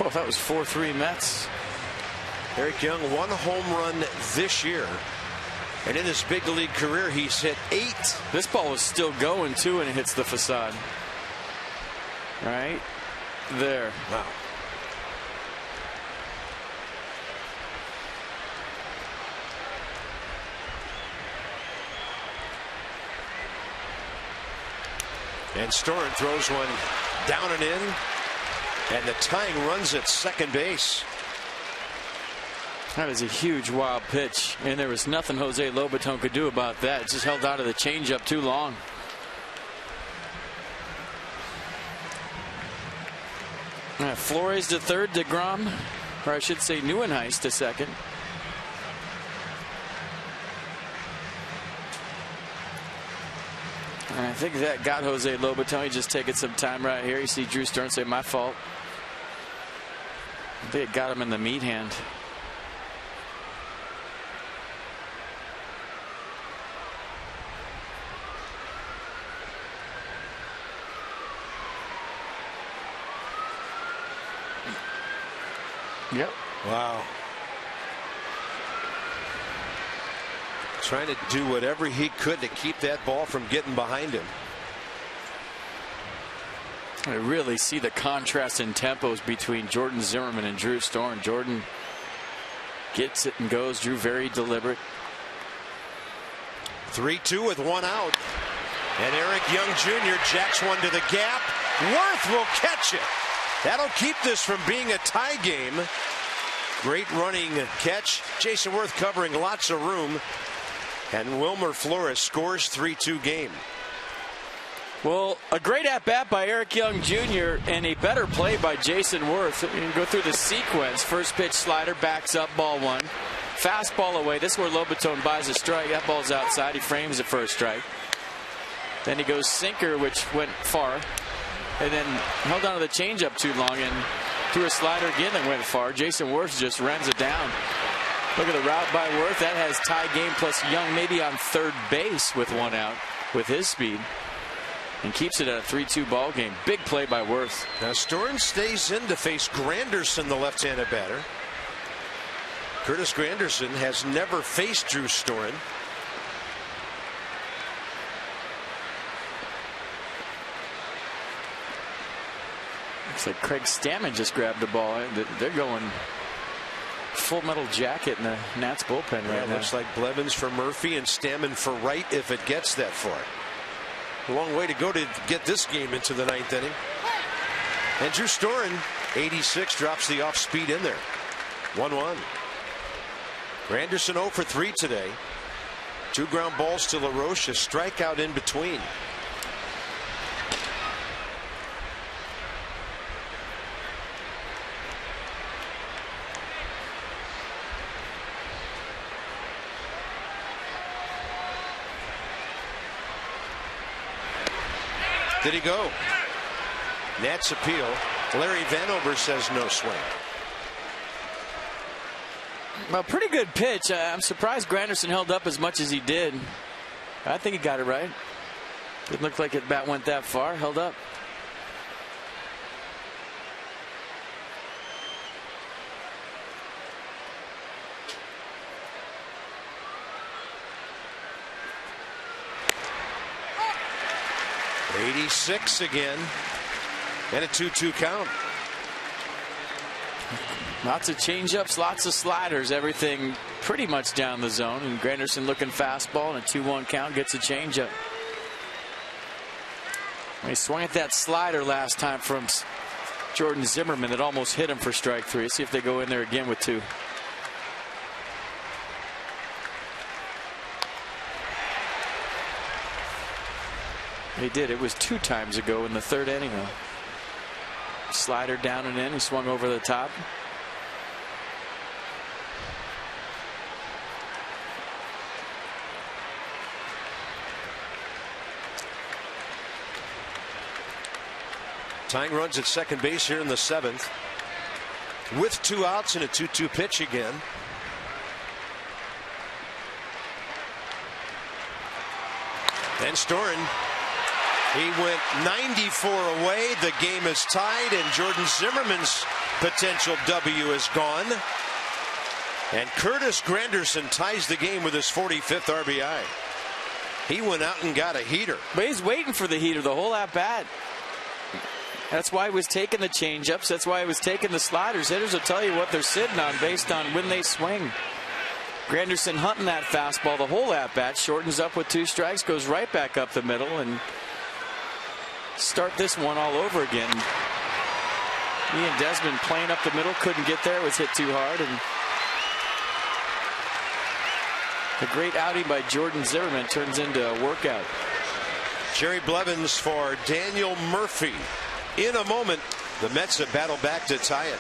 Oh, that was 4-3 Mets. Eric Young, 1 home run this year. And in his big league career, he's hit 8. This ball was still going too, and it hits the facade. Right there. Wow. And Storen throws one down and in. And the tying run's at second base. That is a huge wild pitch, and there was nothing Jose Lobaton could do about that. It just held out of the changeup too long. Flores to third, DeGrom, or I should say Neuenhuis to second. And I think that got Jose Lobaton. He's just taking some time right here. You see Drew Stern say, my fault. I think it got him in the meat hand. Yep. Wow. Trying to do whatever he could to keep that ball from getting behind him. I really see the contrast in tempos between Jordan Zimmermann and Drew Storen. Jordan gets it and goes. Drew very deliberate. 3-2 with 1 out. And Eric Young Jr. jacks one to the gap. Worth will catch it. That'll keep this from being a tie game. Great running catch. Jason Worth covering lots of room. And Wilmer Flores scores 3-2 game. Well, a great at-bat by Eric Young Jr. and a better play by Jason Worth. You go through the sequence. First pitch slider, backs up, ball 1. Fastball away. This is where Lobaton buys a strike. That ball's outside. He frames it for a strike. Then he goes sinker, which went far. And then held on to the changeup too long and threw a slider again that went far. Jason Worth just runs it down. Look at the route by Worth. That has tie game, plus Young maybe on third base with 1 out with his speed. and keeps it at a 3-2 ball game. Big play by Worth. Now Storen stays in to face Granderson, the left-handed batter. Curtis Granderson has never faced Drew Storen. Looks like Craig Stammen just grabbed the ball. They're going full metal jacket in the Nats bullpen right now. Looks like Blevins for Murphy and Stammen for Wright if it gets that far. A long way to go to get this game into the 9th inning. And Drew Storen, 86, drops the off speed in there. 1-1. Granderson 0 for 3 today. 2 ground balls to LaRoche, a strikeout in between. Did he go? Nats appeal. Larry Vanover says no swing. Well, pretty good pitch. I'm surprised Granderson held up as much as he did. I think he got it right. Didn't look like the bat went that far. Held up. '86 again, and a 2-2 count. Lots of changeups, lots of sliders, everything pretty much down the zone. And Granderson looking fastball, and a 2-1 count, gets a changeup. He swung at that slider last time from Jordan Zimmermann that almost hit him for strike 3. Let's see if they go in there again with 2. He did. It was 2 times ago in the 3rd inning. Slider down and in. He swung over the top. Tying runs at second base here in the 7th. With 2 outs and a 2-2 pitch again. And Storen. He went 94 away. The game is tied, and Jordan Zimmermann's potential W is gone. And Curtis Granderson ties the game with his 45th RBI. He went out and got a heater. But he's waiting for the heater the whole at bat. That's why he was taking the changeups. That's why he was taking the sliders. Hitters will tell you what they're sitting on based on when they swing. Granderson hunting that fastball the whole at bat, shortens up with 2 strikes, goes right back up the middle, and start this one all over again. He and Desmond playing up the middle, couldn't get there, was hit too hard, and a great outing by Jordan Zimmermann turns into a workout. Jerry Blevins for Daniel Murphy. In a moment, the Mets have battled back to tie it.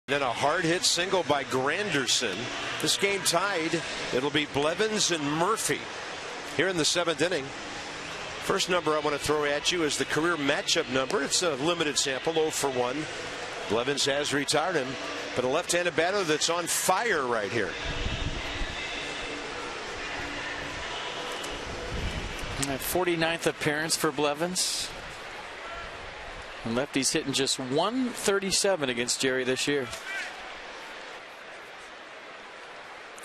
Then a hard hit single by Granderson. This game tied. It'll be Blevins and Murphy here in the 7th inning. First number I want to throw at you is the career matchup number. It's a limited sample, 0 for 1. Blevins has retired him, but a left-handed batter that's on fire right here. And 49th appearance for Blevins. And lefty's hitting just 137 against Jerry this year.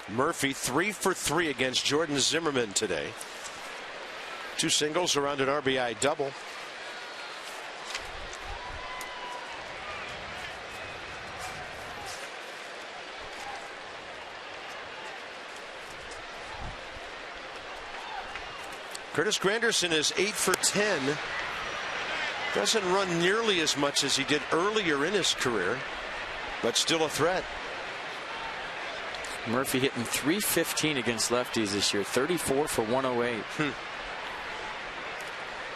Murphy 3 for 3 against Jordan Zimmermann today. 2 singles around an RBI double. Curtis Granderson is 8 for 10. Doesn't run nearly as much as he did earlier in his career, but still a threat. Murphy hitting .315 against lefties this year, 34 for 108.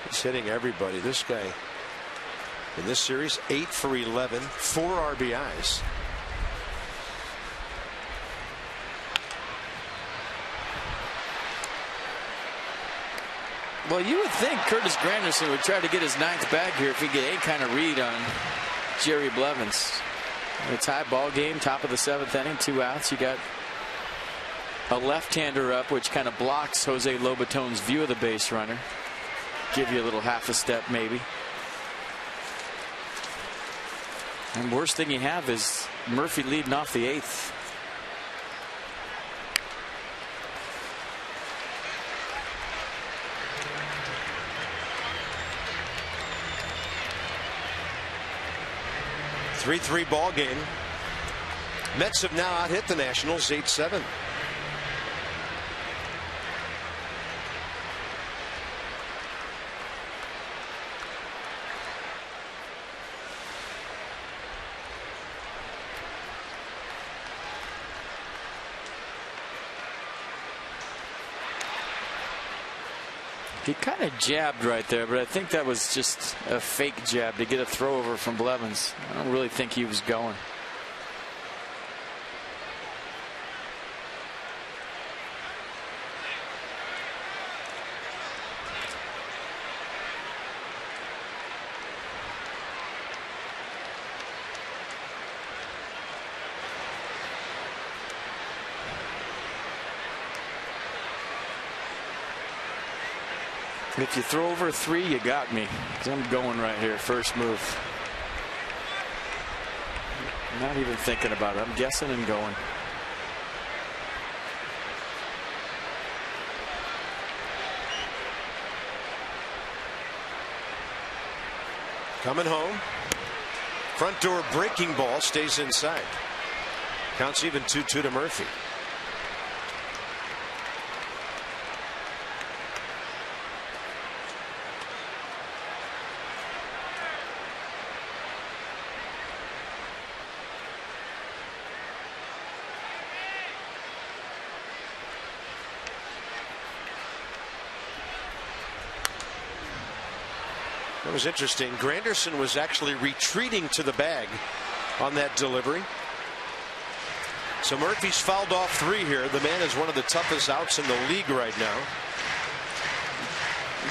He's hitting everybody. This guy in this series, 8 for 11, 4 RBIs. Well, you would think Curtis Granderson would try to get his 9th bag here if he get any kind of read on Jerry Blevins. A tie ball game, top of the 7th inning, 2 outs. You got a left-hander up, which kind of blocks Jose Lobaton's view of the base runner. Give you a little half a step, maybe. And worst thing you have is Murphy leading off the 8th. A 3-3 ball game. Mets have now out hit the Nationals 8-7. He kind of jabbed right there, but I think that was just a fake jab to get a throw over from Blevins. I don't really think he was going. If you throw over 3, you got me. 'Cause I'm going right here. First move. Not even thinking about it. I'm guessing and going. Coming home. Front door breaking ball stays inside. Counts even 2-2 to Murphy. That was interesting. Granderson was actually retreating to the bag on that delivery. So Murphy's fouled off 3 here. The man is one of the toughest outs in the league right now.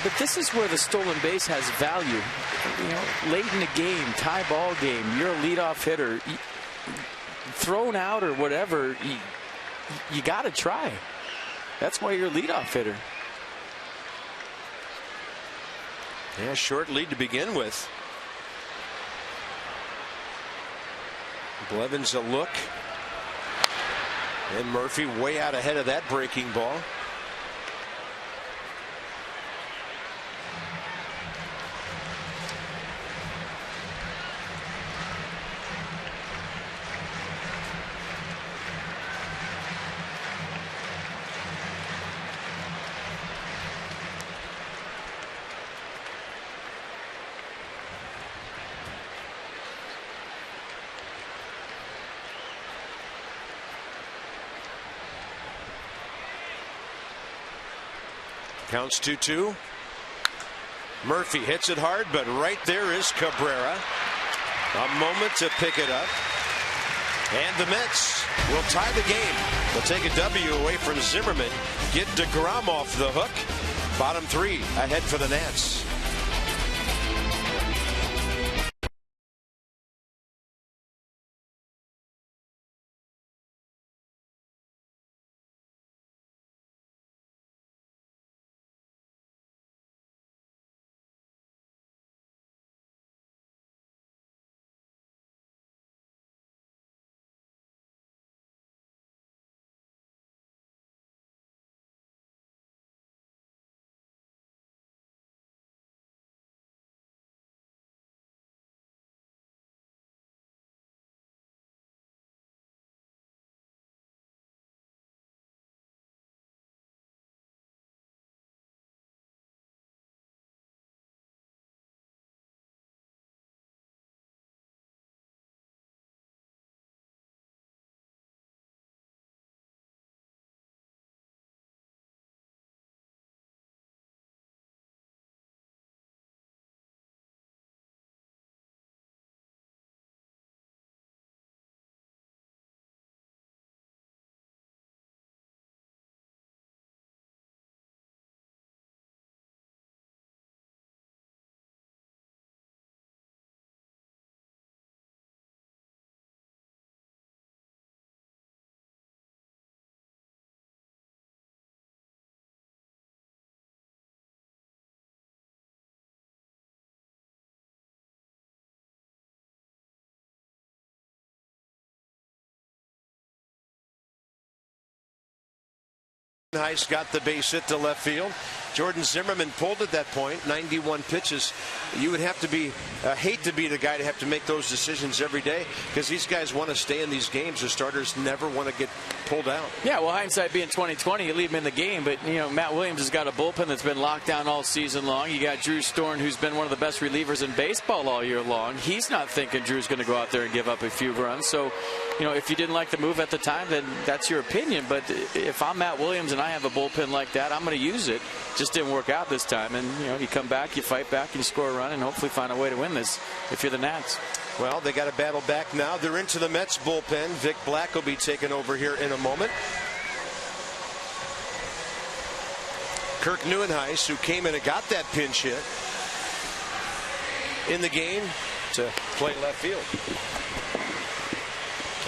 But this is where the stolen base has value. You know, late in the game, tie ball game, you're a leadoff hitter. Thrown out or whatever, you got to try. That's why you're a leadoff hitter. Yeah, short lead to begin with. Blevins a look. And Murphy way out ahead of that breaking ball. Counts 2-2. Murphy hits it hard, but right there is Cabrera. A moment to pick it up. And the Mets will tie the game. They'll take a W away from Zimmermann. Get DeGrom off the hook. Bottom 3 ahead for the Nats. Heist got the base hit to left field. Jordan Zimmermann pulled at that point, 91 pitches. You would have to be, hate to be the guy to have to make those decisions every day, because these guys want to stay in these games. The starters never want to get pulled out. Yeah, well, hindsight being 20/20, you leave him in the game, but Matt Williams has got a bullpen that's been locked down all season long. You got Drew Storn, who's been one of the best relievers in baseball all year long. He's not thinking Drew's going to go out there and give up a few runs. So, if you didn't like the move at the time, then that's your opinion. But if I'm Matt Williams and I have a bullpen like that, I'm going to use it. Just didn't work out this time, and you come back, you fight back, and you score a run, and hopefully find a way to win this if you're the Nats. Well, they got to battle back now. They're into the Mets bullpen. Vic Black will be taking over here in a moment. Kirk Neuenhuis, who came in and got that pinch hit in the game to play left field.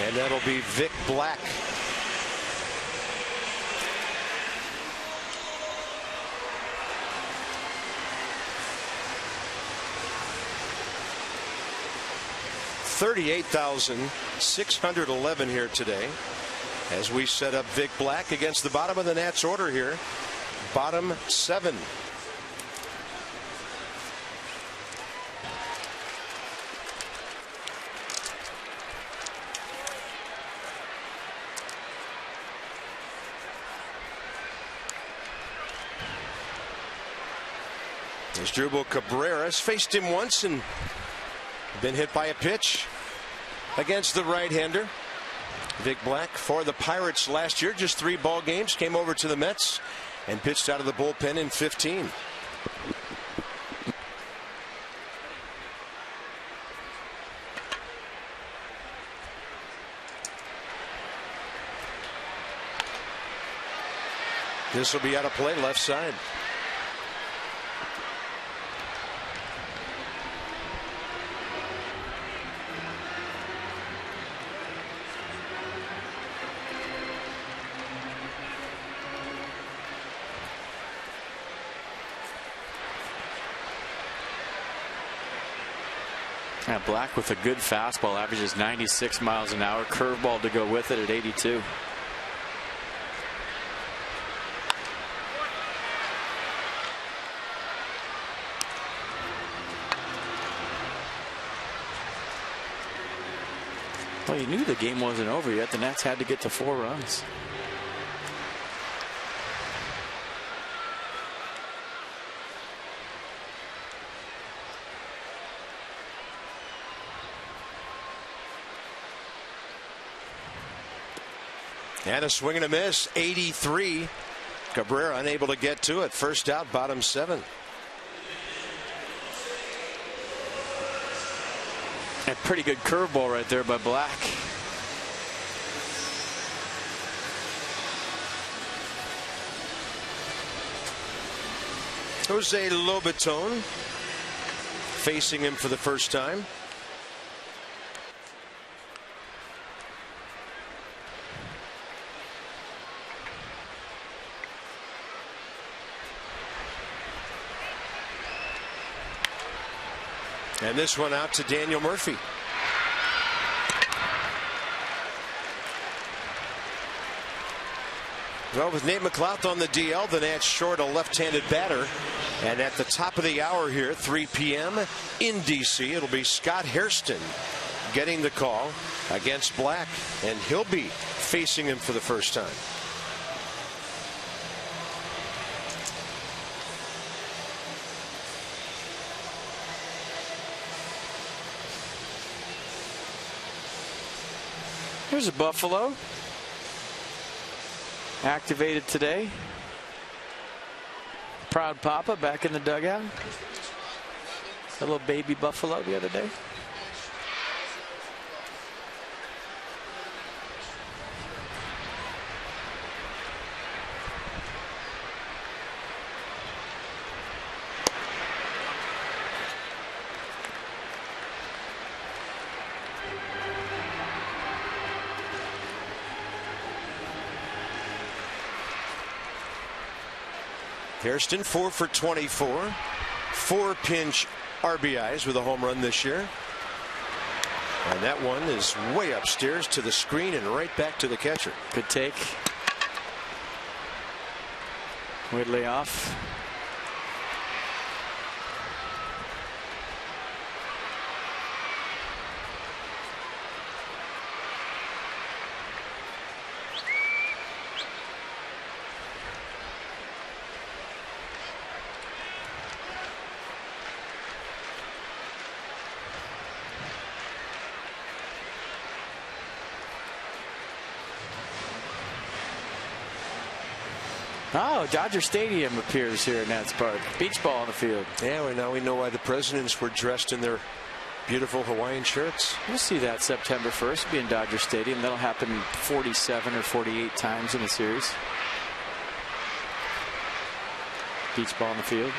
And that'll be Vic Black. $38,611 here today as we set up Vic Black against the bottom of the Nats order here. Bottom 7. Asdrubal Cabrera's faced him once and been hit by a pitch against the right-hander. Vic Black for the Pirates last year, just 3 ball games, came over to the Mets and pitched out of the bullpen in 15. This will be out of play, left side. Yeah, Black with a good fastball, averages 96 miles an hour. Curveball to go with it at 82. Well, you knew the game wasn't over yet. The Nats had to get to 4 runs. And a swing and a miss, 83. Cabrera unable to get to it. First out, bottom 7. A pretty good curveball right there by Black. Jose Lobaton facing him for the first time. And this one out to Daniel Murphy. Well, with Nate McLouth on the DL, the Nats short a left-handed batter. And at the top of the hour here, 3 p.m. in D.C., it'll be Scott Hairston getting the call against Black. And he'll be facing him for the first time. Here's a Buffalo. Activated today. Proud Papa back in the dugout. A little baby Buffalo the other day. Hairston 4 for 24. 4 pinch RBIs with a home run this year. And that one is way upstairs to the screen and right back to the catcher. Good take. Whitley off. Oh, Dodger Stadium appears here in Nats Park. Beach ball on the field. Yeah, well, now we know why the presidents were dressed in their beautiful Hawaiian shirts. We'll see that September 1st be in Dodger Stadium. That'll happen 47 or 48 times in the series. Beach ball on the field.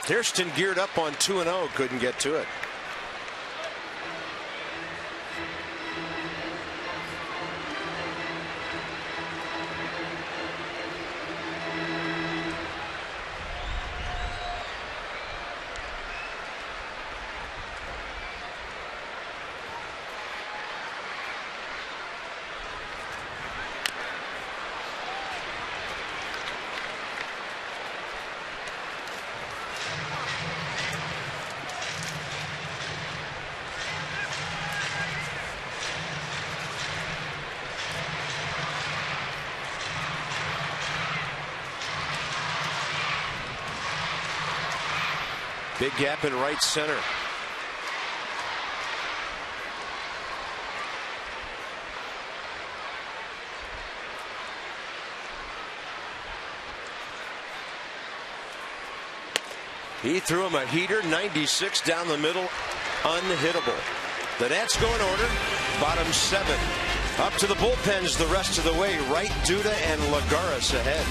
Hairston geared up on 2-0, couldn't get to it. Big gap in right center. He threw him a heater, 96 down the middle, unhittable. The Nats go in order, bottom 7. Up to the bullpens the rest of the way. Wright, Duda, and Lagares ahead.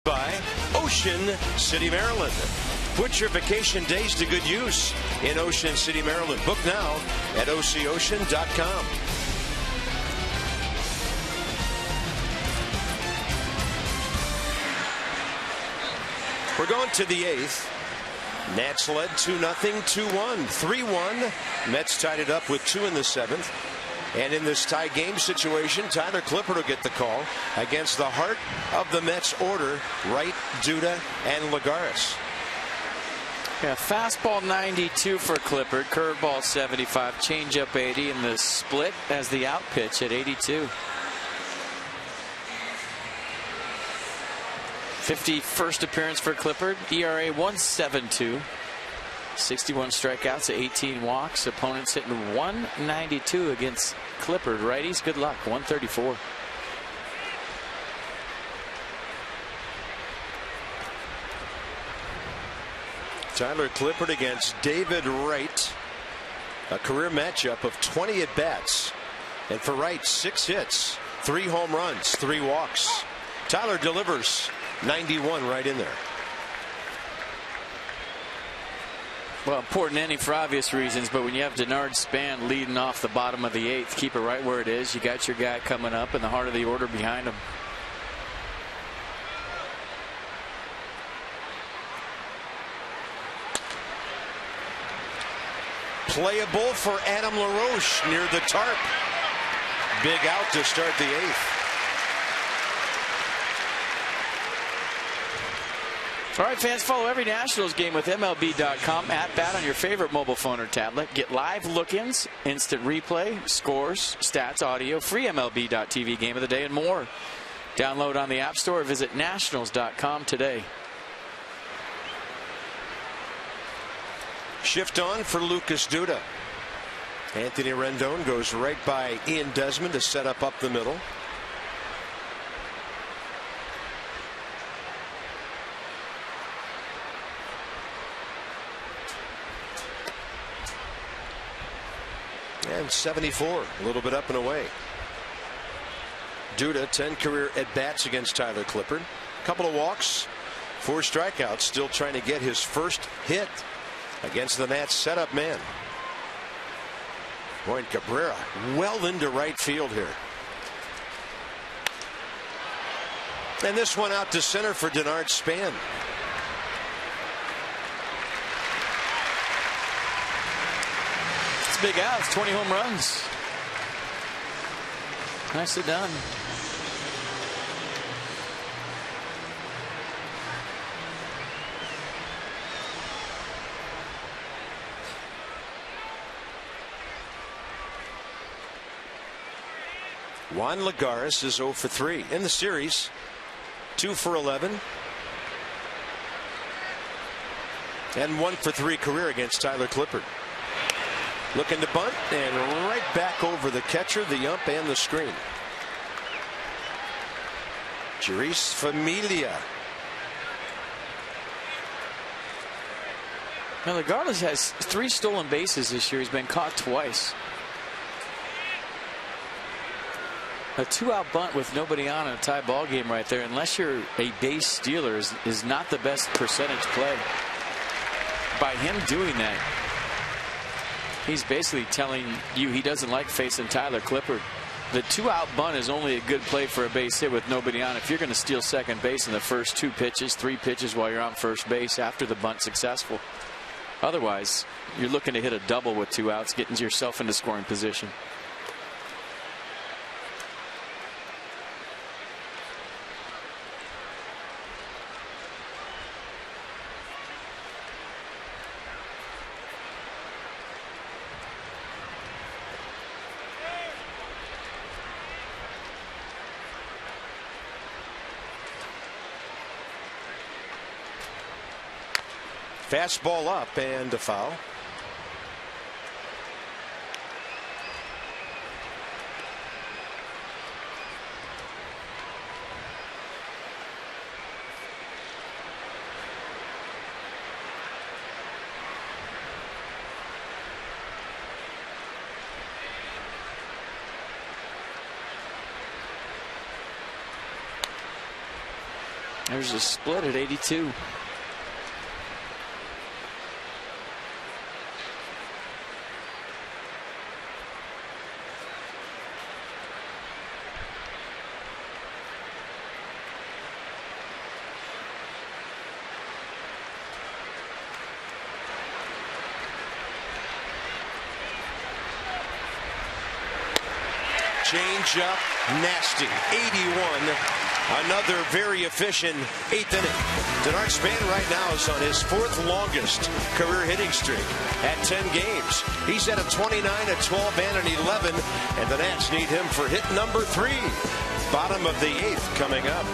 By Ocean City, Maryland. Put your vacation days to good use in Ocean City, Maryland. Book now at OCOcean.com. We're going to the 8th. Nats led 2-0, 2-1, 3-1. Mets tied it up with 2 in the 7th. And in this tie game situation, Tyler Clippard will get the call against the heart of the Mets order, Wright, Duda, and Lagares. Yeah, fastball 92 for Clippard, curveball 75, changeup 80, and the split as the out pitch at 82. 51st appearance for Clippard, ERA 1.72. 61 strikeouts, 18 walks. Opponents hitting 192 against Clippard. Righties, good luck, 134. Tyler Clippard against David Wright. A career matchup of 20 at-bats. And for Wright, 6 hits, 3 home runs, 3 walks. Tyler delivers 91 right in there. Well, important inning for obvious reasons, but when you have Denard Span leading off the bottom of the 8th, keep it right where it is. You got your guy coming up in the heart of the order behind him. Playable for Adam LaRoche near the tarp. Big out to start the 8th. All right, fans, follow every Nationals game with MLB.com at bat on your favorite mobile phone or tablet. Get live look-ins, instant replay, scores, stats, audio, free MLB.tv game of the day, and more. Download on the App Store or visit Nationals.com today. Shift on for Lucas Duda. Anthony Rendon goes right by Ian Desmond to set up the middle. And 74, a little bit up and away. Duda, 10 career at-bats against Tyler Clippard. Couple of walks, 4 strikeouts, still trying to get his first hit against the Nats setup man. Boy, Cabrera well into right field here. And this one out to center for Denard Span. It's big outs, 20 home runs. Nicely done. Juan Lagares is 0 for 3 in the series. 2 for 11. And 1 for 3 career against Tyler Clippard. Looking to bunt and right back over the catcher, the ump, and the screen. Jeurys Familia. Now, Lagares has 3 stolen bases this year. He's been caught twice. A 2-out bunt with nobody on in a tie ball game right there, unless you're a base stealer, is not the best percentage play. By him doing that, he's basically telling you he doesn't like facing Tyler Clippard. The 2-out bunt is only a good play for a base hit with nobody on. If you're going to steal second base in the first 2 pitches, 3 pitches while you're on first base after the bunt's successful. Otherwise, you're looking to hit a double with 2 outs, getting yourself into scoring position. Fastball up and a foul. There's a split at 82. Change up, nasty. 81. Another very efficient 8th inning. Denard Span right now is on his 4th longest career hitting streak at 10 games. He's at a 29, a 12, and an 11, and the Nats need him for hit number 3. Bottom of the 8th coming up.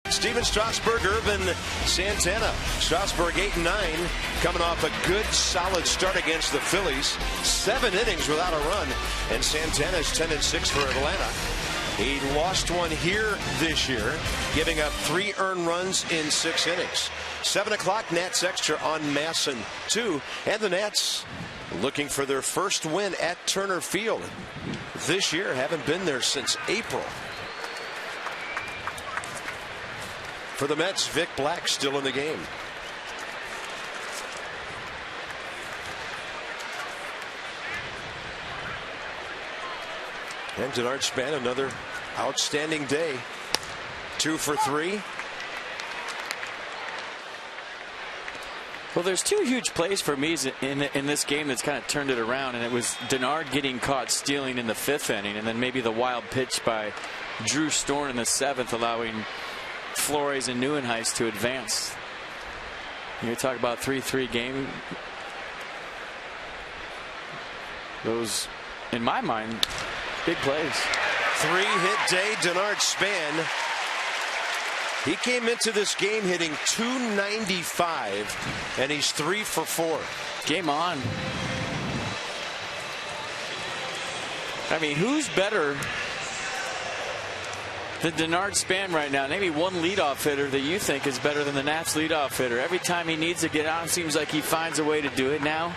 Steven Strasburg, Irvin Santana. Strasburg 8 and 9, coming off a good solid start against the Phillies. 7 innings without a run, and Santana's 10 and 6 for Atlanta. He lost one here this year, giving up 3 earned runs in 6 innings. 7 o'clock, Nats Extra on Masson 2, and the Nats looking for their first win at Turner Field this year. Haven't been there since April. For the Mets, Vic Black still in the game. And Denard Span, another outstanding day. 2 for 3. Well, there's 2 huge plays for me in this game that's kind of turned it around, and it was Denard getting caught stealing in the 5th inning, and then maybe the wild pitch by Drew Storn in the 7th, allowing Flores and Neuenhuis to advance. You talk about 3-3 game. Those, in my mind, big plays. 3-hit day, Denard Span. He came into this game hitting .295, and he's 3 for 4. Game on. I mean, who's better than Denard Span right now? Maybe one leadoff hitter that you think is better than the Nats leadoff hitter. Every time he needs to get on, it seems like he finds a way to do it now.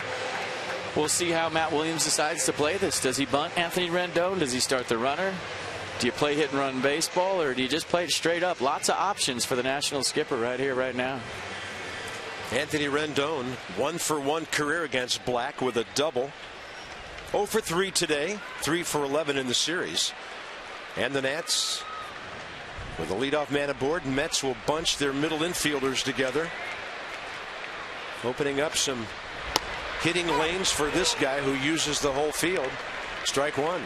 We'll see how Matt Williams decides to play this. Does he bunt Anthony Rendon? Does he start the runner? Do you play hit and run baseball, or do you just play it straight up? Lots of options for the national skipper right here, right now. Anthony Rendon, 1-for-1 career against Black with a double. 0 for 3 today, 3 for 11 in the series. And the Nats, with a leadoff man aboard, Mets will bunch their middle infielders together, opening up some hitting lanes for this guy who uses the whole field. Strike 1.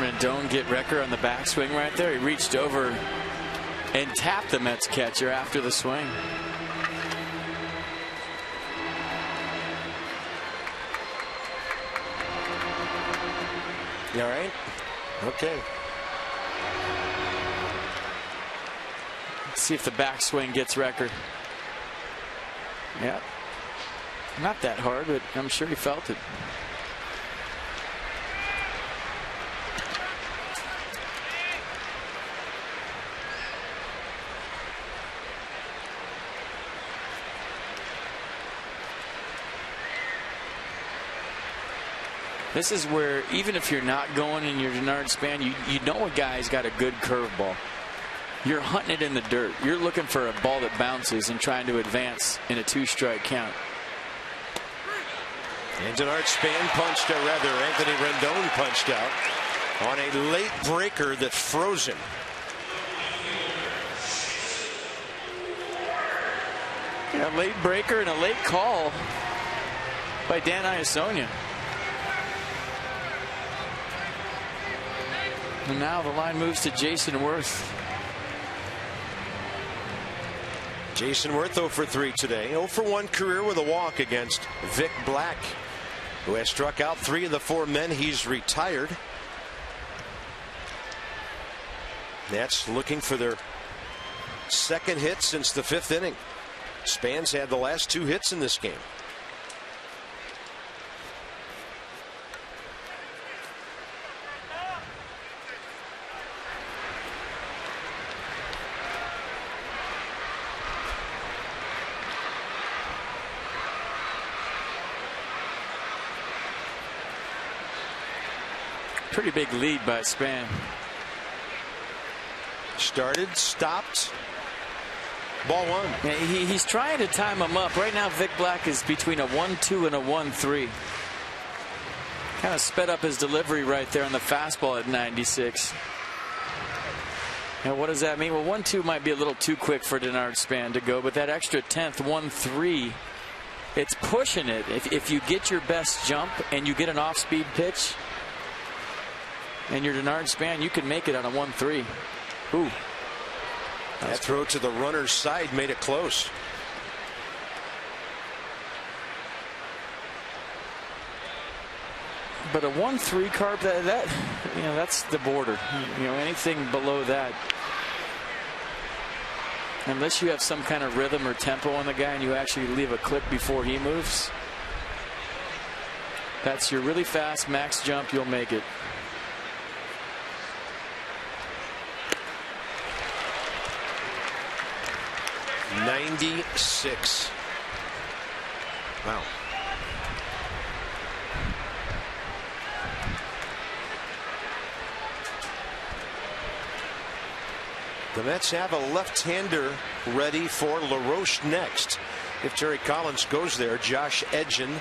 Rendon get Recker on the backswing right there. He reached over and tapped the Mets catcher after the swing. You all right? Okay. Let's see if the backswing gets Recker. Yeah. Not that hard, but I'm sure he felt it. This is where, even if you're not going in your Denard span, you know a guy's got a good curveball. You're hunting it in the dirt. You're looking for a ball that bounces and trying to advance in a 2-strike count. And Denard span punched out, rather, Anthony Rendon punched out on a late breaker that froze him. A late breaker and a late call by Dan Iasonia. And now the line moves to Jason Worth. Jason Worth 0 for 3 today. 0 for 1 career with a walk against Vic Black, who has struck out 3 of the 4 men he's retired. Nats looking for their second hit since the 5th inning. Span's had the last 2 hits in this game. Pretty big lead by Span. Started, stopped. Ball 1. Yeah, he's trying to time him up. Right now, Vic Black is between a 1-2 and a 1-3. Kind of sped up his delivery right there on the fastball at 96. Now, what does that mean? Well, 1-2 might be a little too quick for Denard Span to go, but that extra 10th, 1-3, it's pushing it. If you get your best jump and you get an off-speed pitch, and your Denard Span, you can make it on a 1-3. Ooh. That throw to the runner's side made it close. But a 1-3 carp, that you know, that's the border. You know, anything below that, unless you have some kind of rhythm or tempo on the guy and you actually leave a clip before he moves, that's your really fast max jump, you'll make it. .96. Wow. The Mets have a left-hander ready for LaRoche next. If Terry Collins goes there, Josh Edgen.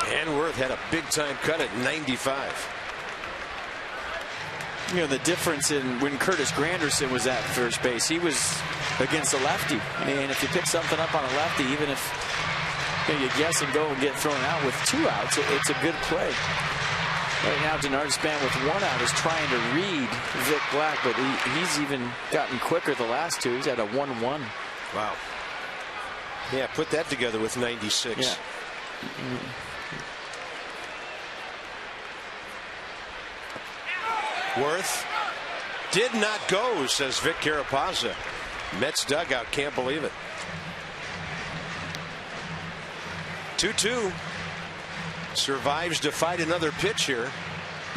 And Worth had a big-time cut at 95. You know, the difference in when Curtis Granderson was at first base, he was against a lefty. And if you pick something up on a lefty, even if you guess and go and get thrown out with 2 outs, it's a good play. Right now, Denard Span with 1 out is trying to read Vic Black, but he's even gotten quicker the last 2. He's at a 1-1. Wow. Yeah, put that together with 96. Yeah. Worth did not go, says Vic Carapazza. Mets dugout can't believe it. 2-2. Survives to fight another pitch here.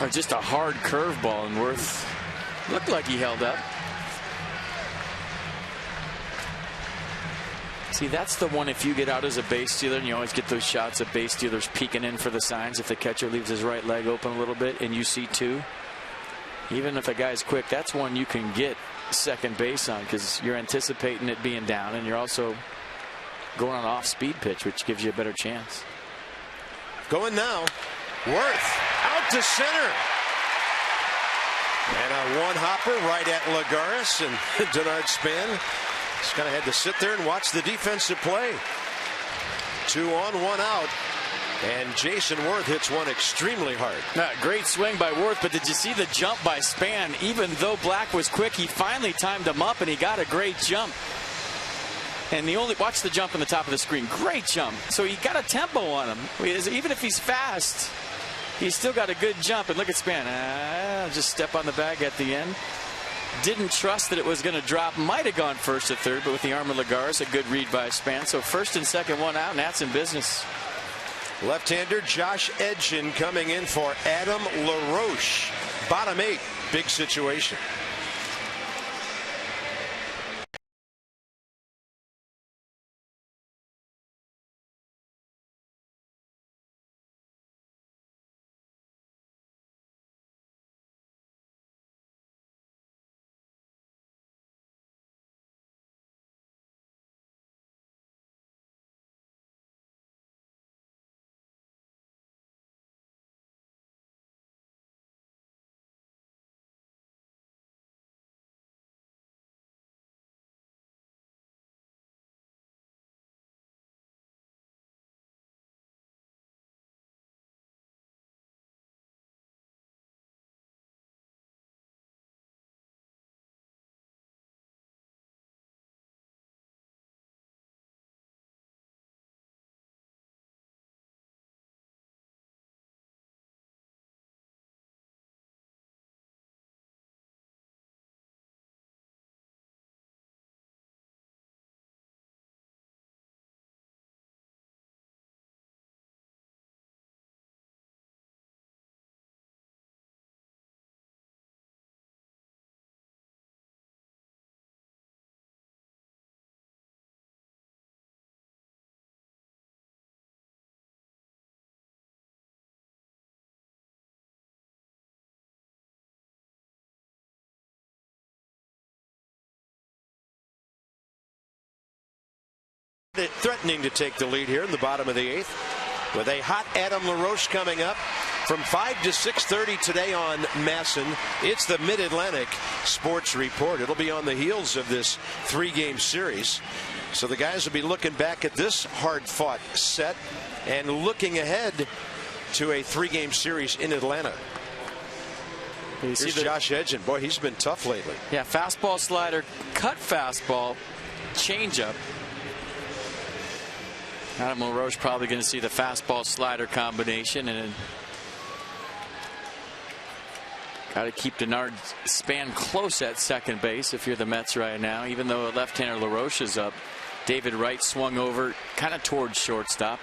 Or just a hard curveball, and Worth looked like he held up. See, that's the one, if you get out as a base stealer, and you always get those shots of base stealers peeking in for the signs if the catcher leaves his right leg open a little bit and you see 2. Even if a guy's quick, that's one you can get second base on, because you're anticipating it being down, and you're also going on an off-speed pitch, which gives you a better chance. Going now. Worth out to center. And a one-hopper right at Lagares, and Denard Span just kind of had to sit there and watch the defensive play. 2 on, 1 out. And Jason Worth hits one extremely hard. Great swing by Worth, but did you see the jump by Span? Even though Black was quick, he finally timed him up, and he got a great jump. And watch the jump on the top of the screen. Great jump. So he got a tempo on him. Even if he's fast, he's still got a good jump. And look at Span. Just step on the bag at the end. Didn't trust that it was going to drop. Might have gone first to third, but with the arm of Lagares, a good read by Span. So first and second, 1 out, and that's in business. Left-hander Josh Edgin coming in for Adam LaRoche. Bottom 8, big situation. Threatening to take the lead here in the bottom of the 8th with a hot Adam LaRoche coming up from 5 to 6:30 today on Masson. It's the Mid-Atlantic Sports Report. It'll be on the heels of this 3-game series. So the guys will be looking back at this hard-fought set and looking ahead to a 3-game series in Atlanta. Here's Josh Edgin. Boy, he's been tough lately. Yeah, fastball, slider, cut fastball, changeup. Adam LaRoche probably going to see the fastball slider combination, and got to keep Denard Span close at second base if you're the Mets right now. Even though left-hander LaRoche is up, David Wright swung over kind of towards shortstop.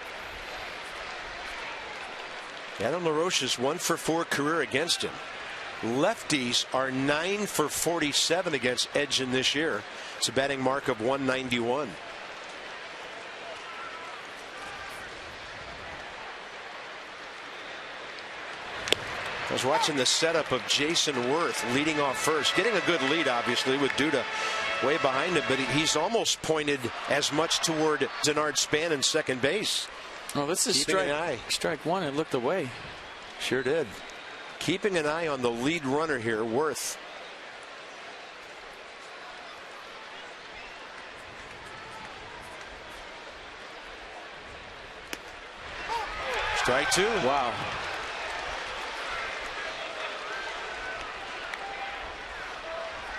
Adam LaRoche is 1 for 4 career against him. Lefties are 9 for 47 against Edgin this year. It's a batting mark of 191. I was watching the setup of Jason Worth leading off first, getting a good lead obviously with Duda way behind him, but he's almost pointed as much toward Denard Span in second base. Oh, this is strike 1. It looked away. Sure did. Keeping an eye on the lead runner here, Worth. Strike 2. Wow.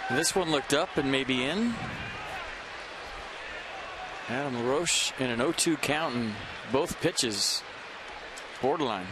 This one looked up and maybe in. Adam LaRoche in an 0-2 count, and both pitches borderline.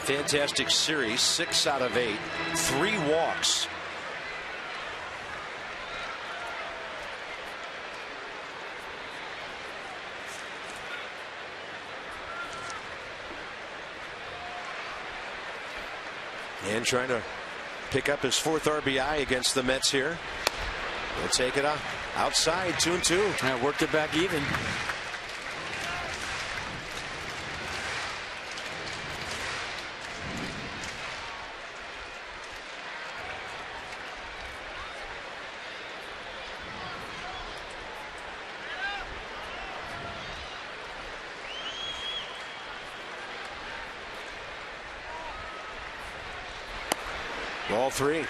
Fantastic series, 6 out of 8, 3 walks. And trying to pick up his 4th RBI against the Mets here. They'll take it outside, 2-2. And worked it back even. Ball 3.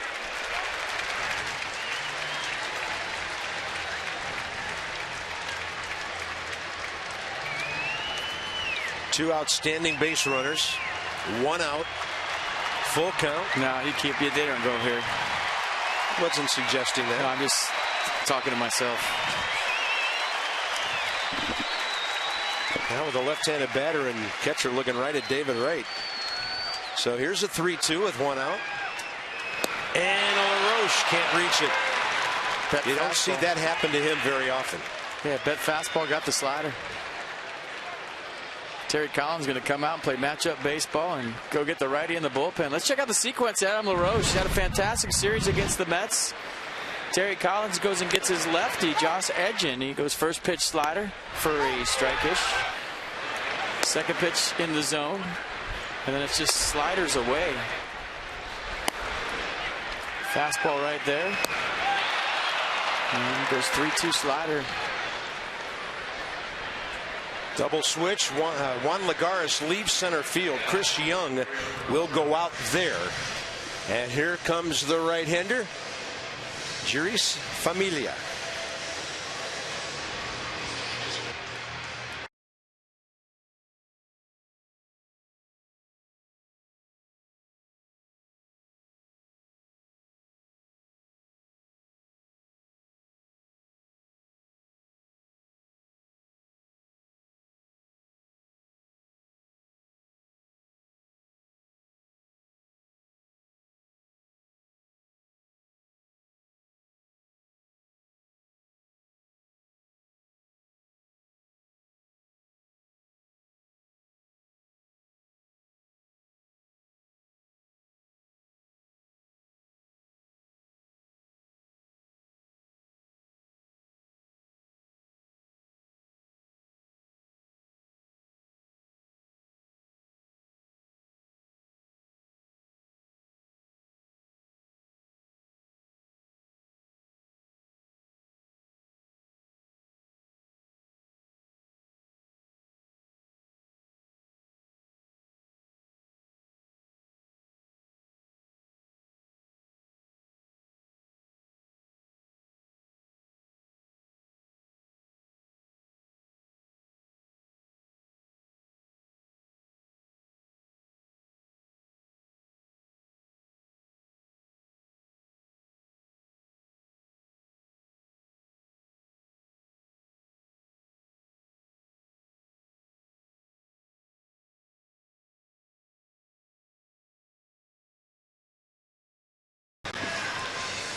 Two outstanding base runners. 1 out. Full count. No, they don't go here. Wasn't suggesting that. No, I'm just talking to myself. Now with a left-handed batter and catcher looking right at David Wright. So here's a 3-2 with 1 out. And LaRoche can't reach it. You don't see that happen to him very often. Yeah, bet fastball got the slider. Terry Collins going to come out and play matchup baseball and go get the righty in the bullpen. Let's check out the sequence. Adam LaRoche had a fantastic series against the Mets. Terry Collins goes and gets his lefty, Josh Edgin. He goes first pitch slider for a strike-ish. Second pitch in the zone. And then it's just sliders away. Fastball right there. And goes 3-2 slider. Double switch. Juan Lagares leaves center field. Chris Young will go out there. And here comes the right-hander, Jeurys Familia.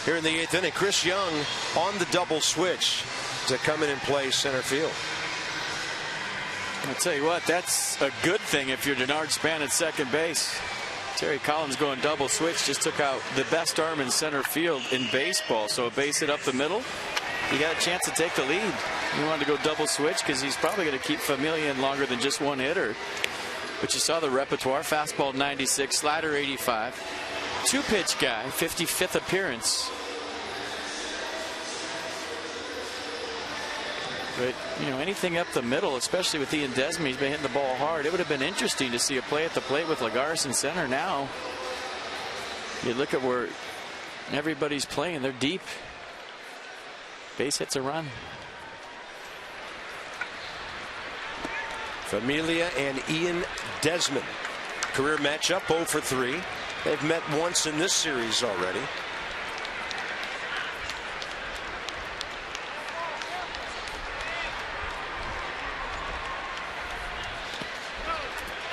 Here in the 8th inning, Chris Young on the double switch to come in and play center field. I'll tell you what, that's a good thing if you're Denard Span at second base. Terry Collins going double switch just took out the best arm in center field in baseball. So a base hit up the middle, you got a chance to take the lead. You wanted to go double switch because he's probably going to keep Familia in longer than just one hitter. But you saw the repertoire. Fastball 96, slider 85. 2-pitch guy, 55th appearance. But, you know, anything up the middle, especially with Ian Desmond, he's been hitting the ball hard. It would have been interesting to see a play at the plate with Lagares in center. Now, you look at where everybody's playing. They're deep. Base hits a run. Familia and Ian Desmond. Career matchup 0 for 3. They've met once in this series already.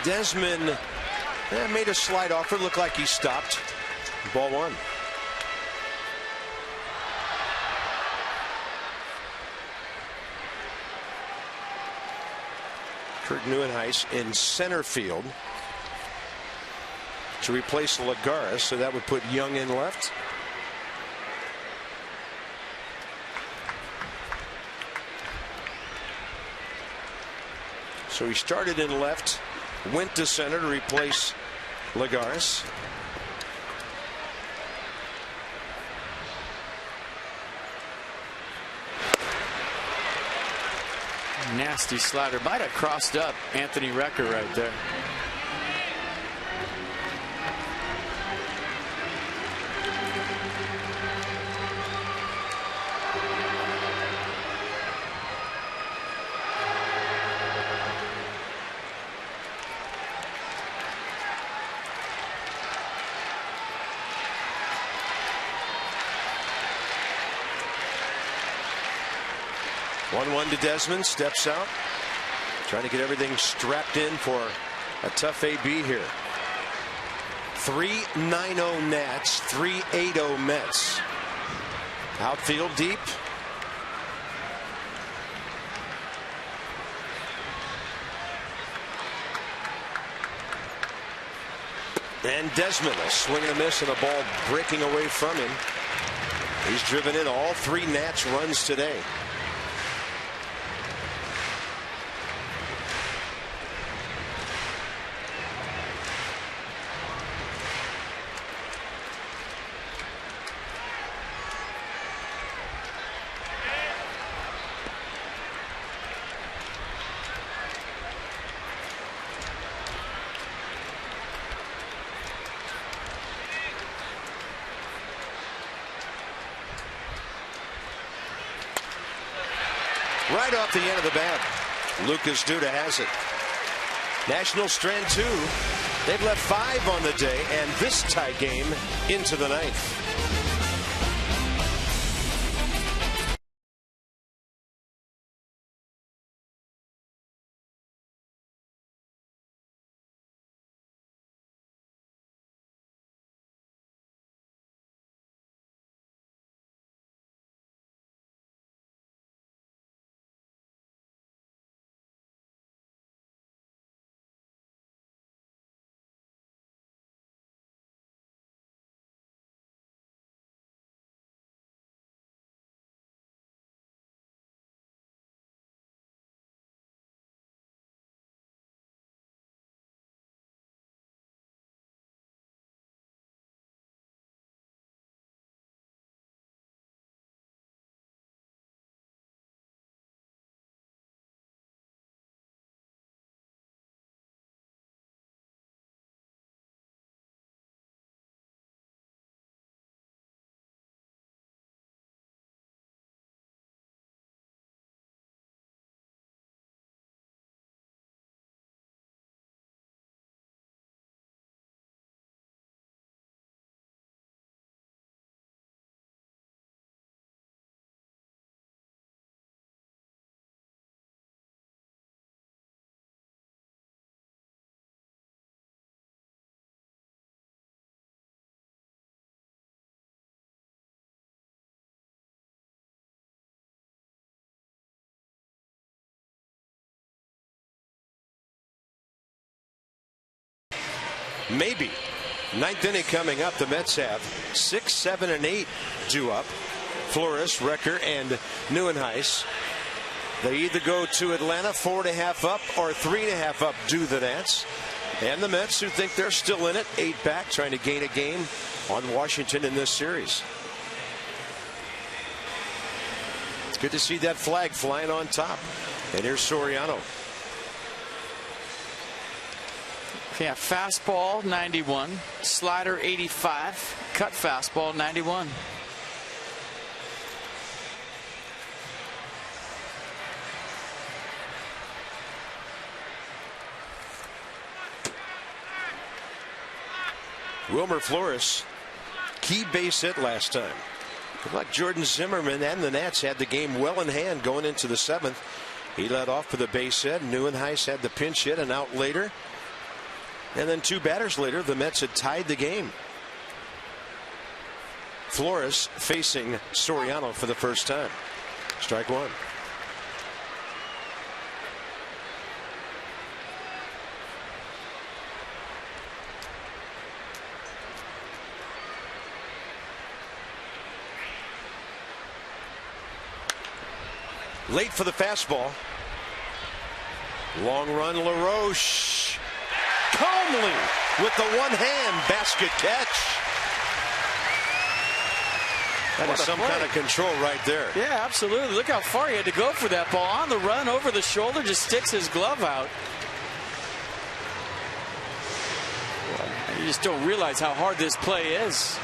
Desmond made a slight offer. Looked like he stopped. Ball 1. Kurt Neuenhuis in center field. to replace Lagares, so that would put Young in left. So he started in left, went to center to replace Lagares. Nasty slider. Might have crossed up Anthony Recker right there. One to Desmond, steps out, trying to get everything strapped in for a tough AB here. 3-9-0 Nats, 3-8-0 Mets. Outfield deep. And Desmond, a swing and a miss, and a ball breaking away from him. He's driven in all 3 Nats runs today. Right off the end of the bat, Lucas Duda has it. Nationals strand 2. They've left 5 on the day, and this tie game into the 9th. Maybe. 9th inning coming up. The Mets have 6, 7, and 8 due up. Flores, Recker, and Neuenhuis. They either go to Atlanta 4.5 up or 3.5 up due the Nats. And the Mets, who think they're still in it, 8 back, trying to gain a game on Washington in this series. It's good to see that flag flying on top. And here's Soriano. Yeah, fastball 91, slider 85, cut fastball 91. Wilmer Flores, key base hit last time. Good luck. Jordan Zimmermann and the Nats had the game well in hand going into the 7th. He led off with a base hit. Neuenhuis had the pinch hit and out later. And then 2 batters later, the Mets had tied the game. Flores facing Soriano for the first time. Strike 1. Late for the fastball. Long run, LaRoche. Calmly with the one-hand basket catch. That is some kind of control right there. Yeah, absolutely. Look how far he had to go for that ball. On the run, over the shoulder, just sticks his glove out. You just don't realize how hard this play is.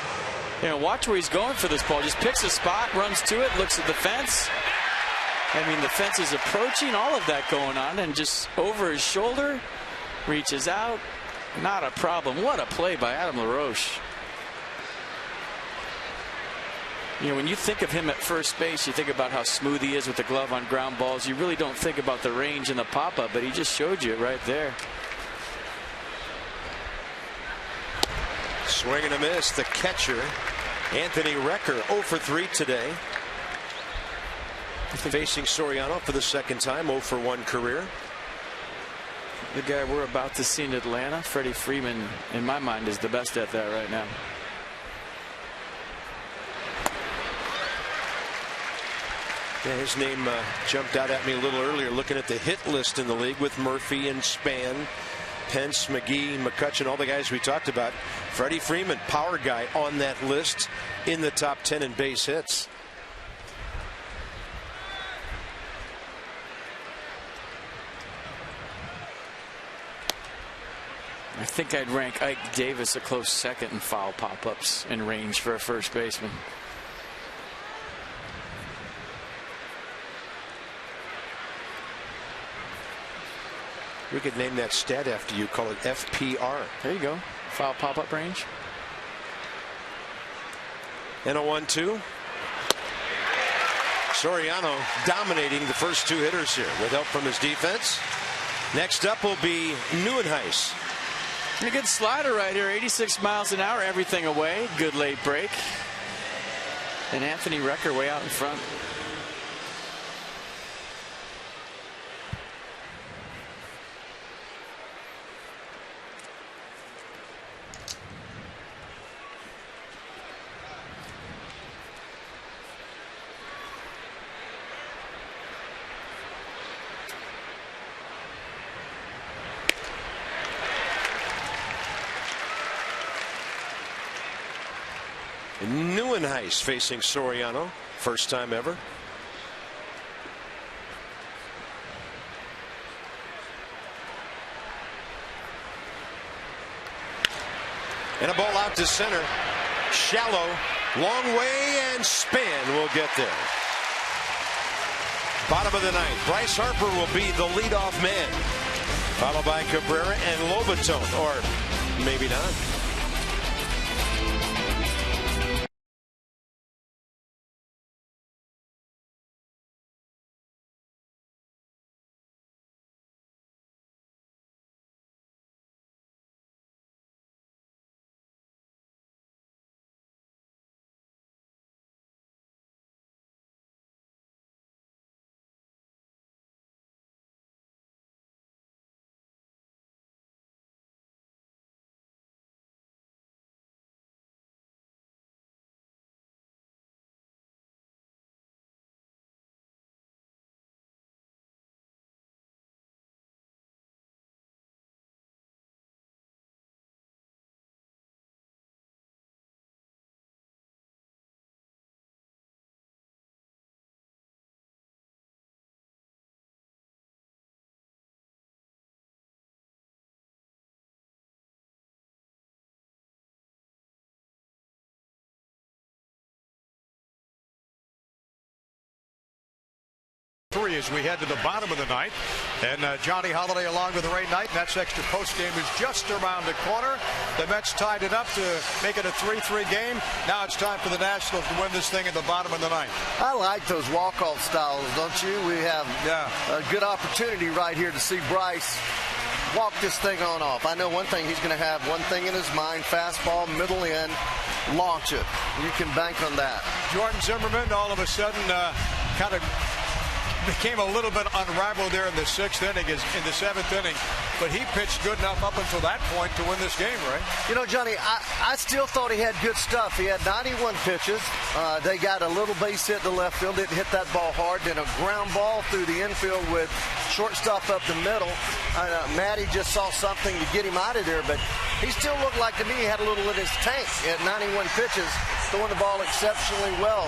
You know, watch where he's going for this ball. Just picks a spot, runs to it, looks at the fence. I mean, the fence is approaching, all of that going on, and just over his shoulder, reaches out. Not a problem. What a play by Adam LaRoche. You know, when you think of him at first base, you think about how smooth he is with the glove on ground balls. You really don't think about the range and the pop-up, but he just showed you it right there. Swing and a miss. The catcher, Anthony Recker, 0 for 3 today. Facing Soriano for the second time, 0 for 1 career. The guy we're about to see in Atlanta, Freddie Freeman, in my mind, is the best at that right now. Yeah, his name jumped out at me a little earlier looking at the hit list in the league with Murphy and Span, Pence, McGee, McCutchen, all the guys we talked about. Freddie Freeman, power guy on that list, in the top 10 in base hits. I think I'd rank Ike Davis a close second in foul pop-ups in range for a first baseman. We could name that stat after you. Call it FPR. There you go. Foul pop-up range. And a 1-2. Soriano dominating the first two hitters here with help from his defense. Next up will be Neuenhuis. And a good slider right here. 86 miles an hour. Everything away. Good late break. And Anthony Recker way out in front. Neuenhuis facing Soriano. First time ever. And a ball out to center. Shallow. Long way, and Span will get there. Bottom of the ninth. Bryce Harper will be the leadoff man. Followed by Cabrera and Lobaton. Or maybe not. As we head to the bottom of the ninth, and Johnny Holiday along with Ray Knight. Mets extra post game is just around the corner. The Mets tied it up to make it a 3-3 game. Now it's time for the Nationals to win this thing at the bottom of the ninth. I like those walk-off styles, don't you? We have a good opportunity right here to see Bryce walk this thing on off. I know one thing, he's going to have one thing in his mind: fastball, middle in, launch it. You can bank on that. Jordan Zimmermann all of a sudden kind of became a little bit unraveled there in the 6th inning, in the 7th inning. But he pitched good enough up until that point to win this game, right? You know, Johnny, I still thought he had good stuff. He had 91 pitches. They got a little base hit to left field. Didn't hit that ball hard. Then a ground ball through the infield with shortstop up the middle. Matty just saw something to get him out of there, but he still looked like to me he had a little in his tank at 91 pitches, throwing the ball exceptionally well.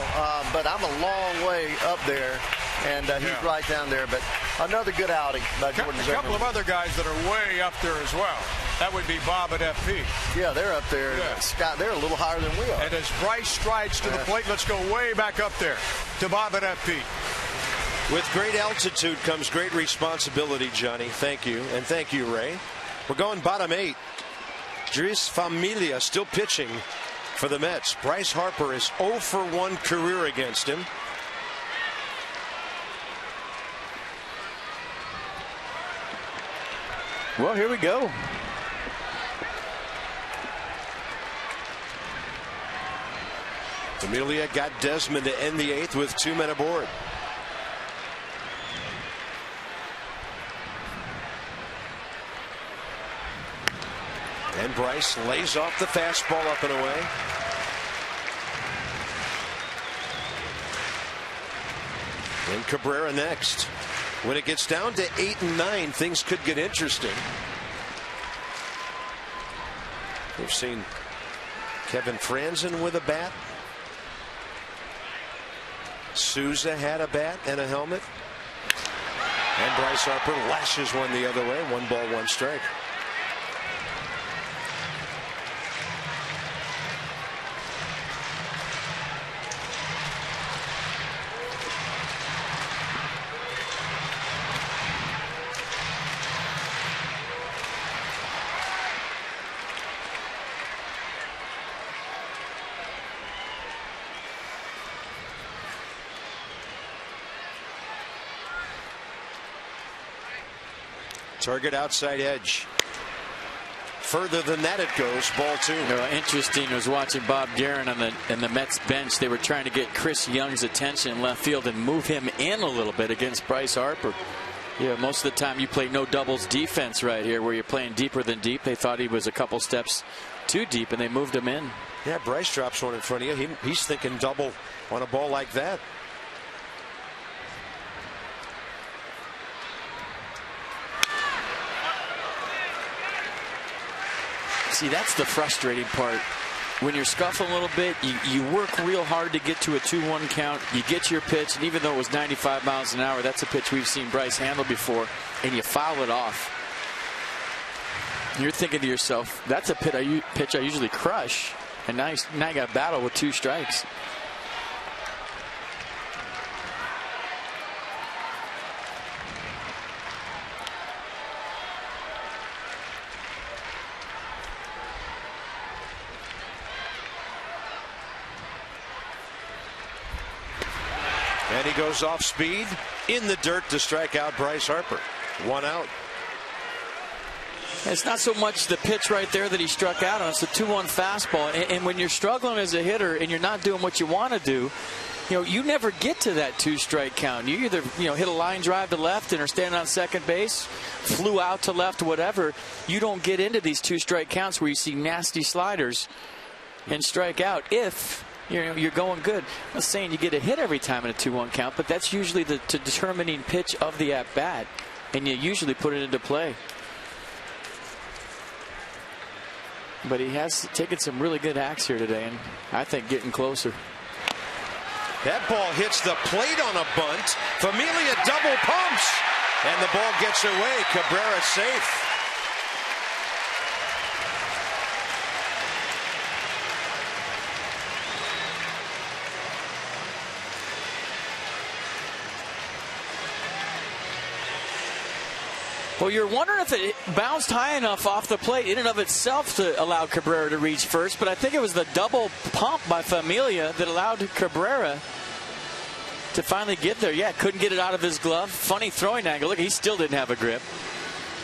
But I'm a long way up there, and he's right down there. But another good outing by Jordan Zimmermann. A couple of other guys that are way up there as well. That would be Bob at FP. Yeah, they're up there. Yeah. Scott, they're a little higher than we are. And as Bryce strides to the plate, let's go way back up there to Bob at FP. With great altitude comes great responsibility, Johnny. Thank you. And thank you, Ray. We're going bottom 8. Dries Familia still pitching for the Mets. Bryce Harper is 0 for 1 career against him. Well, here we go. Familia got Desmond to end the 8th with 2 men aboard. And Bryce lays off the fastball up and away. And Cabrera next. When it gets down to 8 and 9, things could get interesting. We've seen Kevin Franzen with a bat. Souza had a bat and a helmet. And Bryce Harper lashes one the other way. 1 ball, 1 strike. Target outside edge. Further than that it goes. Ball 2. You know, interesting was watching Bob Guerin on the Mets bench. They were trying to get Chris Young's attention in left field and move him in a little bit against Bryce Harper. Yeah, most of the time you play no doubles defense right here, where you're playing deeper than deep. They thought he was a couple steps too deep, and they moved him in. Yeah, Bryce drops one in front of you. He's thinking double on a ball like that. See, that's the frustrating part. When you're scuffling a little bit, you work real hard to get to a 2-1 count. You get your pitch, and even though it was 95 miles an hour, that's a pitch we've seen Bryce handle before, and you foul it off. You're thinking to yourself, that's a pitch I usually crush, and now you got to battle with 2 strikes. And he goes off speed in the dirt to strike out Bryce Harper. 1 out. It's not so much the pitch right there that he struck out on. It's the 2-1 fastball. And when you're struggling as a hitter and you're not doing what you want to do, you never get to that 2-strike count. You either hit a line drive to left and are standing on second base, flew out to left, whatever. You don't get into these 2-strike counts where you see nasty sliders and strike out if you're going good. I'm not saying you get a hit every time in a 2-1 count, but that's usually the determining pitch of the at-bat, and you usually put it into play. But he has taken some really good hacks here today, and I think getting closer. That ball hits the plate on a bunt. Familia double pumps, and the ball gets away. Cabrera safe. Well, you're wondering if it bounced high enough off the plate in and of itself to allow Cabrera to reach first, but I think it was the double pump by Familia that allowed Cabrera to finally get there. Yeah, couldn't get it out of his glove. Funny throwing angle. Look, he still didn't have a grip.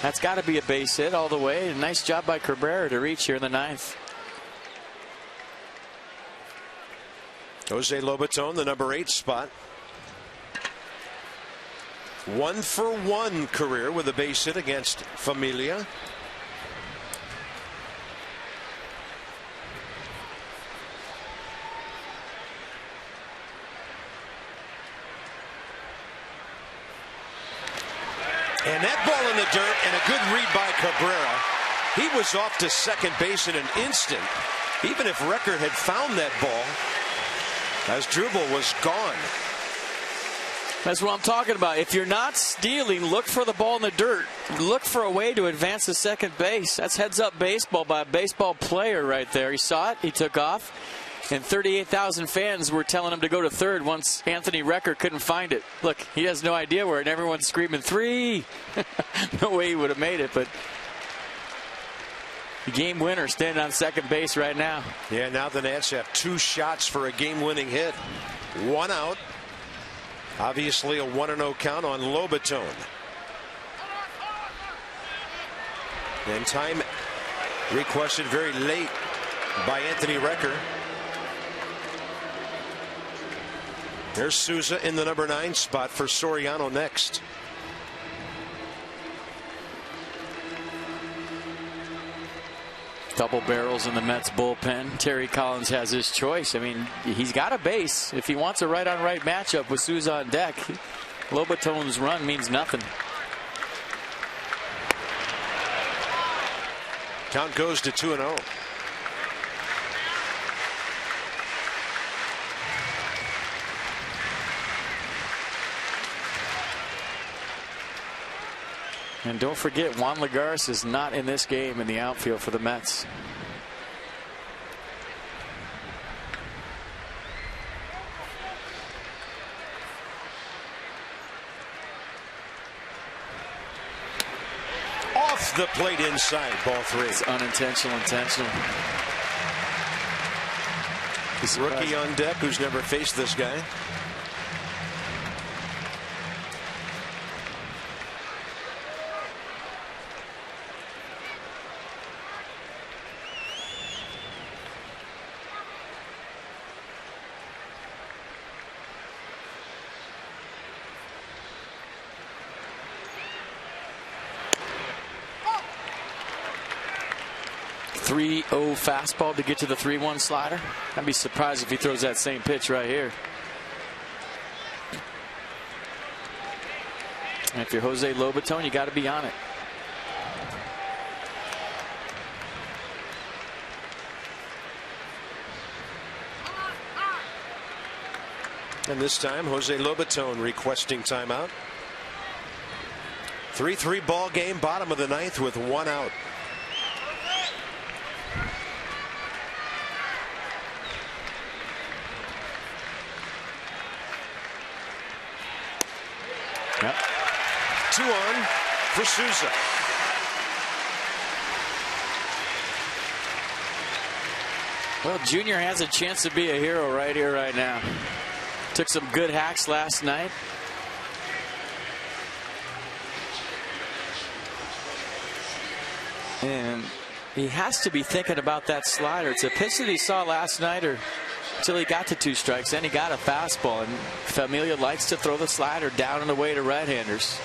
That's got to be a base hit all the way. A nice job by Cabrera to reach here in the 9th. Jose Lobaton, the number 8 spot. 1-for-1 career with a base hit against Familia. And that ball in the dirt, and a good read by Cabrera. He was off to second base in an instant, even if Recker had found that ball, as Dribble was gone. That's what I'm talking about. If you're not stealing, look for the ball in the dirt. Look for a way to advance to second base. That's heads-up baseball by a baseball player right there. He saw it. He took off. And 38,000 fans were telling him to go to third once Anthony Recker couldn't find it. Look, he has no idea where, and everyone's screaming, 3! No way he would have made it, but the game winner standing on second base right now. Yeah, now the Nats have 2 shots for a game-winning hit. 1 out. Obviously a 1-0 count on Lobaton. And time requested very late by Anthony Recker. There's Souza in the number 9 spot for Soriano next. Double barrels in the Mets bullpen. Terry Collins has his choice. I mean, he's got a base. If he wants a right-on-right matchup with Souza on deck, Lobaton's run means nothing. Count goes to 2-0. And don't forget, Juan Lagares is not in this game in the outfield for the Mets. Off the plate inside, ball 3. It's unintentional, intentional. Rookie on deck who's never faced this guy. Fastball to get to the 3-1 slider. I'd be surprised if he throws that same pitch right here. And if you're Jose Lobaton, you got to be on it. And this time Jose Lobaton requesting timeout. 3-3 ball game, bottom of the 9th with 1 out. Yep. 2 on for Souza. Well, Junior has a chance to be a hero right here, right now. Took some good hacks last night. And he has to be thinking about that slider. It's a pitch that he saw last night until he got to 2 strikes. Then he got a fastball, and Familia likes to throw the slider down and away to right-handers.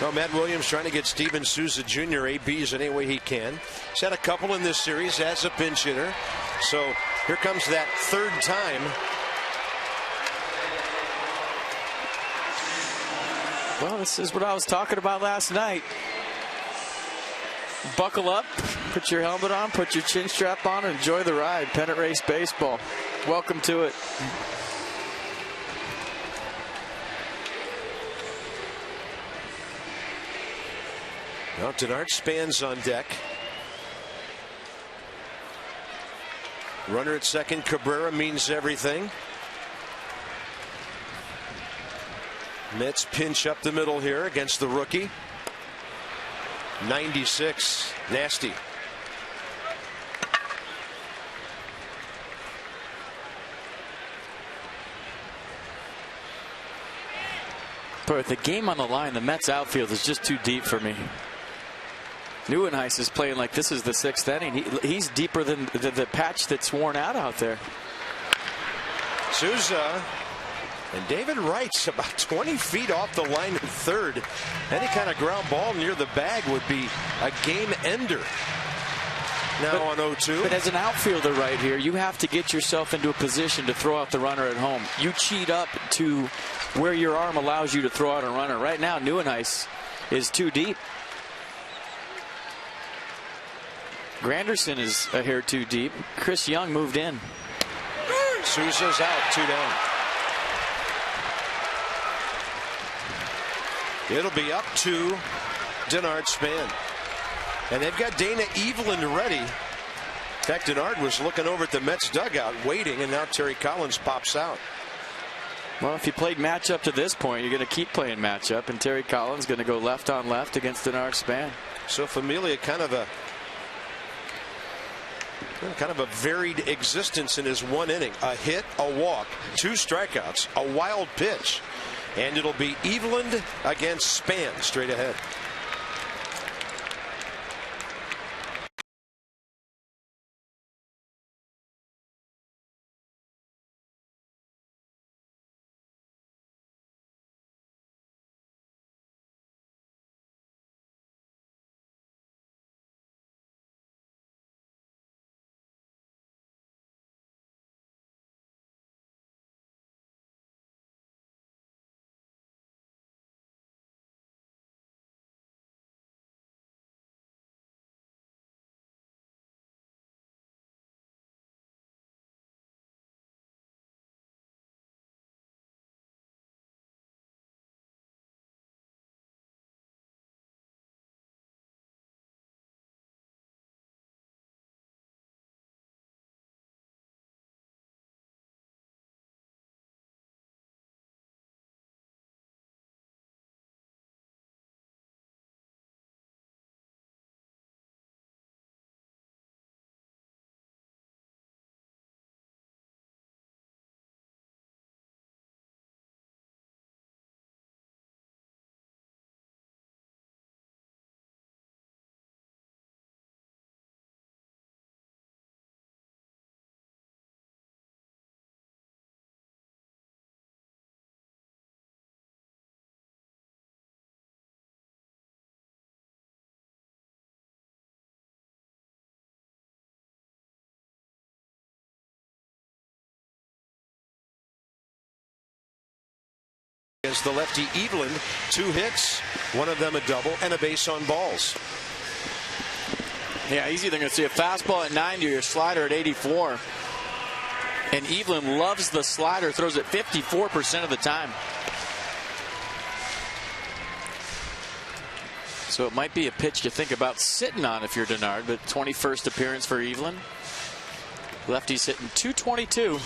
Well, Matt Williams trying to get Steven Souza Jr. ABs any way he can. He's had a couple in this series as a pinch hitter. So here comes that 3rd time. Well, this is what I was talking about last night. Buckle up, put your helmet on, put your chin strap on, and enjoy the ride. Pennant race baseball. Welcome to it. Well, Denard Spans on deck. Runner at second, Cabrera means everything. Mets pinch up the middle here against the rookie. 96, nasty. But with the game on the line, the Mets outfield is just too deep for me. Neuenhuis is playing like this is the 6th inning. He's deeper than the patch that's worn out there. Souza And David Wright's about 20 feet off the line in third. Any kind of ground ball near the bag would be a game ender. Now on 0-2. But as an outfielder right here, you have to get yourself into a position to throw out the runner at home. You cheat up to where your arm allows you to throw out a runner. Right now, Nieuwenhuis is too deep. Granderson is a hair too deep. Chris Young moved in. Souza's out, 2 down. It'll be up to Denard Span. And they've got Dana Eveland ready. In fact, Denard was looking over at the Mets dugout waiting, and now Terry Collins pops out. Well, if you played matchup to this point, you're going to keep playing matchup, and Terry Collins going to go left on left against Denard Span. So Familia kind of a varied existence in his 1 inning. A hit, a walk, 2 strikeouts, a wild pitch. And it'll be Eveland against Span straight ahead. Against the lefty Eveland, 2 hits, one of them a double, and a base on balls. Yeah, he's either going to see a fastball at 90 or a slider at 84. And Eveland loves the slider, throws it 54% of the time. So it might be a pitch you think about sitting on if you're Denard, but 21st appearance for Eveland. Lefty's hitting .222.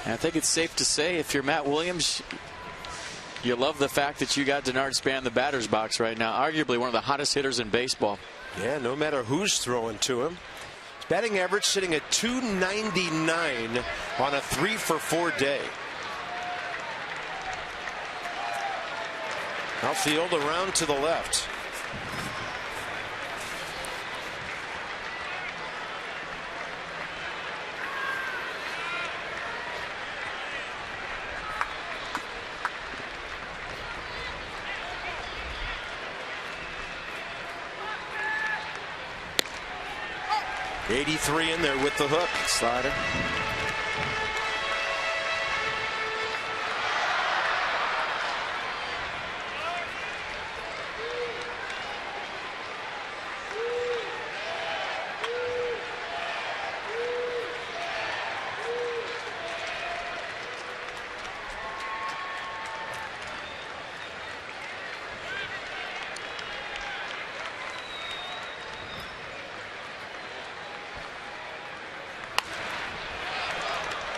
And I think it's safe to say if you're Matt Williams, you love the fact that you got Denard Span in the batter's box right now. Arguably one of the hottest hitters in baseball. Yeah, no matter who's throwing to him. His batting average sitting at .299 on a 3-for-4 day. Outfield around to the left. .83 in there with the hook. Slider.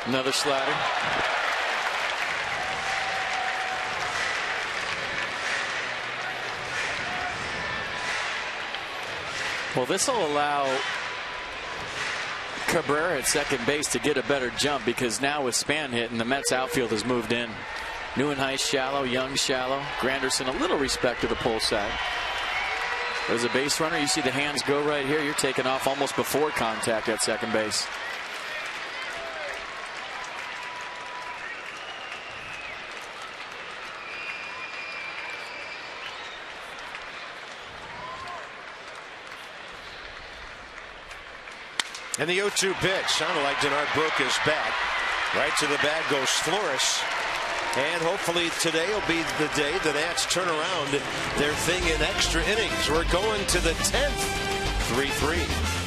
Another slider. Well, this will allow Cabrera at second base to get a better jump, because now with Span hitting, the Mets outfield has moved in. Nieuwenhuis shallow, Young shallow, Granderson a little respect to the pull side. As a base runner, you see the hands go right here. You're taking off almost before contact at second base. And the 0-2 pitch sounded like Denard broke his bat. Right to the bag goes Flores. And hopefully today will be the day the Nats turn around their thing in extra innings. We're going to the 10th. 3-3.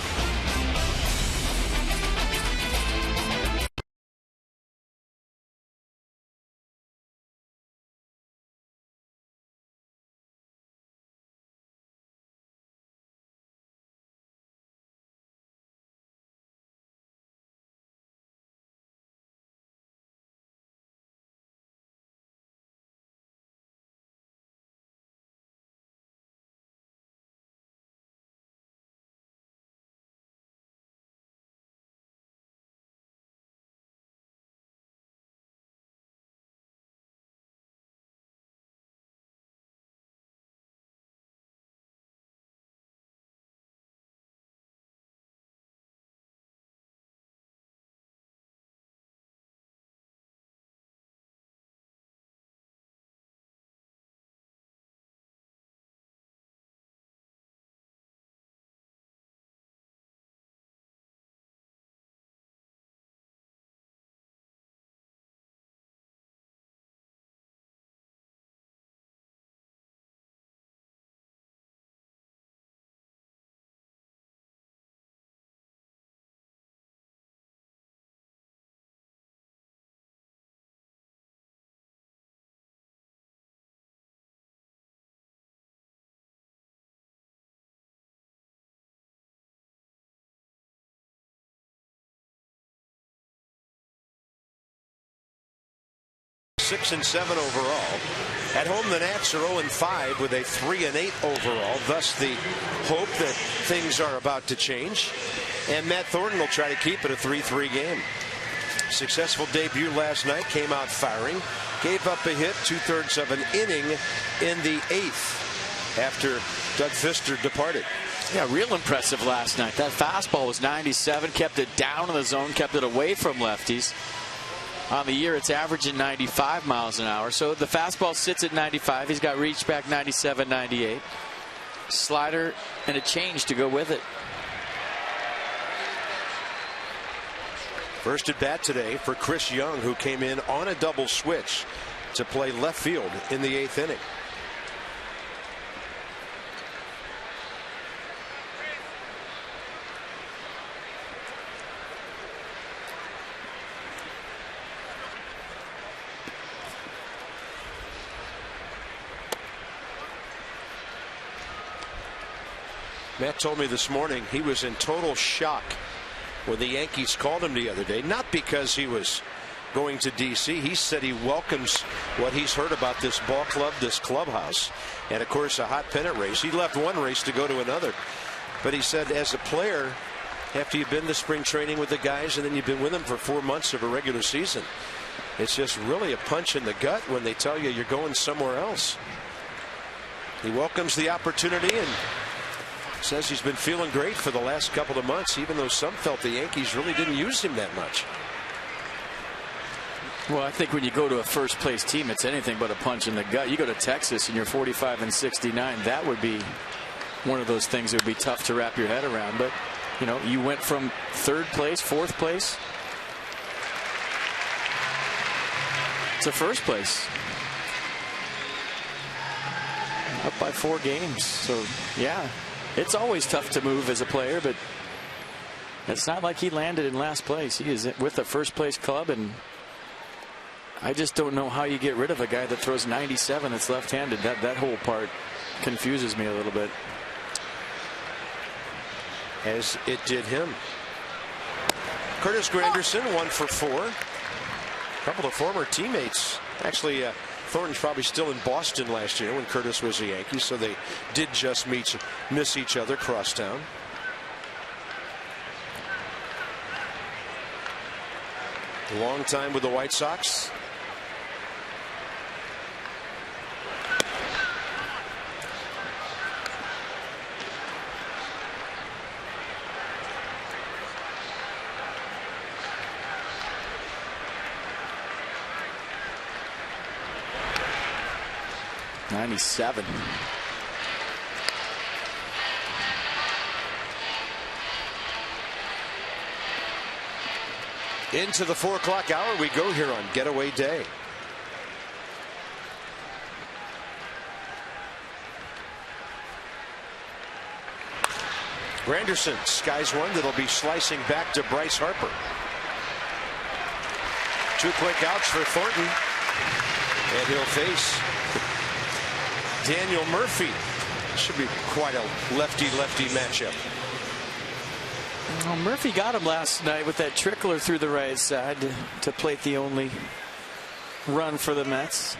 Six and 7 overall. At home, the Nats are 0-5 with a 3-8 overall. Thus, the hope that things are about to change. And Matt Thornton will try to keep it a 3-3 game. Successful debut last night. Came out firing. Gave up a hit 2/3 of an inning in the 8th after Doug Fister departed. Yeah, real impressive last night. That fastball was 97. Kept it down in the zone. Kept it away from lefties. On the year, it's averaging 95 miles an hour. So the fastball sits at 95. He's got reach back 97, 98. Slider and a change to go with it. First at bat today for Chris Young, who came in on a double switch to play left field in the 8th inning. Matt told me this morning he was in total shock when the Yankees called him the other day. Not because he was going to D.C. He said he welcomes what he's heard about this ball club, this clubhouse, and of course a hot pennant race. He left one race to go to another. But he said as a player, after you've been to spring training with the guys and then you've been with them for 4 months of a regular season, it's just really a punch in the gut when they tell you you're going somewhere else. He welcomes the opportunity and says he's been feeling great for the last couple of months, even though some felt the Yankees really didn't use him that much. Well, I think when you go to a first place team, it's anything but a punch in the gut. You go to Texas and you're 45 and 69. That would be one of those things that would be tough to wrap your head around. But, you know, you went from 3rd place, 4th place to 1st place. Up by 4 games. So, yeah. It's always tough to move as a player, but it's not like he landed in last place. He is with the 1st place club, and I just don't know how you get rid of a guy that throws 97 that's left-handed. That whole part confuses me a little bit. As it did him. Curtis Granderson 1 for 4. A couple of former teammates. Actually, Thornton's probably still in Boston last year when Curtis was a Yankee, so they did just miss each other crosstown. A long time with the White Sox. '97. Into the 4 o'clock hour we go here on Getaway Day. Granderson skies one that'll be slicing back to Bryce Harper. 2 quick outs for Thornton. And he'll face Daniel Murphy. Should be quite a lefty-lefty matchup. Well, Murphy got him last night with that trickler through the right side to plate the only run for the Mets.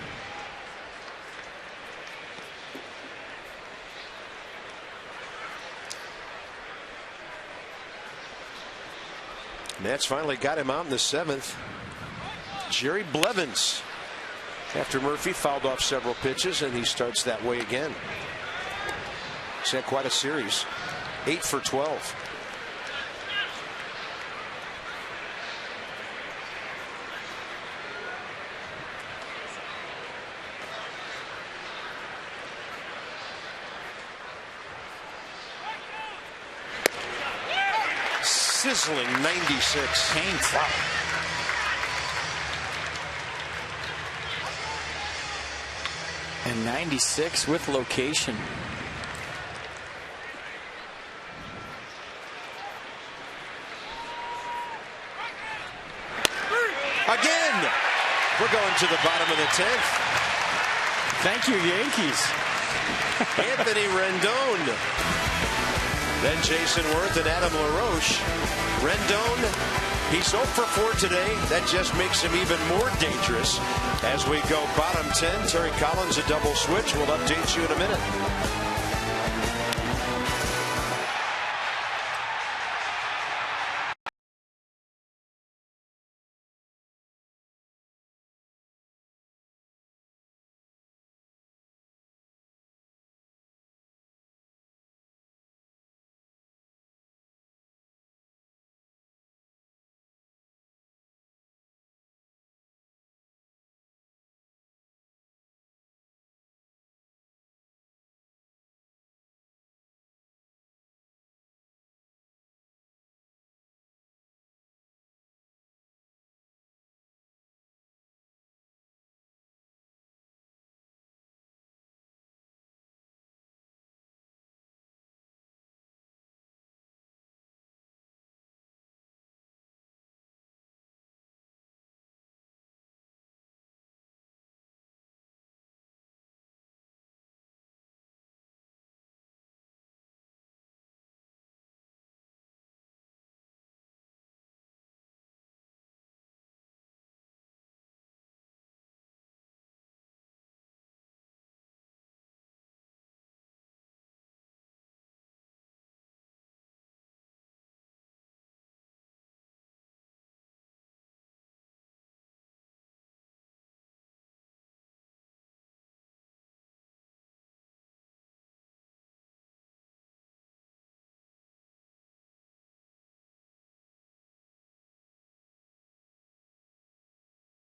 Mets finally got him out in the 7th. Jerry Blevins, after Murphy fouled off several pitches, and he starts that way again. He's had quite a series. 8 for 12. Sizzling 96. Paint. Wow. And 96 with location. Again, we're going to the bottom of the 10th. Thank you, Yankees. Anthony Rendon. Then Jason Worth and Adam LaRoche. Rendon, he's 0 for 4 today. That just makes him even more dangerous. As we go bottom 10, Terry Collins a double switch. We'll update you in a minute.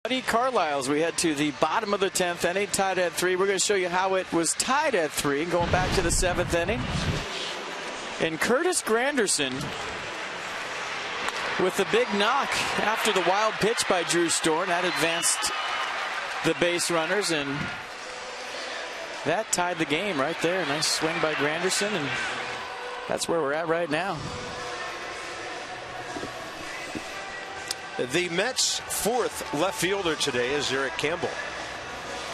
Buddy Carlisle's. We head to the bottom of the 10th inning, tied at 3. We're going to show you how it was tied at 3, going back to the 7th inning. And Curtis Granderson with the big knock after the wild pitch by Drew Storn. That advanced the base runners, and that tied the game right there. Nice swing by Granderson, and that's where we're at right now. The Mets' 4th left fielder today is Eric Campbell.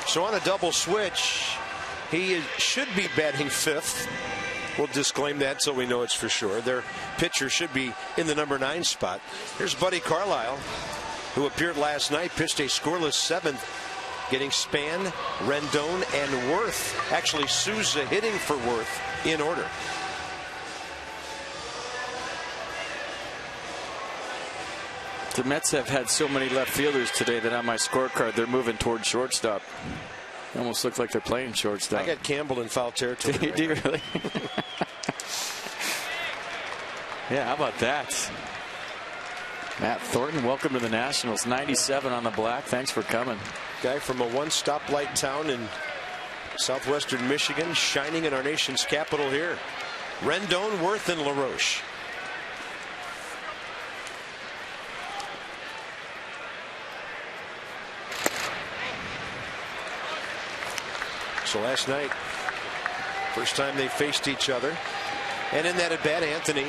So on a double switch, he should be batting 5th. We'll disclaim that until we know it's for sure. Their pitcher should be in the number 9 spot. Here's Buddy Carlisle, who appeared last night, pitched a scoreless 7th, getting Span, Rendon, and Worth. Actually, Souza hitting for Worth in order. The Mets have had so many left fielders today that on my scorecard they're moving toward shortstop. It almost looks like they're playing shortstop. I got Campbell in foul territory. Do you really? Yeah, how about that? Matt Thornton, welcome to the Nationals. 97 on the black. Thanks for coming. Guy from a one-stoplight town in southwestern Michigan, shining in our nation's capital here. Rendon, Worth, and LaRoche. So last night, first time they faced each other. And in that at bat, Anthony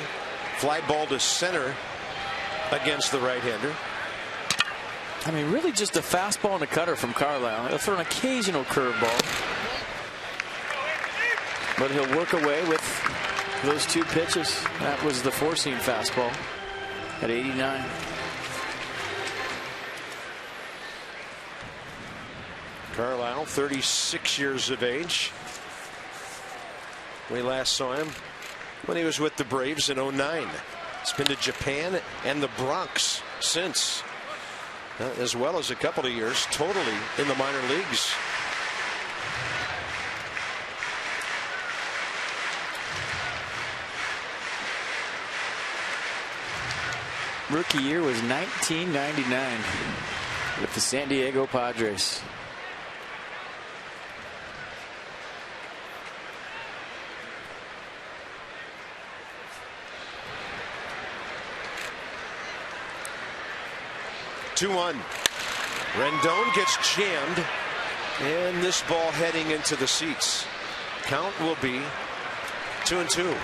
fly ball to center against the right-hander. I mean, really just a fastball and a cutter from Carlisle. He'll throw an occasional curveball, but he'll work away with those 2 pitches. That was the 4-seam fastball at 89. Carlisle, 36 years of age. We last saw him when he was with the Braves in 09. He's been to Japan and the Bronx since, as well as a couple of years totally in the minor leagues. Rookie year was 1999 with the San Diego Padres. Rendon gets jammed, and this ball heading into the seats. Count will be 2-2.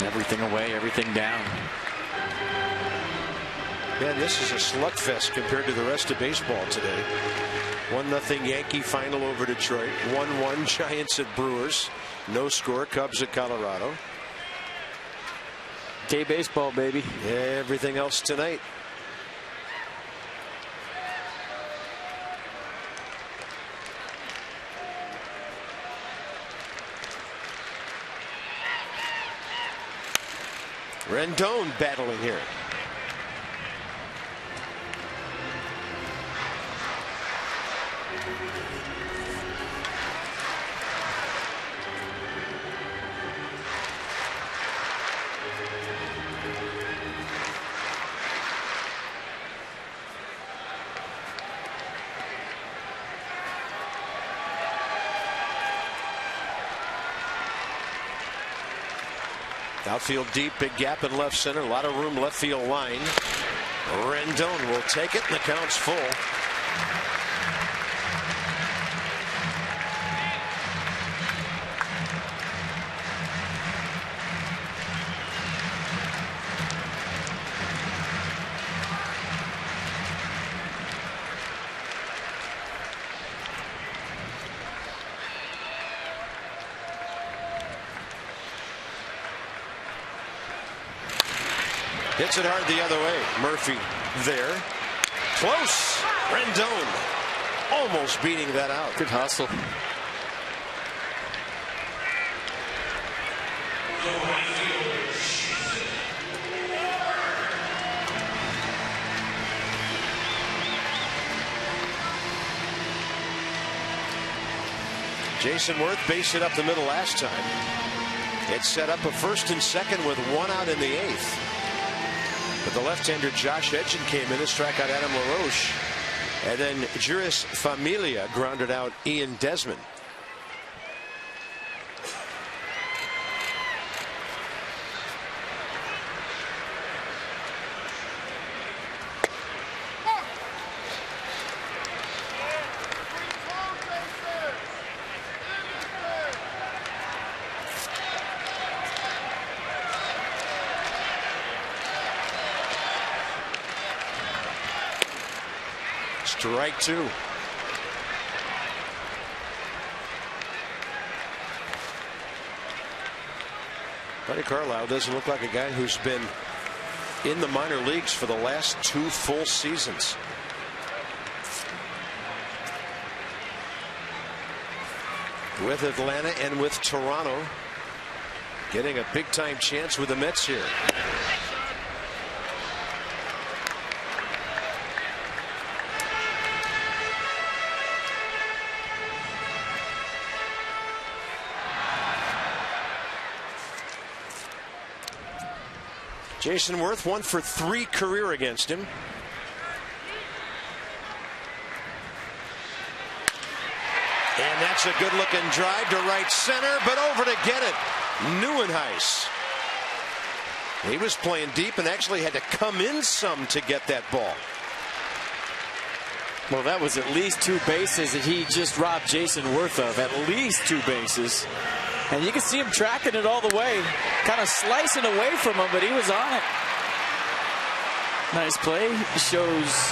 Everything away, everything down. Man, this is a slugfest compared to the rest of baseball today. 1-0 Yankee final over Detroit. 1-1 Giants at Brewers. No score. Cubs at Colorado. Day baseball, baby. Everything else tonight. Rendon battling here. Outfield deep, big gap in left center, a lot of room left field line. Rendon will take it, and the count's full. Hits it hard the other way. Murphy there. Close. Rendon almost beating that out. Good hustle. Jason Worth based it up the middle last time. It set up a first and second with 1 out in the 8th. But the left-hander Josh Edgen came in to strike out Adam LaRoche. And then Juris Familia grounded out Ian Desmond. Strike 2. Buddy Carlisle doesn't look like a guy who's been in the minor leagues for the last 2 full seasons. With Atlanta and with Toronto, getting a big time chance with the Mets here. Jason Worth 1 for 3 career against him. And that's a good looking drive to right center, but over to get it. Neuenhuis. He was playing deep and actually had to come in some to get that ball. Well, that was at least 2 bases that he just robbed Jason Worth of. At least 2 bases. And you can see him tracking it all the way. Kind of slicing away from him, but he was on it. Nice play. Shows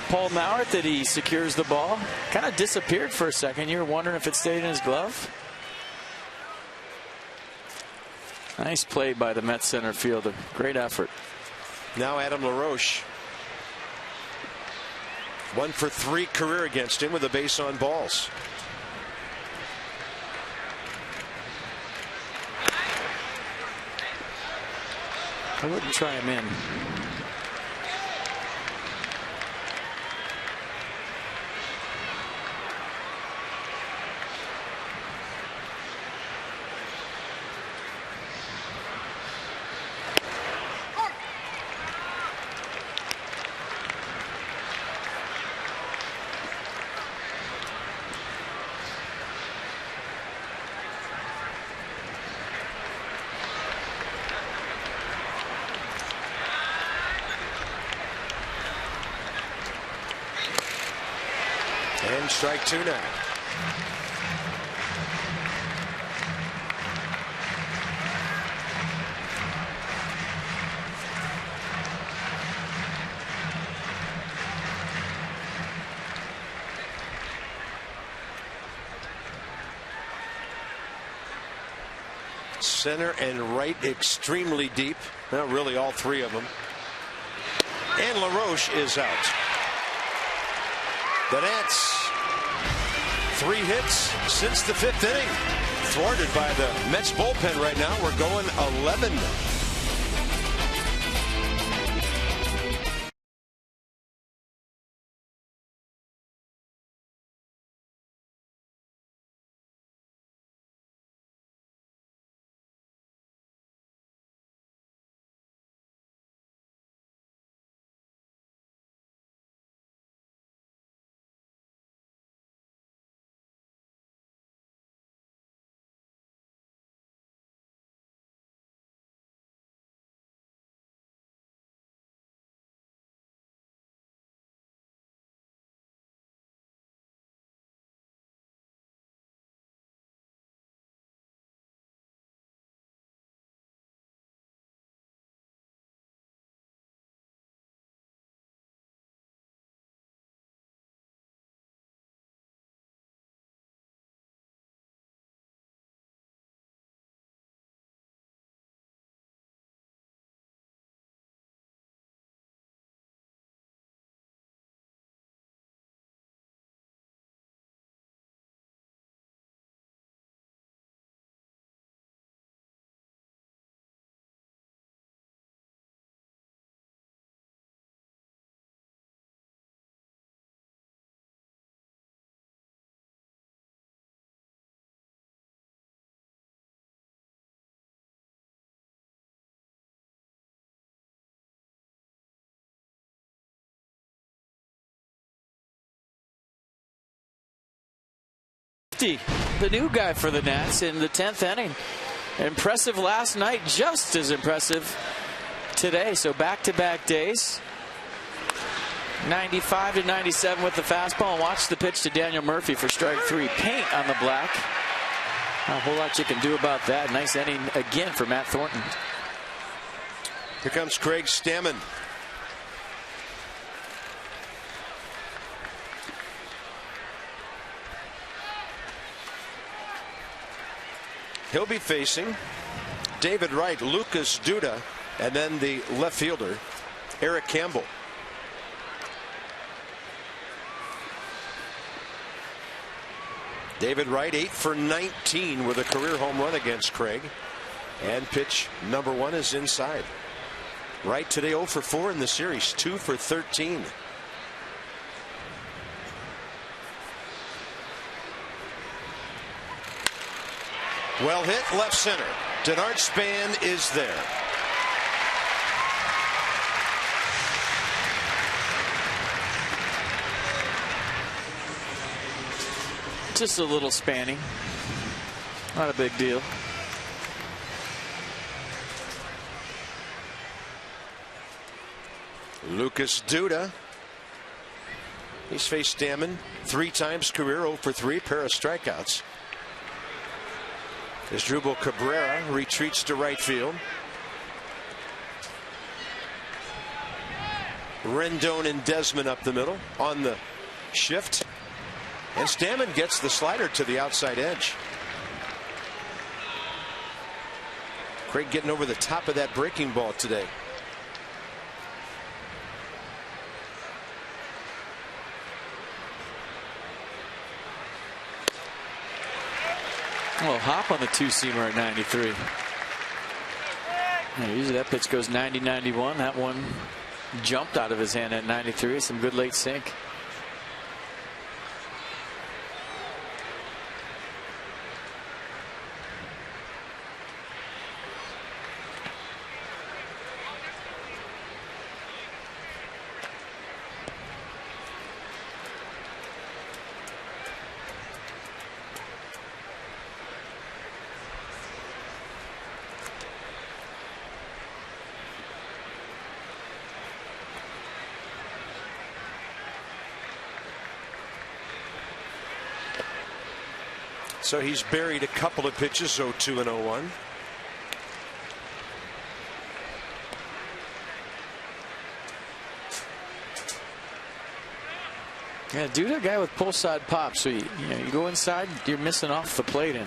Paul Maurer that he secures the ball. Kind of disappeared for a second. You were wondering if it stayed in his glove. Nice play by the Mets center fielder. Great effort. Now Adam LaRoche. 1 for 3 career against him with a base on balls. I wouldn't try him in. And strike 2 now. Center and right extremely deep. Well, really all 3 of them. And LaRoche is out. The Nats, 3 hits since the 5th inning. Thwarted by the Mets bullpen right now. We're going 11. The new guy for the Nats in the 10th inning. Impressive last night, just as impressive today. So back-to-back days. 95 to 97 with the fastball. And watch the pitch to Daniel Murphy for strike 3. Paint on the black. Not a whole lot you can do about that. Nice inning again for Matt Thornton. Here comes Craig Stammen. He'll be facing David Wright, Lucas Duda, and then the left fielder, Eric Campbell. David Wright 8 for 19 with a career home run against Craig. And pitch number 1 is inside. Wright today 0 for 4 in the series, 2 for 13. Well hit, left center. Denard Span is there. Just a little spanning. Not a big deal. Lucas Duda. He's faced Stammen 3 times career, 0 for 3, pair of strikeouts. Asdrubal Cabrera retreats to right field. Rendon and Desmond up the middle on the shift. And Stammen gets the slider to the outside edge. Craig getting over the top of that breaking ball today. Well, hop on the 2-seamer at 93. Yeah, usually that pitch goes 90-91. That one jumped out of his hand at 93. Some good late sink. So he's buried a couple of pitches, 0-2 and 0-1. Yeah, dude, a guy with pull side pop. So you go inside, you're missing off the plate in.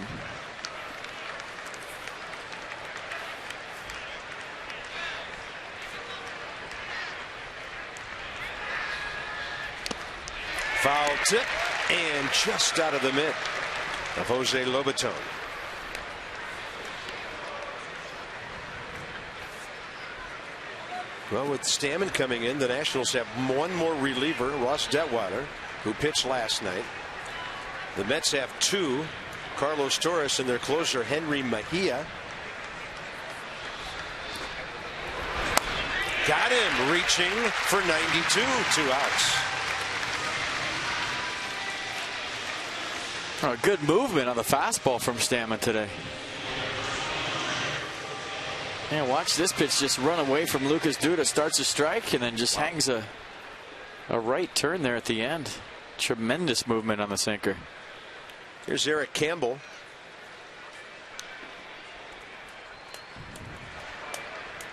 Foul tip and just out of the mitt of Jose Lobaton. Well, with Stammen coming in, the Nationals have one more reliever, Ross Detweiler, who pitched last night. The Mets have 2, Carlos Torres, and their closer Henry Mejia. Got him reaching for 92, 2 outs. Oh, good movement on the fastball from Stammen today. And watch this pitch just run away from Lucas Duda. Starts a strike and then just hangs a right turn there at the end. Tremendous movement on the sinker. Here's Eric Campbell.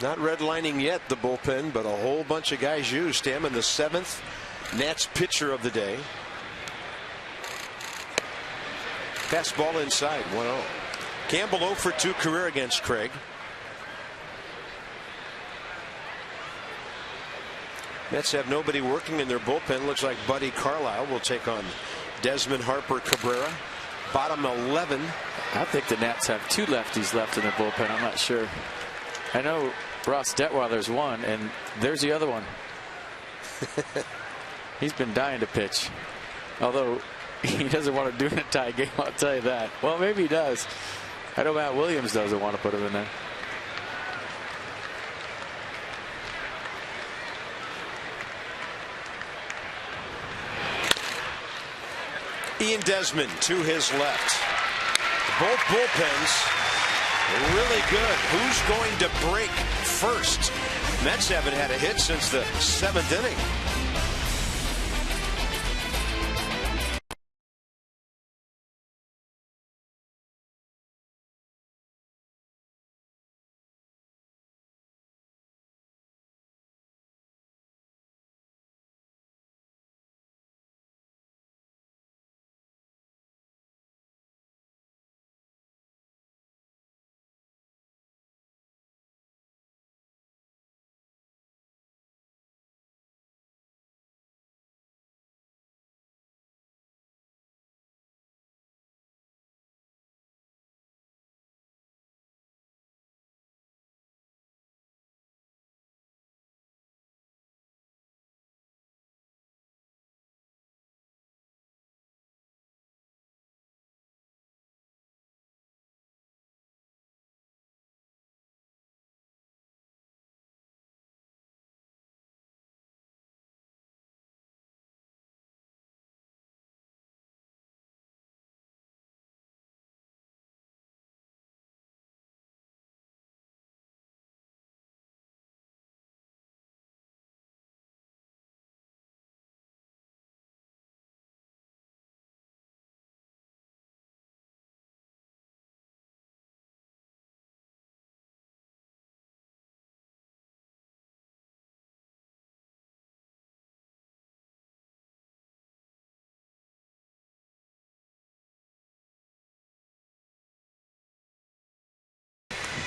Not redlining yet, the bullpen, but a whole bunch of guys used. Stammen, the 7th Nats pitcher of the day. Fastball inside, 1-0. Campbell 0 for 2 career against Craig. Mets have nobody working in their bullpen. Looks like Buddy Carlisle will take on Desmond, Harper, Cabrera. Bottom 11. I think the Nats have 2 lefties left in their bullpen. I'm not sure. I know Ross Detweiler's one, and there's the other one. He's been dying to pitch. Although he doesn't want to do it in a tie game, I'll tell you that. Well, maybe he does. I know Matt Williams doesn't want to put him in there. Ian Desmond to his left. Both bullpens really good. Who's going to break first? Mets haven't had a hit since the 7th inning.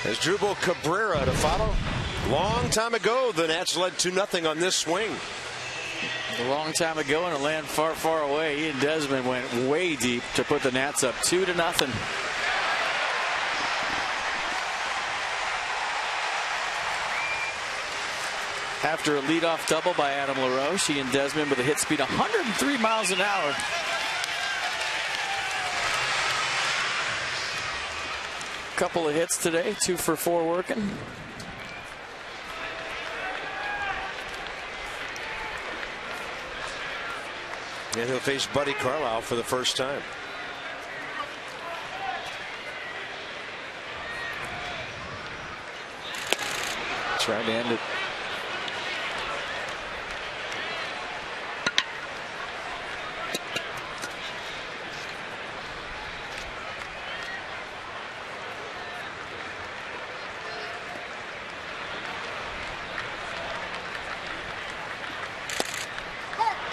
As Drupal Cabrera to follow. Long time ago, the Nats led 2-0 on this swing. A long time ago in a land far, far away, Ian Desmond went way deep to put the Nats up 2-0. After a leadoff double by Adam LaRoche, Ian Desmond with a hit speed 103 miles an hour. Couple of hits today, 2 for 4 working. And he'll face Buddy Carlisle for the first time. Trying to end it.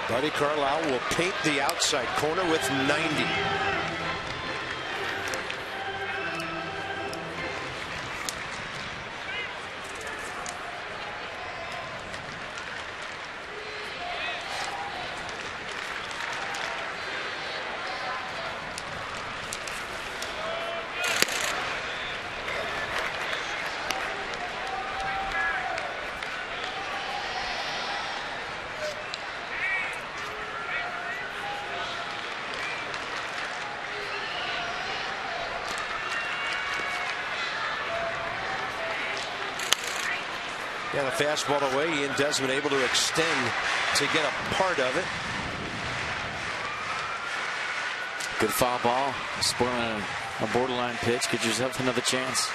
Buddy Carlisle will paint the outside corner with 90. Yeah, the fastball away. Ian Desmond able to extend to get a part of it. Good foul ball. Spoiling a borderline pitch. Get yourself another chance.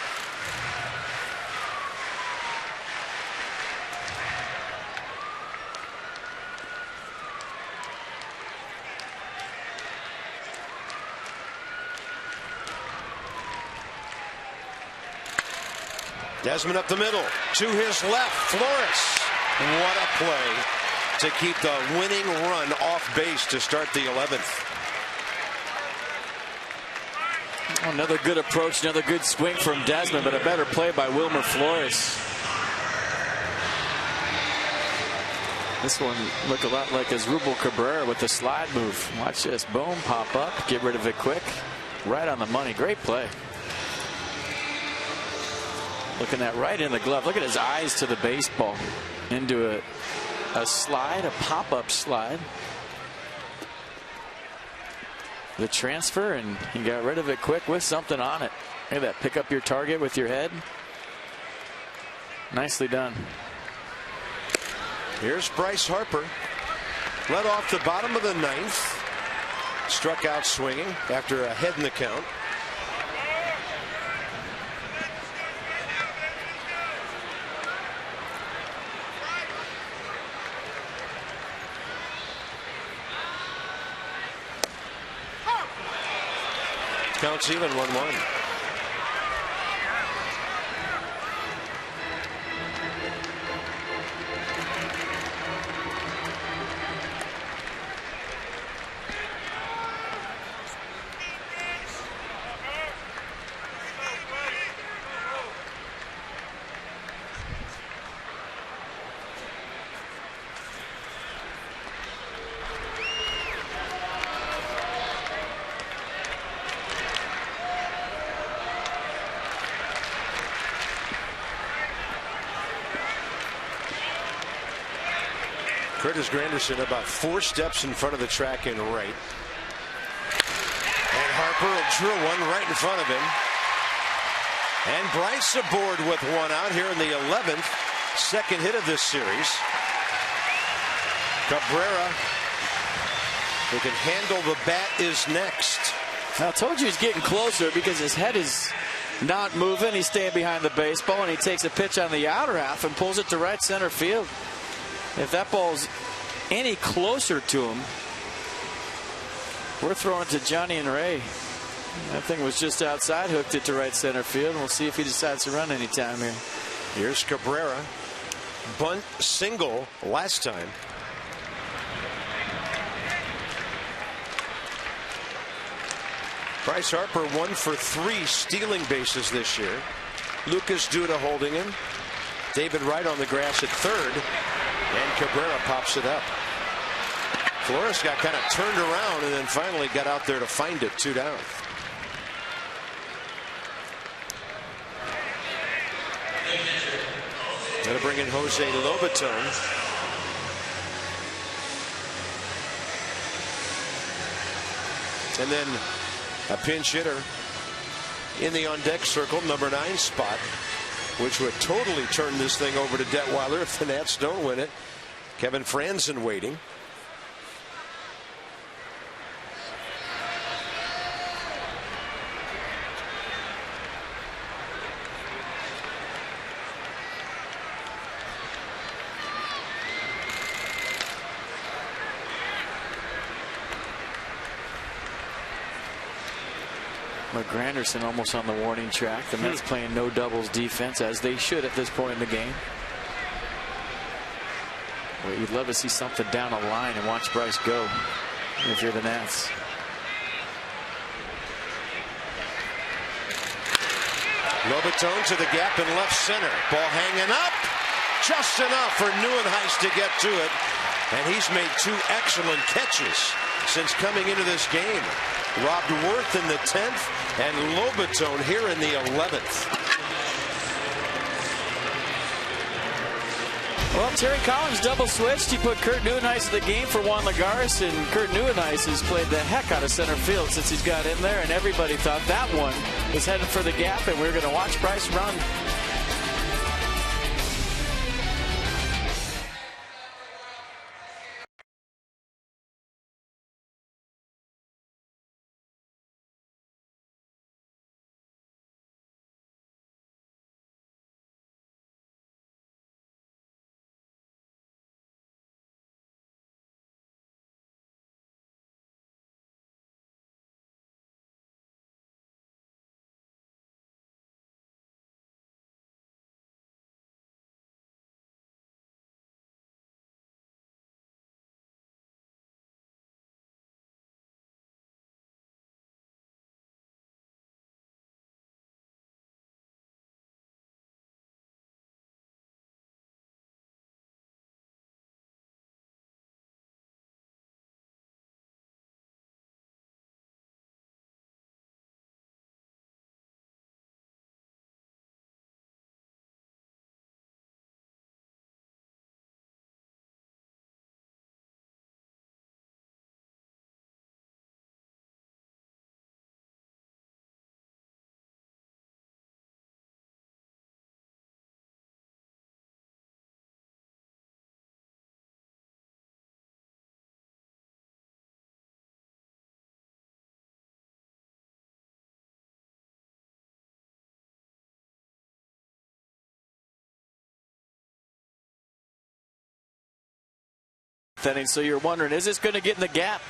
Desmond up the middle to his left. Flores. What a play to keep the winning run off base to start the 11th. Another good approach, another good swing from Desmond, but a better play by Wilmer Flores. This one looked a lot like his Drupal Cabrera with the slide move. Watch this. Boom, pop up, get rid of it quick. Right on the money. Great play. Looking at right in the glove. Look at his eyes to the baseball. Into a slide, a pop-up slide. The transfer, and he got rid of it quick with something on it. Look at that. Pick up your target with your head. Nicely done. Here's Bryce Harper. Led off the bottom of the 9th. Struck out swinging after a head in the count. Counts even 1-1. Curtis Granderson about 4 steps in front of the track and right. And Harper will drill one right in front of him. And Bryce aboard with one out here in the 11th. Second hit of this series. Cabrera, who can handle the bat, is next. I told you he's getting closer because his head is not moving. He's staying behind the baseball, and he takes a pitch on the outer half and pulls it to right center field. If that ball's any closer to him, we're throwing it to Johnny and Ray. That thing was just outside, hooked it to right center field. We'll see if he decides to run anytime here. Here's Cabrera. Bunt single last time. Bryce Harper 1 for 3 stealing bases this year. Lucas Duda holding him. David Wright on the grass at third. And Cabrera pops it up. Flores got kind of turned around and then finally got out there to find it. 2 down. Going to bring in Jose Lobaton. And then a pinch hitter in the on-deck circle, number 9 spot, which would totally turn this thing over to Detweiler if the Nats don't win it. Kevin Franzen waiting. Granderson almost on the warning track. The Mets playing no doubles defense, as they should at this point in the game. Well, you'd love to see something down a line and watch Bryce go if you're the Nats. Lobaton to the gap in left center. Ball hanging up. Just enough for Nieuwenhuis to get to it. And he's made 2 excellent catches since coming into this game. Robbed Worth in the 10th and Lobaton here in the 11th. Well, Terry Collins double switched. He put Kurt Nieuwenhuis in the game for Juan Lagares, and Kurt Nieuwenhuis has played the heck out of center field since he's got in there, and everybody thought that one was headed for the gap, and we're going to watch Bryce run. So you're wondering, is this going to get in the gap?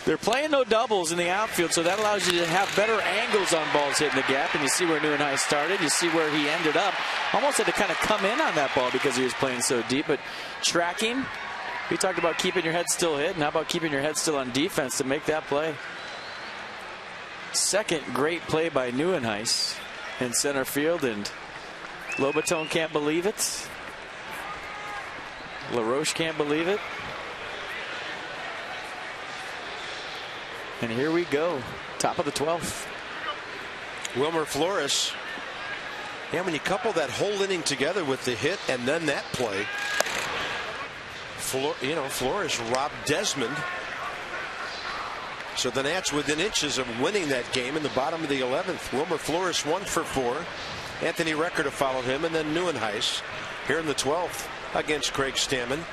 They're playing no doubles in the outfield, so that allows you to have better angles on balls hitting the gap. And you see where Nieuwenhuis started. You see where he ended up. Almost had to kind of come in on that ball because he was playing so deep. But tracking, we talked about keeping your head still hit. And how about keeping your head still on defense to make that play? Second great play by Nieuwenhuis in center field. And Lobaton can't believe it. LaRoche can't believe it. And here we go, top of the 12th. Wilmer Flores. Yeah, when you couple that whole inning together with the hit and then that play, Flores robbed Desmond. So the Nats within inches of winning that game in the bottom of the 11th. Wilmer Flores 1 for 4. Anthony Recker to follow him, and then Nieuwenhuis here in the 12th against Craig Stammen.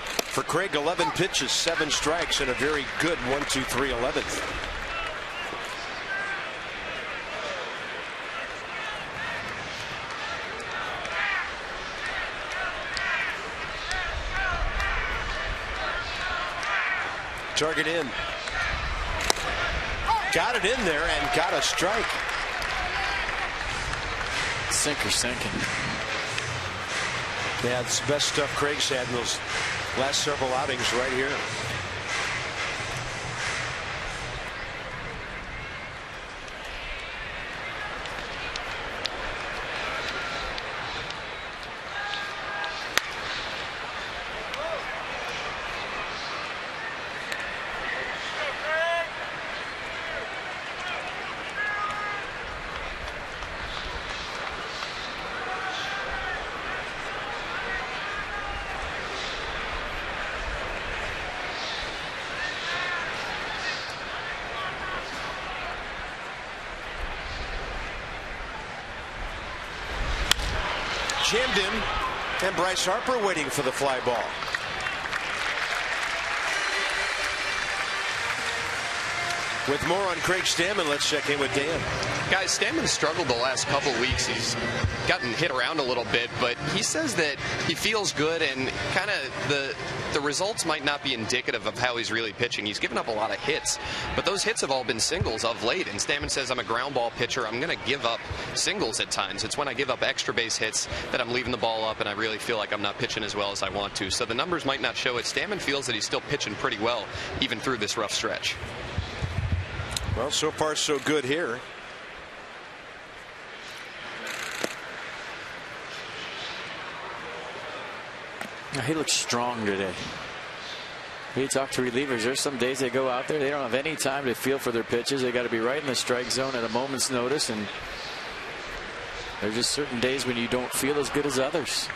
For Craig, 11 pitches, 7 strikes, and a very good 1-2-3 11th. Target in. Got it in there and got a strike. Sinker sinking. Yeah, it's the best stuff Craig's had in those last several outings right here. jammed in, and Bryce Harper waiting for the fly ball. With more on Craig Stammen, let's check in with Dan. Guys, Stammen struggled the last couple weeks. He's gotten hit around a little bit, but he says that he feels good, and kind of the results might not be indicative of how he's really pitching. He's given up a lot of hits, but those hits have all been singles of late, and Stammen says, I'm a ground ball pitcher. I'm going to give up singles at times. It's when I give up extra base hits that I'm leaving the ball up, and I really feel like I'm not pitching as well as I want to. So the numbers might not show it. Stammen feels that he's still pitching pretty well, even through this rough stretch. Well, so far so good here. He looks strong today. You talk to relievers. There's some days they go out there, they don't have any time to feel for their pitches. They got to be right in the strike zone at a moment's notice, and there's just certain days when you don't feel as good as others.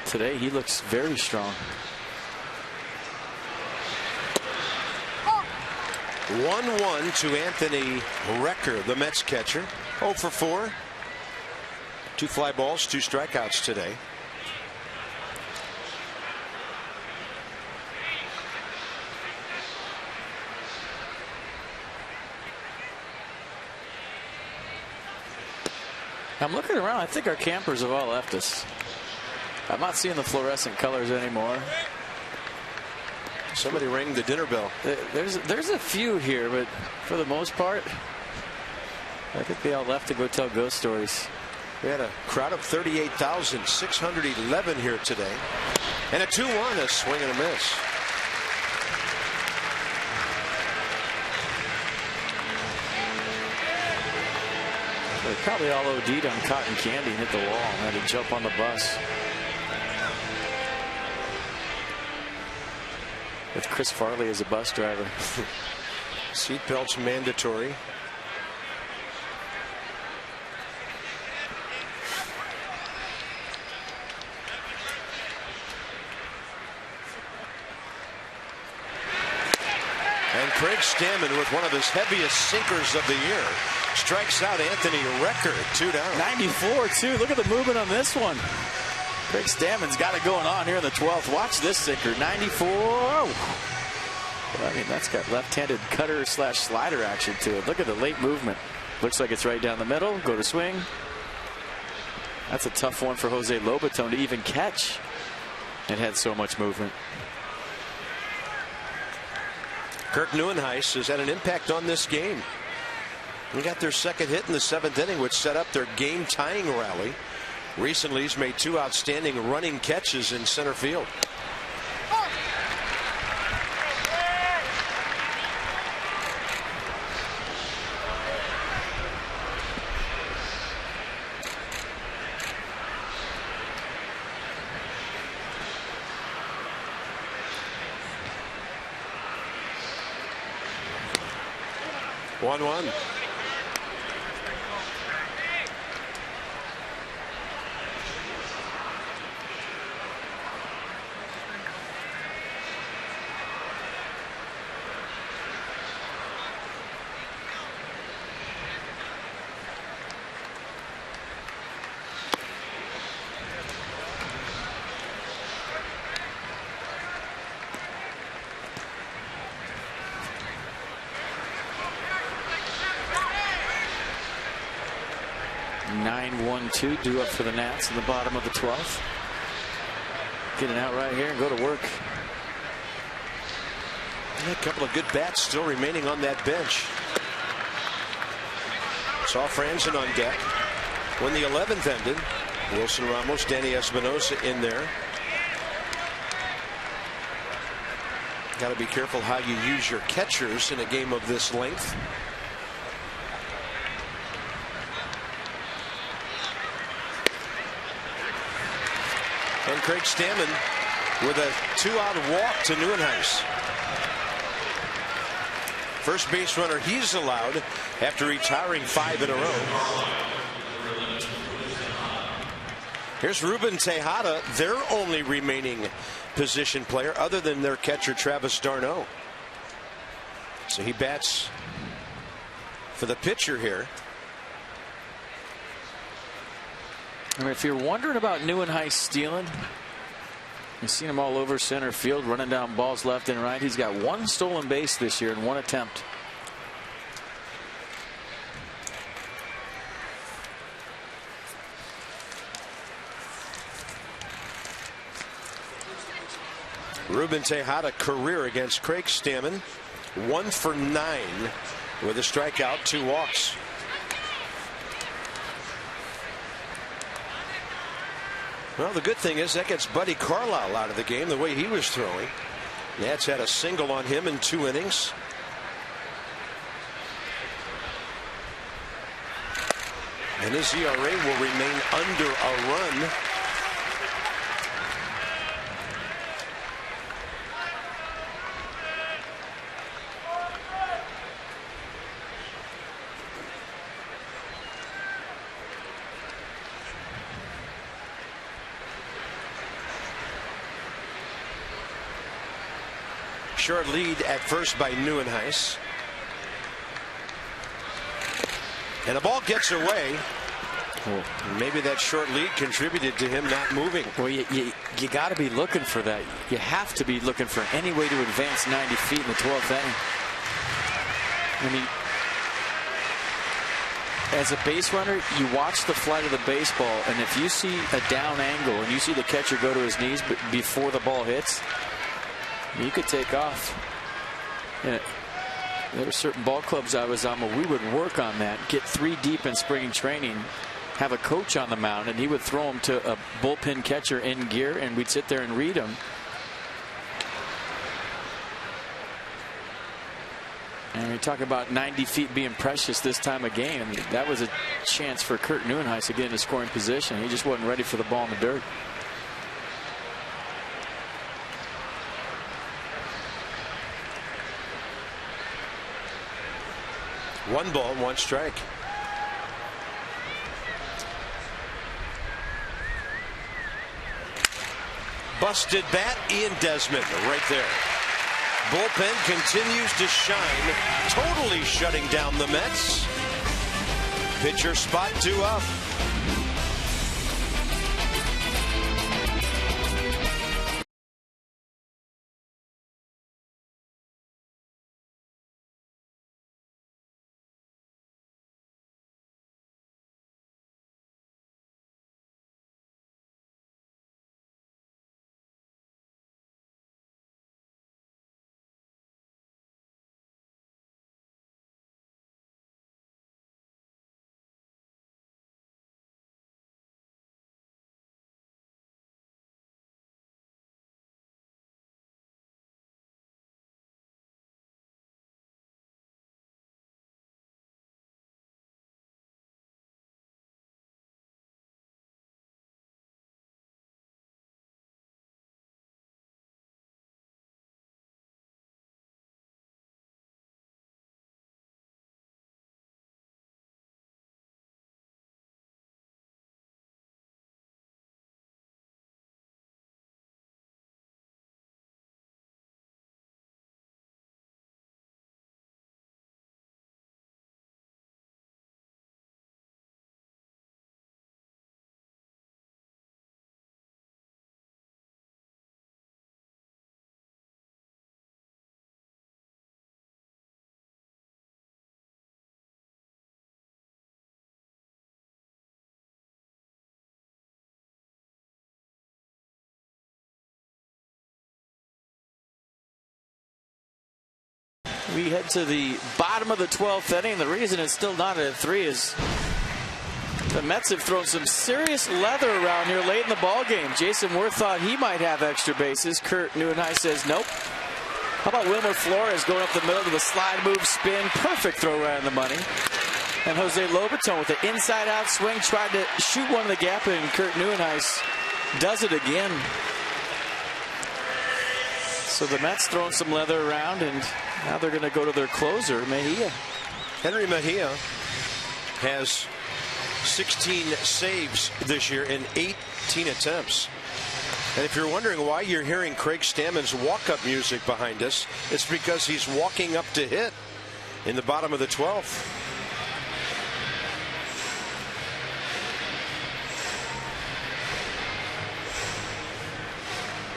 Today he looks very strong. 1-1 to Anthony Recker, the Mets catcher. 0 for 4. 2 fly balls, 2 strikeouts today. I'm looking around. I think our campers have all left us. I'm not seeing the fluorescent colors anymore. Somebody rang the dinner bell. There's a few here, but for the most part, I think they all left to go tell ghost stories. We had a crowd of 38,611 here today. And a 2-1, a swing and a miss. They probably all OD'd on cotton candy and hit the wall and had to jump on the bus. With Chris Farley as a bus driver. Seatbelts mandatory. And Craig Stammen with one of his heaviest sinkers of the year strikes out Anthony Recker. 2 down. 94 too. Look at the movement on this one. Craig Stammen's got it going on here in the 12th. Watch this sinker. 94. I mean, that's got left-handed cutter / slider action to it. Look at the late movement. Looks like it's right down the middle. Go to swing. That's a tough one for Jose Lobaton to even catch. It had so much movement. Kirk Neuenhuis has had an impact on this game. They got their second hit in the 7th inning, which set up their game-tying rally. Recently, he's made 2 outstanding running catches in center field. One. 9-1-2 due up for the Nats in the bottom of the 12th. Getting out right here and go to work. And a couple of good bats still remaining on that bench. Saw Franzen on deck. When the 11th ended, Wilson Ramos, Danny Espinosa in there. Got to be careful how you use your catchers in a game of this length. And Craig Stammen with a 2-out walk to Neuenhuis. First base runner he's allowed after retiring 5 in a row. Here's Ruben Tejada, their only remaining position player other than their catcher Travis d'Arnaud. So he bats for the pitcher here. I mean, if you're wondering about NYN stealing, you've seen him all over center field, running down balls left and right. He's got 1 stolen base this year in 1 attempt. Ruben Tejada career against Craig Stammen, 1 for 9 with a strikeout, 2 walks. Well, the good thing is that gets Buddy Carlisle out of the game the way he was throwing. Nats had a single on him in 2 innings. And his ERA will remain under a run. Short lead at first by NYN. And the ball gets away. Well, maybe that short lead contributed to him not moving. Well, you got to be looking for that. You have to be looking for any way to advance 90 feet in the 12th inning. I mean, as a base runner, you watch the flight of the baseball, and if you see a down angle and you see the catcher go to his knees before the ball hits, you could take off. Yeah. There were certain ball clubs I was on where we would work on that, get 3 deep in spring training, have a coach on the mound, and he would throw them to a bullpen catcher in gear, and we'd sit there and read them. And we talk about 90 feet being precious this time of game. That was a chance for Kurt Neuenhuis to get in a scoring position. He just wasn't ready for the ball in the dirt. One ball, 1 strike. Busted bat, Ian Desmond right there. Bullpen continues to shine, totally shutting down the Mets. Pitcher spot 2 up. We head to the bottom of the 12th inning. The reason it's still not at 3 is the Mets have thrown some serious leather around here late in the ball game. Jason Worth thought he might have extra bases. Kurt Neuenhuis says nope. How about Wilmer Flores going up the middle to the slide move spin? Perfect throw right on the money. And Jose Lobaton with the inside-out swing tried to shoot one in the gap, and Kurt Neuenhuis does it again. So the Mets throwing some leather around, and now they're going to go to their closer, Mejia. Henry Mejia has 16 saves this year in 18 attempts. And if you're wondering why you're hearing Craig Stammen's walk-up music behind us, it's because he's walking up to hit in the bottom of the 12th.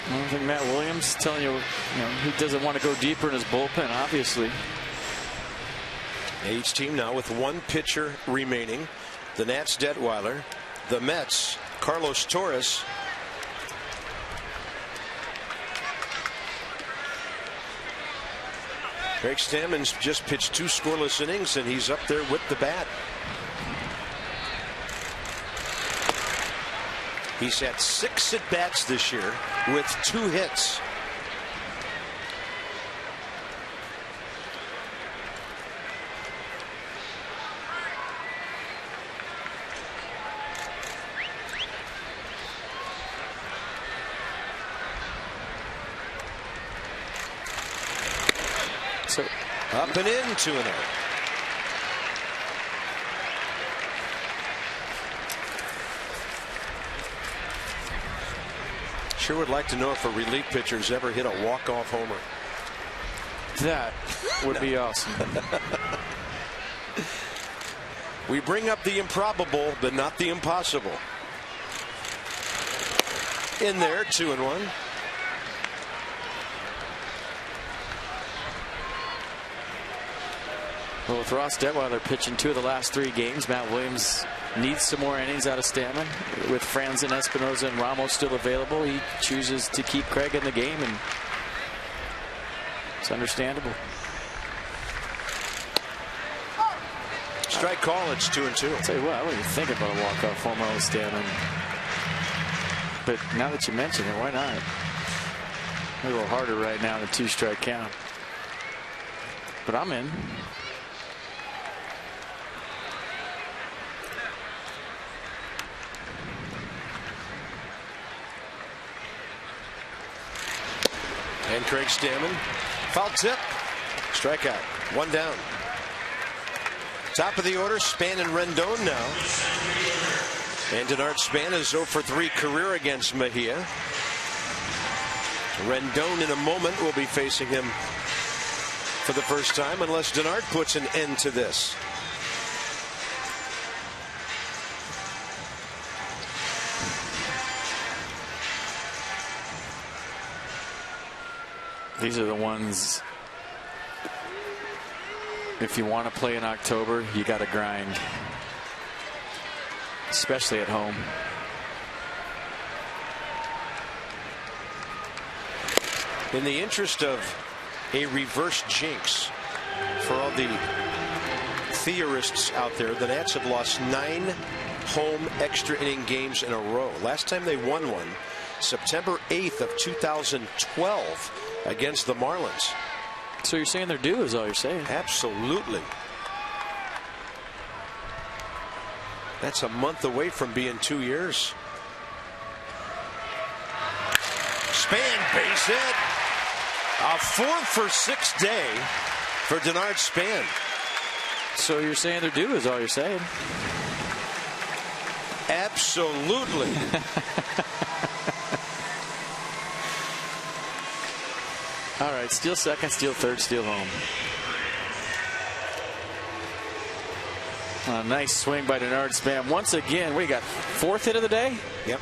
I don't think Matt Williams telling you, he doesn't want to go deeper in his bullpen, obviously. Each team now with one pitcher remaining. The Nats, Detweiler. The Mets, Carlos Torres. Craig Stammann's just pitched 2 scoreless innings, and he's up there with the bat. He's had 6 at-bats this year with 2 hits. So up and in, 2-0. Sure would like to know if a relief pitcher's ever hit a walk-off homer. That would be awesome. We bring up the improbable, but not the impossible. In there, 2-1. Well, with Ross Detweiler pitching 2 of the last 3 games, Matt Williams needs some more innings out of Stammen. With Franzen, Espinosa, and Ramos still available, he chooses to keep Craig in the game, and it's understandable. Strike call, it's 2-2. I'll tell you what, I wouldn't even think about a walk-off homer with Stammen. But now that you mention it, why not? A little harder right now than 2-strike count. But I'm in. And Craig Stammen, foul tip, strikeout, 1 down. Top of the order, Span and Rendon now. And Denard Span is 0 for 3 career against Mejia. Rendon in a moment will be facing him for the first time, unless Denard puts an end to this. These are the ones, if you want to play in October, you got to grind, especially at home. In the interest of a reverse jinx for all the theorists out there, the Nats have lost 9 home extra inning games in a row. Last time they won one, September 8th of 2012 against the Marlins. So you're saying they're due, is all you're saying? Absolutely. That's a month away from being 2 years. Span base hit. A 4 for 6 day for Denard Span. So you're saying they're due, is all you're saying? Absolutely. All right, steal second, steal third, steal home. A nice swing by Denard Span. Once again, we got 4th hit of the day? Yep.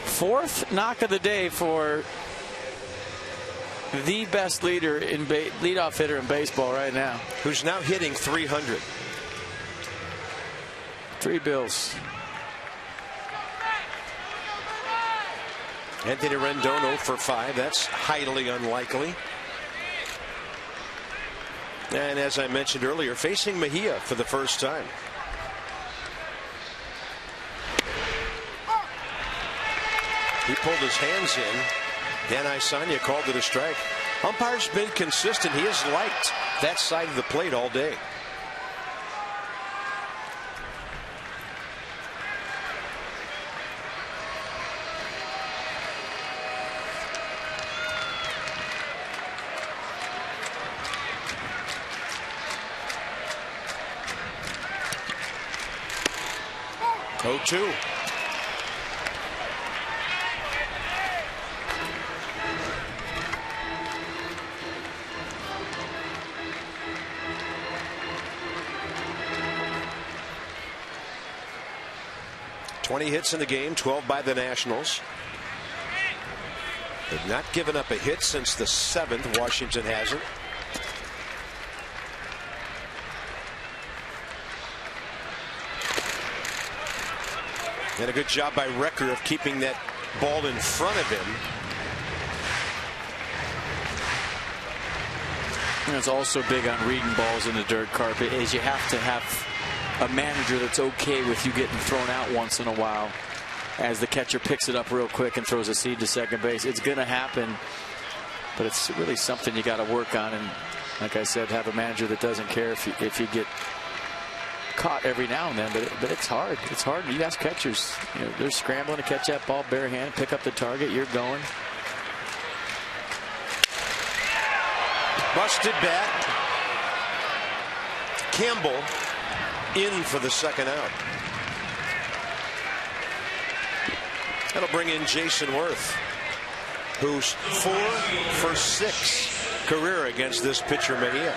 4th knock of the day for the best leadoff hitter in baseball right now. Who's now hitting 300. 3 Bills. Anthony Rendon 0 for 5. That's highly unlikely. And as I mentioned earlier, facing Mejia for the first time. He pulled his hands in. Dan Isanya called it a strike. Umpire's been consistent. He has liked that side of the plate all day. Oh, 2. Hits in the game, 12 by the Nationals. They've not given up a hit since the 7th. Washington hasn't. And a good job by Recker of keeping that ball in front of him. And it's also big on reading balls in the dirt, carpet, is you have to have a manager that's okay with you getting thrown out once in a while as the catcher picks it up real quick and throws a seed to second base. It's going to happen, but it's really something you got to work on. And like I said, have a manager that doesn't care if you get caught every now and then, but it's hard. It's hard. You ask catchers, you know, they're scrambling to catch that ball barehanded, pick up the target, you're going. Busted bat. Campbell in for the second out. That'll bring in Jason Worth, who's 4 for 6 career against this pitcher Mejia.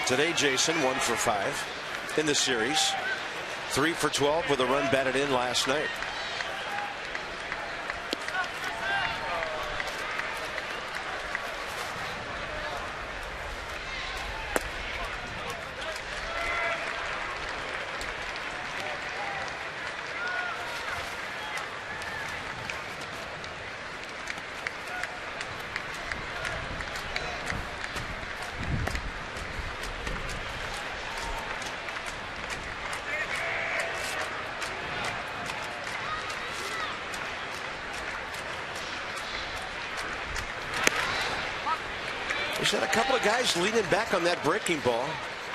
Today, Jason 1 for 5 in the series. 3 for 12 with a run batted in last night. He's had a couple of guys leaning back on that breaking ball.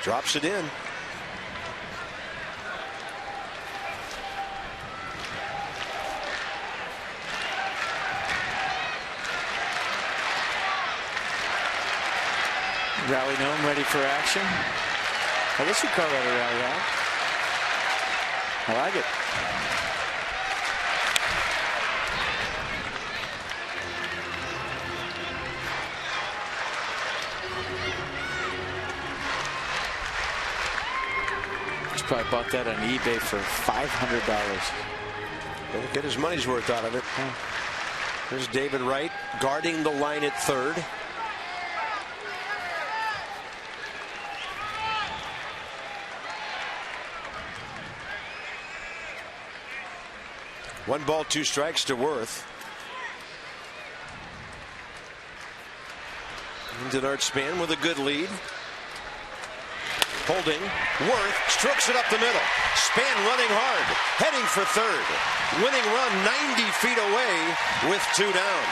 Drops it in. Rally gnome ready for action. I guess you'd call that a rally out. I like it. Probably bought that on eBay for $500. He'll get his money's worth out of it. There's David Wright guarding the line at third. One ball, 2 strikes to Worth. Denard Span with a good lead. Holding. Worth strokes it up the middle. Span running hard. Heading for third. Winning run 90 feet away with 2 down.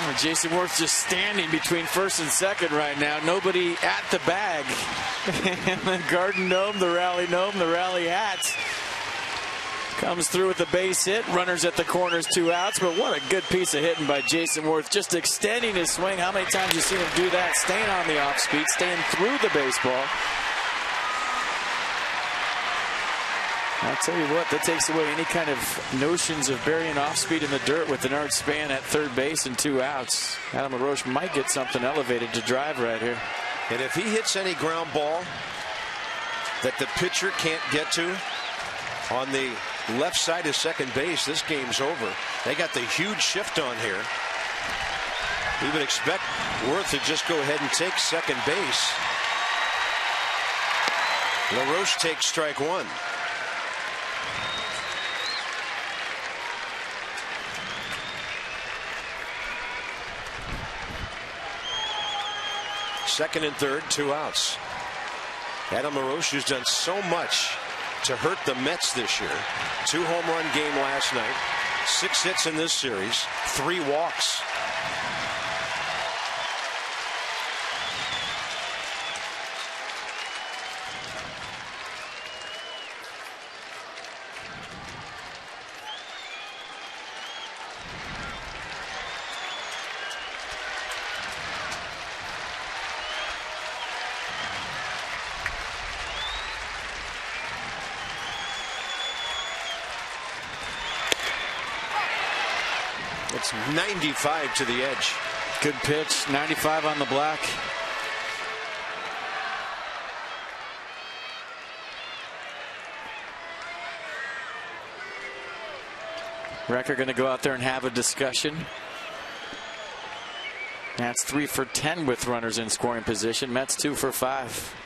Oh, Jason Worth just standing between first and second right now. Nobody at the bag. And the Garden Gnome, the Rally Gnome, the Rally Hat comes through with the base hit. Runners at the corners, 2 outs. But what a good piece of hitting by Jason Worth. Just extending his swing. How many times have you seen him do that? Staying on the off speed, staying through the baseball. I'll tell you what, that takes away any kind of notions of burying off speed in the dirt with Denard Span at third base and 2 outs. Adam LaRoche might get something elevated to drive right here. And if he hits any ground ball that the pitcher can't get to on the left side of second base, this game's over. They got the huge shift on here. We would expect Worth to just go ahead and take second base. LaRoche takes strike 1. Second and third, 2 outs. Adam LaRoche, who's done so much to hurt the Mets this year. 2 home run game last night. 6 hits in this series. 3 walks. It's 95 to the edge. Good pitch. 95 on the black. Recker going to go out there and have a discussion. That's 3 for 10 with runners in scoring position. Mets 2 for 5.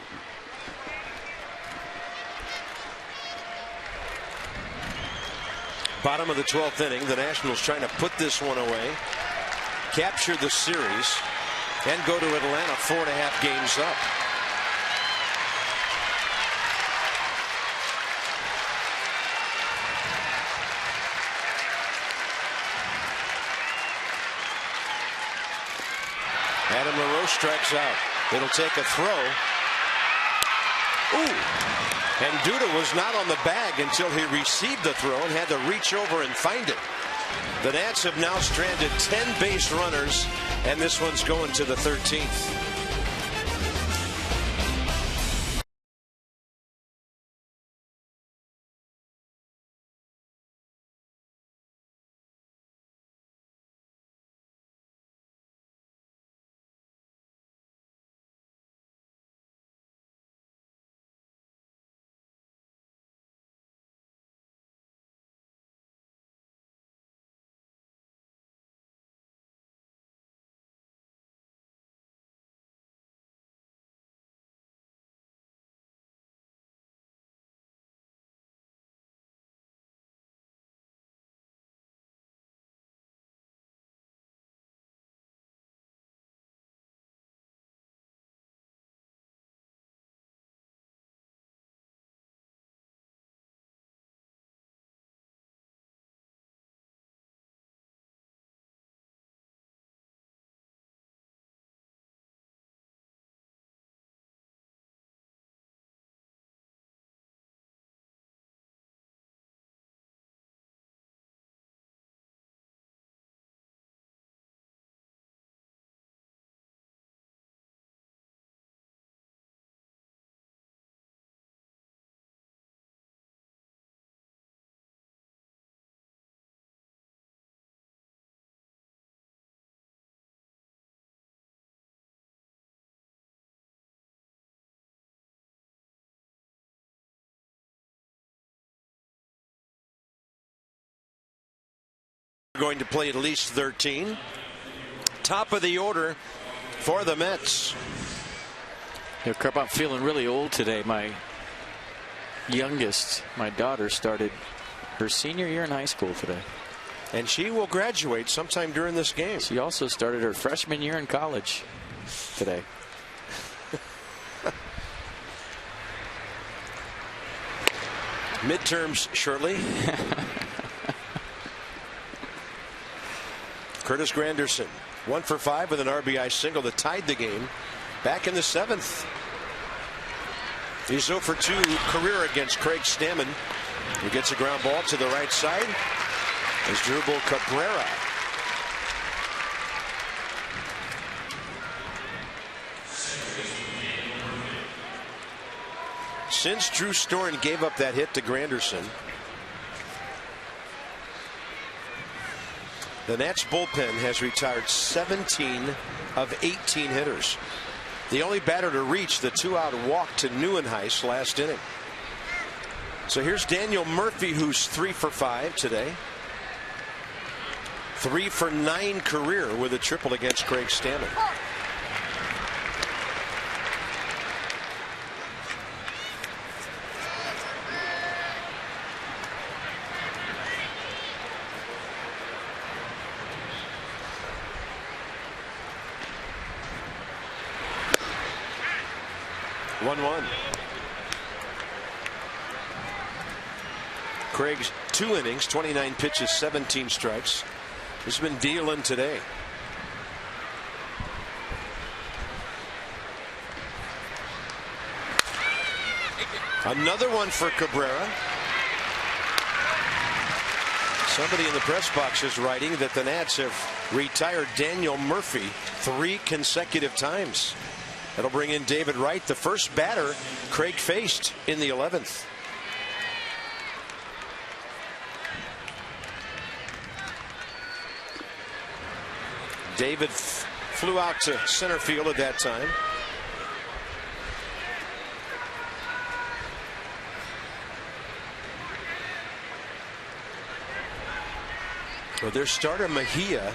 Bottom of the 12th inning. The Nationals trying to put this one away, capture the series, and go to Atlanta 4.5 games up. Adam LaRoche strikes out. It'll take a throw. Ooh. And Duda was not on the bag until he received the throw and had to reach over and find it. The Nats have now stranded 10 base runners, and this one's going to the 13th. Going to play at least 13. Top of the order for the Mets. Yeah, Carp, I'm feeling really old today. My youngest, my daughter, started her senior year in high school today. And she will graduate sometime during this game. She also started her freshman year in college today. Midterms shortly. Curtis Granderson, 1 for 5 with an RBI single that tied the game back in the 7th. He's 0 for 2 career against Craig Stammen, who gets a ground ball to the right side. As Drupal Cabrera. Since Drew Storen gave up that hit to Granderson, the Nats bullpen has retired 17 of 18 hitters. The only batter to reach the 2-out walk to Neuenhuis last inning. So here's Daniel Murphy, who's 3 for 5 today. 3 for 9 career with a triple against Craig Stammen. Craig's 2 innings, 29 pitches, 17 strikes. He's been dealing today. Another one for Cabrera. Somebody in the press box is writing that the Nats have retired Daniel Murphy 3 consecutive times. That'll bring in David Wright, the first batter Craig faced in the 11th. David flew out to center field at that time. Well, their starter Mejia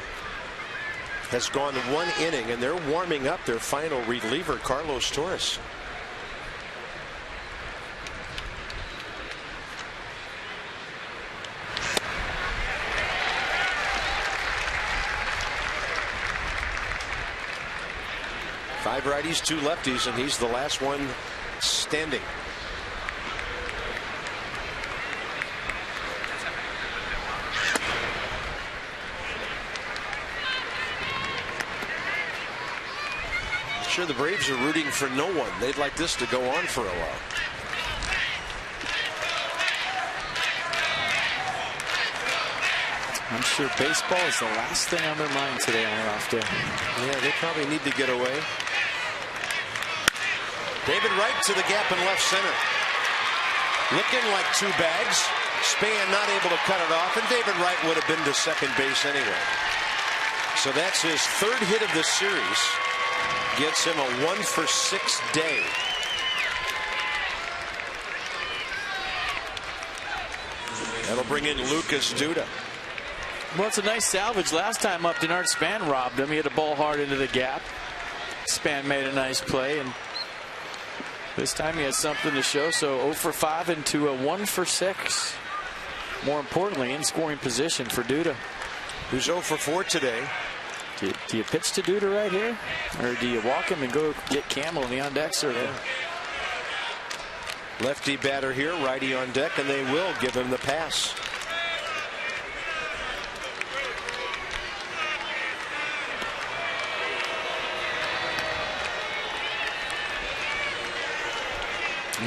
has gone 1 inning, and they're warming up their final reliever, Carlos Torres. Five righties, 2 lefties, and he's the last one standing. I'm sure the Braves are rooting for no one. They'd like this to go on for a while. I'm sure baseball is the last thing on their mind today on their off day. Yeah, they probably need to get away. David Wright to the gap in left center. Looking like 2 bags. Span not able to cut it off, and David Wright would have been to second base anyway. So that's his 3rd hit of the series. Gets him a 1-for-6 day. That'll bring in Lucas Duda. Well, it's a nice salvage. Last time up, Denard Span robbed him. He hit a ball hard into the gap. Span made a nice play, and this time he has something to show. So 0-for-5 into a 1-for-6. More importantly, in scoring position for Duda, who's 0-for-4 today. Do you pitch to Duda right here, or do you walk him and go get Campbell in the on deck circle? Yeah. Lefty batter here, righty on deck, and they will give him the pass.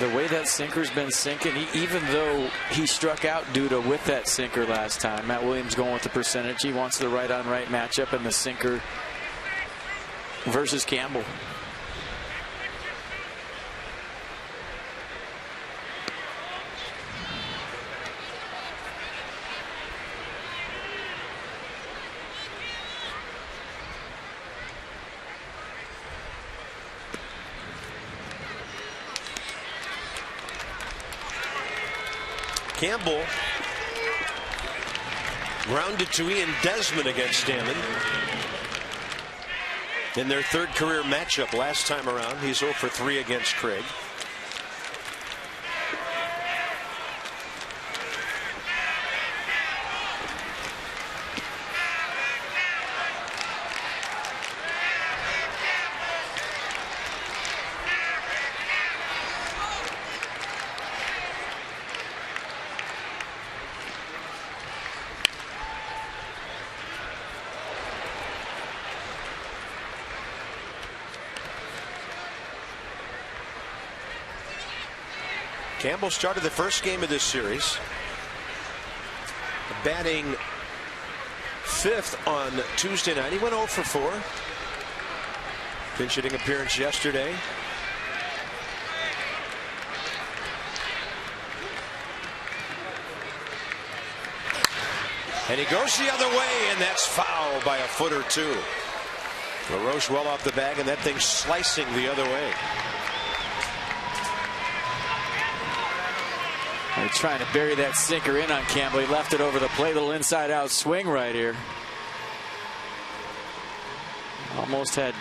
The way that sinker's been sinking, even though he struck out Duda with that sinker last time. Matt Williams going with the percentage. He wants the right-on-right matchup and the sinker versus Campbell. Campbell grounded to Ian Desmond against Damon in their 3rd career matchup last time around. He's 0-for-3 against Craig. Campbell started the first game of this series, batting 5th on Tuesday night. He went 0-for-4. Pinch hitting appearance yesterday. And he goes the other way, and that's foul by a foot or 2. LaRoche well off the bag, and that thing slicing the other way. They're trying to bury that sinker in on Campbell. He left it over the plate. Little inside-out swing right here. Almost had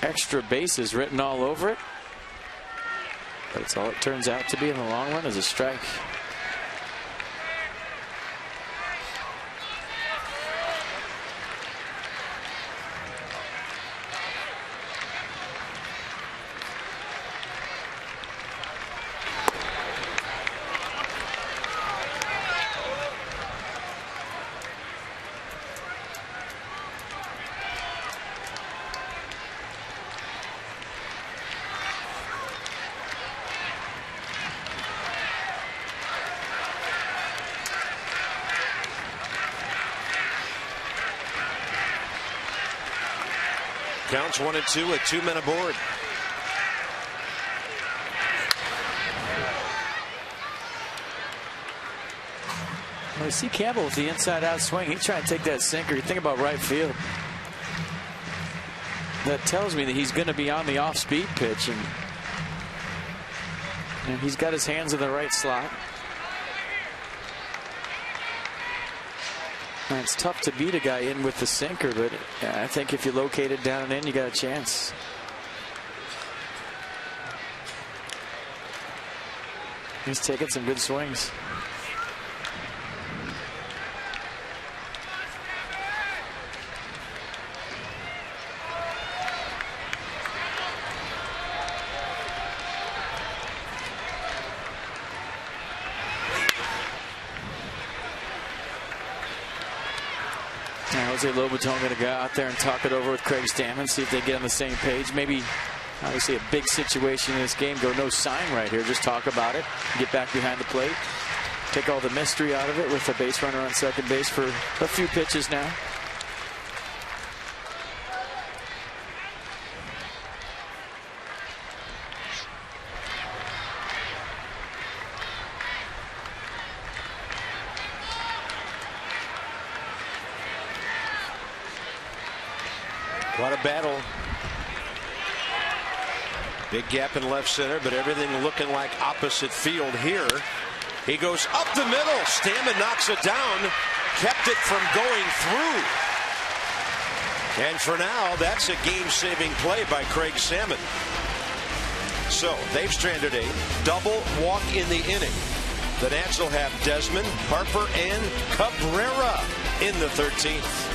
extra bases written all over it. But it's all it turns out to be in the long run is a strike. Counts 1-2 with 2 men aboard. Well, you see Campbell with the inside-out swing. He's trying to take that sinker. You think about right field. That tells me that he's going to be on the off-speed pitch, and he's got his hands in the right slot. And it's tough to beat a guy in with the sinker, but I think if you locate it down and in, you got a chance. He's taking some good swings. Jose Lobaton going to go out there and talk it over with Craig Stammen, see if they get on the same page. Maybe, obviously, a big situation in this game. Go no sign right here. Just talk about it. Get back behind the plate. Take all the mystery out of it with a base runner on second base for a few pitches now. What a battle. Big gap in left center, but everything looking like opposite field here. He goes up the middle. Stammen knocks it down. Kept it from going through. And for now, that's a game-saving play by Craig Stammen. So they've stranded a double walk in the inning. The Nats will have Desmond, Harper, and Cabrera in the 13th.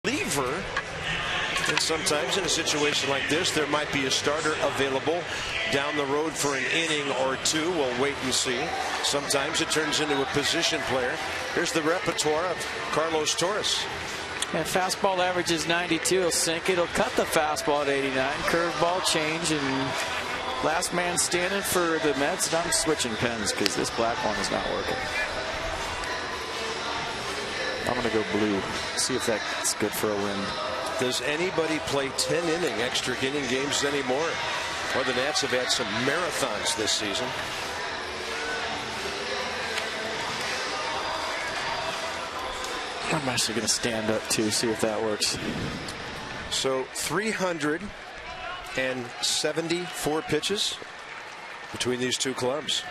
Reliever, and sometimes in a situation like this there might be a starter available down the road for an inning or two. We'll wait and see. Sometimes it turns into a position player. Here's the repertoire of Carlos Torres. And fastball average is 92. He'll sink it. He'll cut the fastball at 89. Curveball change, and last man standing for the Mets. And I'm switching pens because this black one is not working. I'm going to go blue. See if that's good for a win. Does anybody play 10-inning extra inning games anymore? Well, the Nats have had some marathons this season. I'm actually going to stand up too, see if that works. So 374 pitches between these two clubs.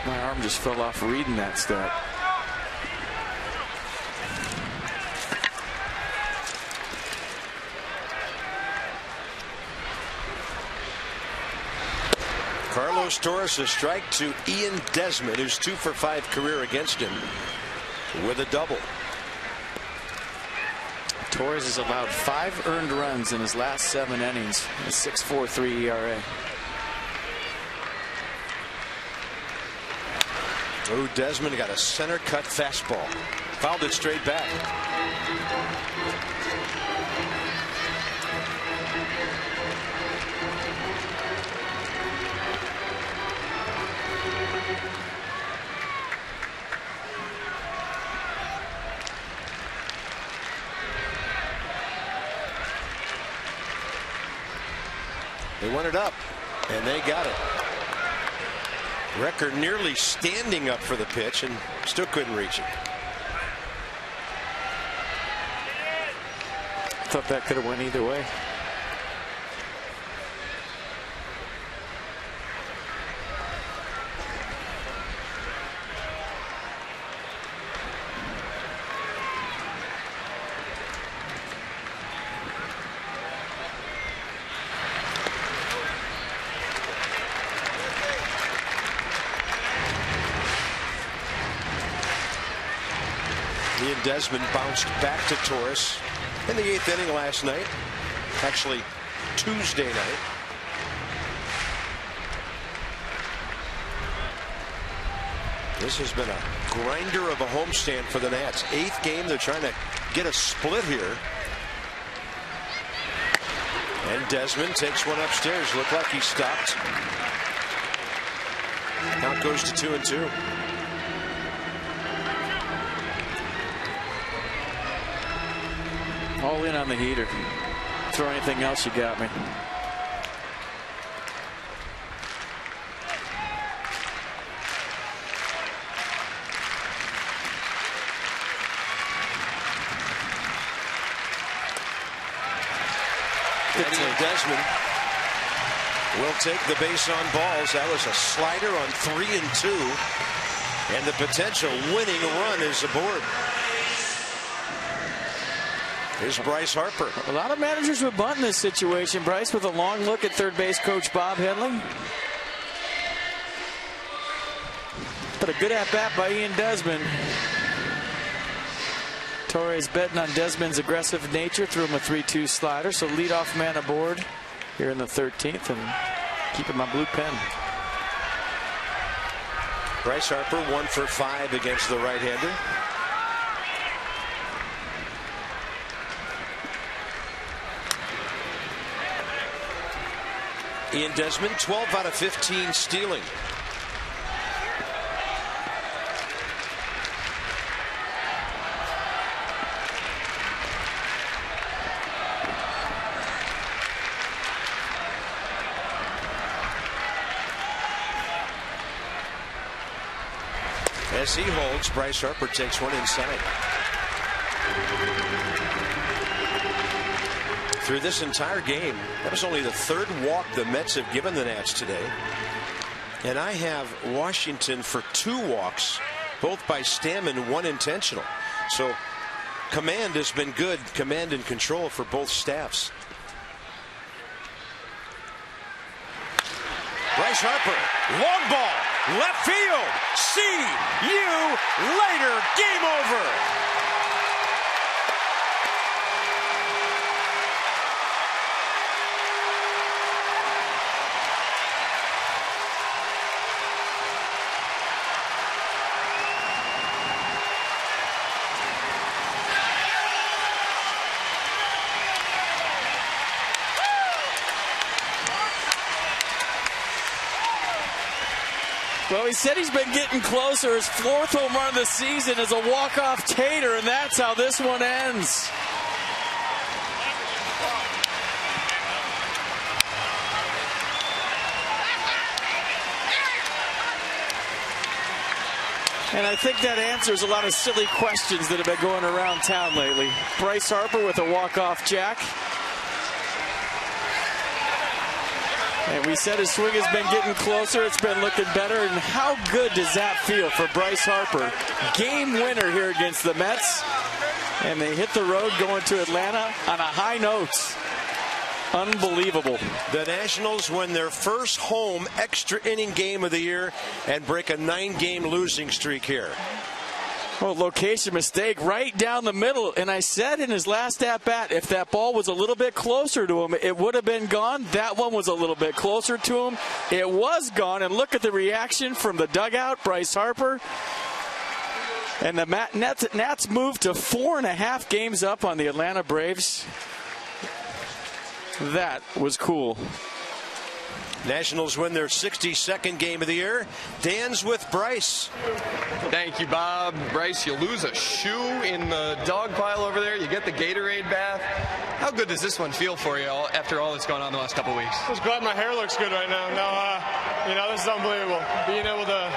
My arm just fell off reading that stat. Carlos Torres a strike to Ian Desmond, who's 2 for 5 career against him, with a double. Torres has allowed 5 earned runs in his last 7 innings. A 6.43 ERA. Oh, Desmond got a center cut fastball. Fouled it straight back. They won it up, and they got it. Record nearly standing up for the pitch and still couldn't reach it. Thought that could have went either way. Desmond bounced back to Torres in the 8th inning last night. Actually, Tuesday night. This has been a grinder of a homestand for the Nats. 8th game. They're trying to get a split here. And Desmond takes one upstairs. Looked like he stopped. Count goes to 2-2. All in on the heater. Throw anything else, you got me. Desmond will take the base on balls. That was a slider on 3-2. And the potential winning run is aboard. Here's Bryce Harper. A lot of managers would bunt in this situation. Bryce with a long look at third base coach Bob Henley. But a good at-bat by Ian Desmond. Torres betting on Desmond's aggressive nature. Threw him a 3-2 slider. So leadoff man aboard here in the 13th. And keep him on blue pen. Bryce Harper 1 for 5 against the right-hander. Ian Desmond 12 out of 15 stealing. As he holds, Bryce Harper takes one inside. Through this entire game, that was only the 3rd walk the Mets have given the Nats today. And I have Washington for 2 walks, both by Stammen, 1 intentional. So command has been good, command and control for both staffs. Bryce Harper, long ball, left field. See you later. Game over. Well, he said he's been getting closer. His 4th home run of the season is a walk-off tater, and that's how this one ends. And I think that answers a lot of silly questions that have been going around town lately. Bryce Harper with a walk-off jack. And we said his swing has been getting closer. It's been looking better. And how good does that feel for Bryce Harper? Game winner here against the Mets. And they hit the road going to Atlanta on a high note. Unbelievable. The Nationals win their first home extra inning game of the year and break a 9-game losing streak here. Well, location mistake right down the middle. And I said in his last at-bat, if that ball was a little bit closer to him, it would have been gone. That one was a little bit closer to him. It was gone. And look at the reaction from the dugout, Bryce Harper. And the Nats moved to 4.5 games up on the Atlanta Braves. That was cool. Nationals win their 62nd game of the year. Dan's with Bryce. Thank you, Bob. Bryce, you lose a shoe in the dog pile over there. You get the Gatorade bath. How good does this one feel for you after all that's gone on the last couple weeks? I'm just glad my hair looks good right now. No, this is unbelievable. Being able to,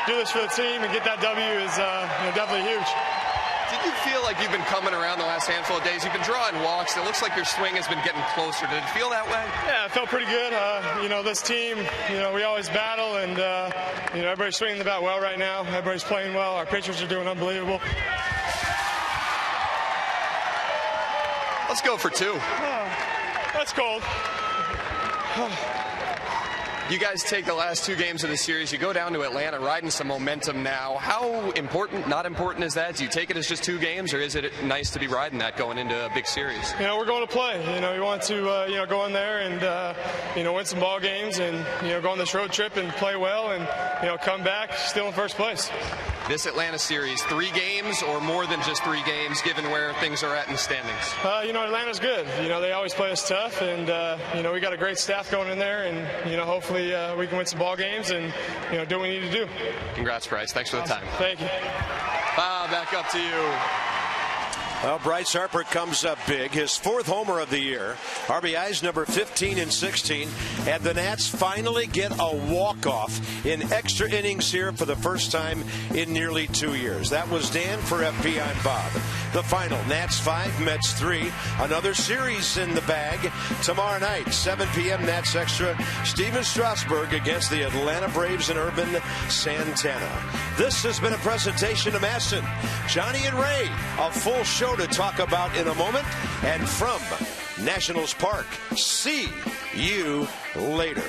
do this for the team and get that W is definitely huge. Did you feel like you've been coming around the last handful of days? You've been drawing walks. It looks like your swing has been getting closer. Did it feel that way? Yeah, it felt pretty good. This team, we always battle, and, everybody's swinging the bat well right now. Everybody's playing well. Our pitchers are doing unbelievable. Let's go for 2. That's cold. You guys take the last 2 games of the series. You go down to Atlanta, riding some momentum now. How important, not important is that? Do you take it as just 2 games, or is it nice to be riding that going into a big series? We're going to play. We want to, go in there and, win some ball games and, go on this road trip and play well and, come back still in first place. This Atlanta series, 3 games or more than just 3 games, given where things are at in the standings? Atlanta's good. They always play us tough, and, we got a great staff going in there, and, hopefully we can win some ball games and, do what we need to do. Congrats, Bryce. Thanks for the time. Thank you. Back up to you. Well, Bryce Harper comes up big, his 4th homer of the year. RBIs number 15 and 16. And the Nats finally get a walk-off in extra innings here for the first time in nearly 2 years. That was Dan. For FP, I'm Bob. The final, Nats 5, Mets 3. Another series in the bag tomorrow night, 7 p.m. Nats Extra. Steven Strasburg against the Atlanta Braves and Urban Santana. This has been a presentation of Masson, Johnny and Ray. A full show to talk about in a moment. And from Nationals Park, see you later.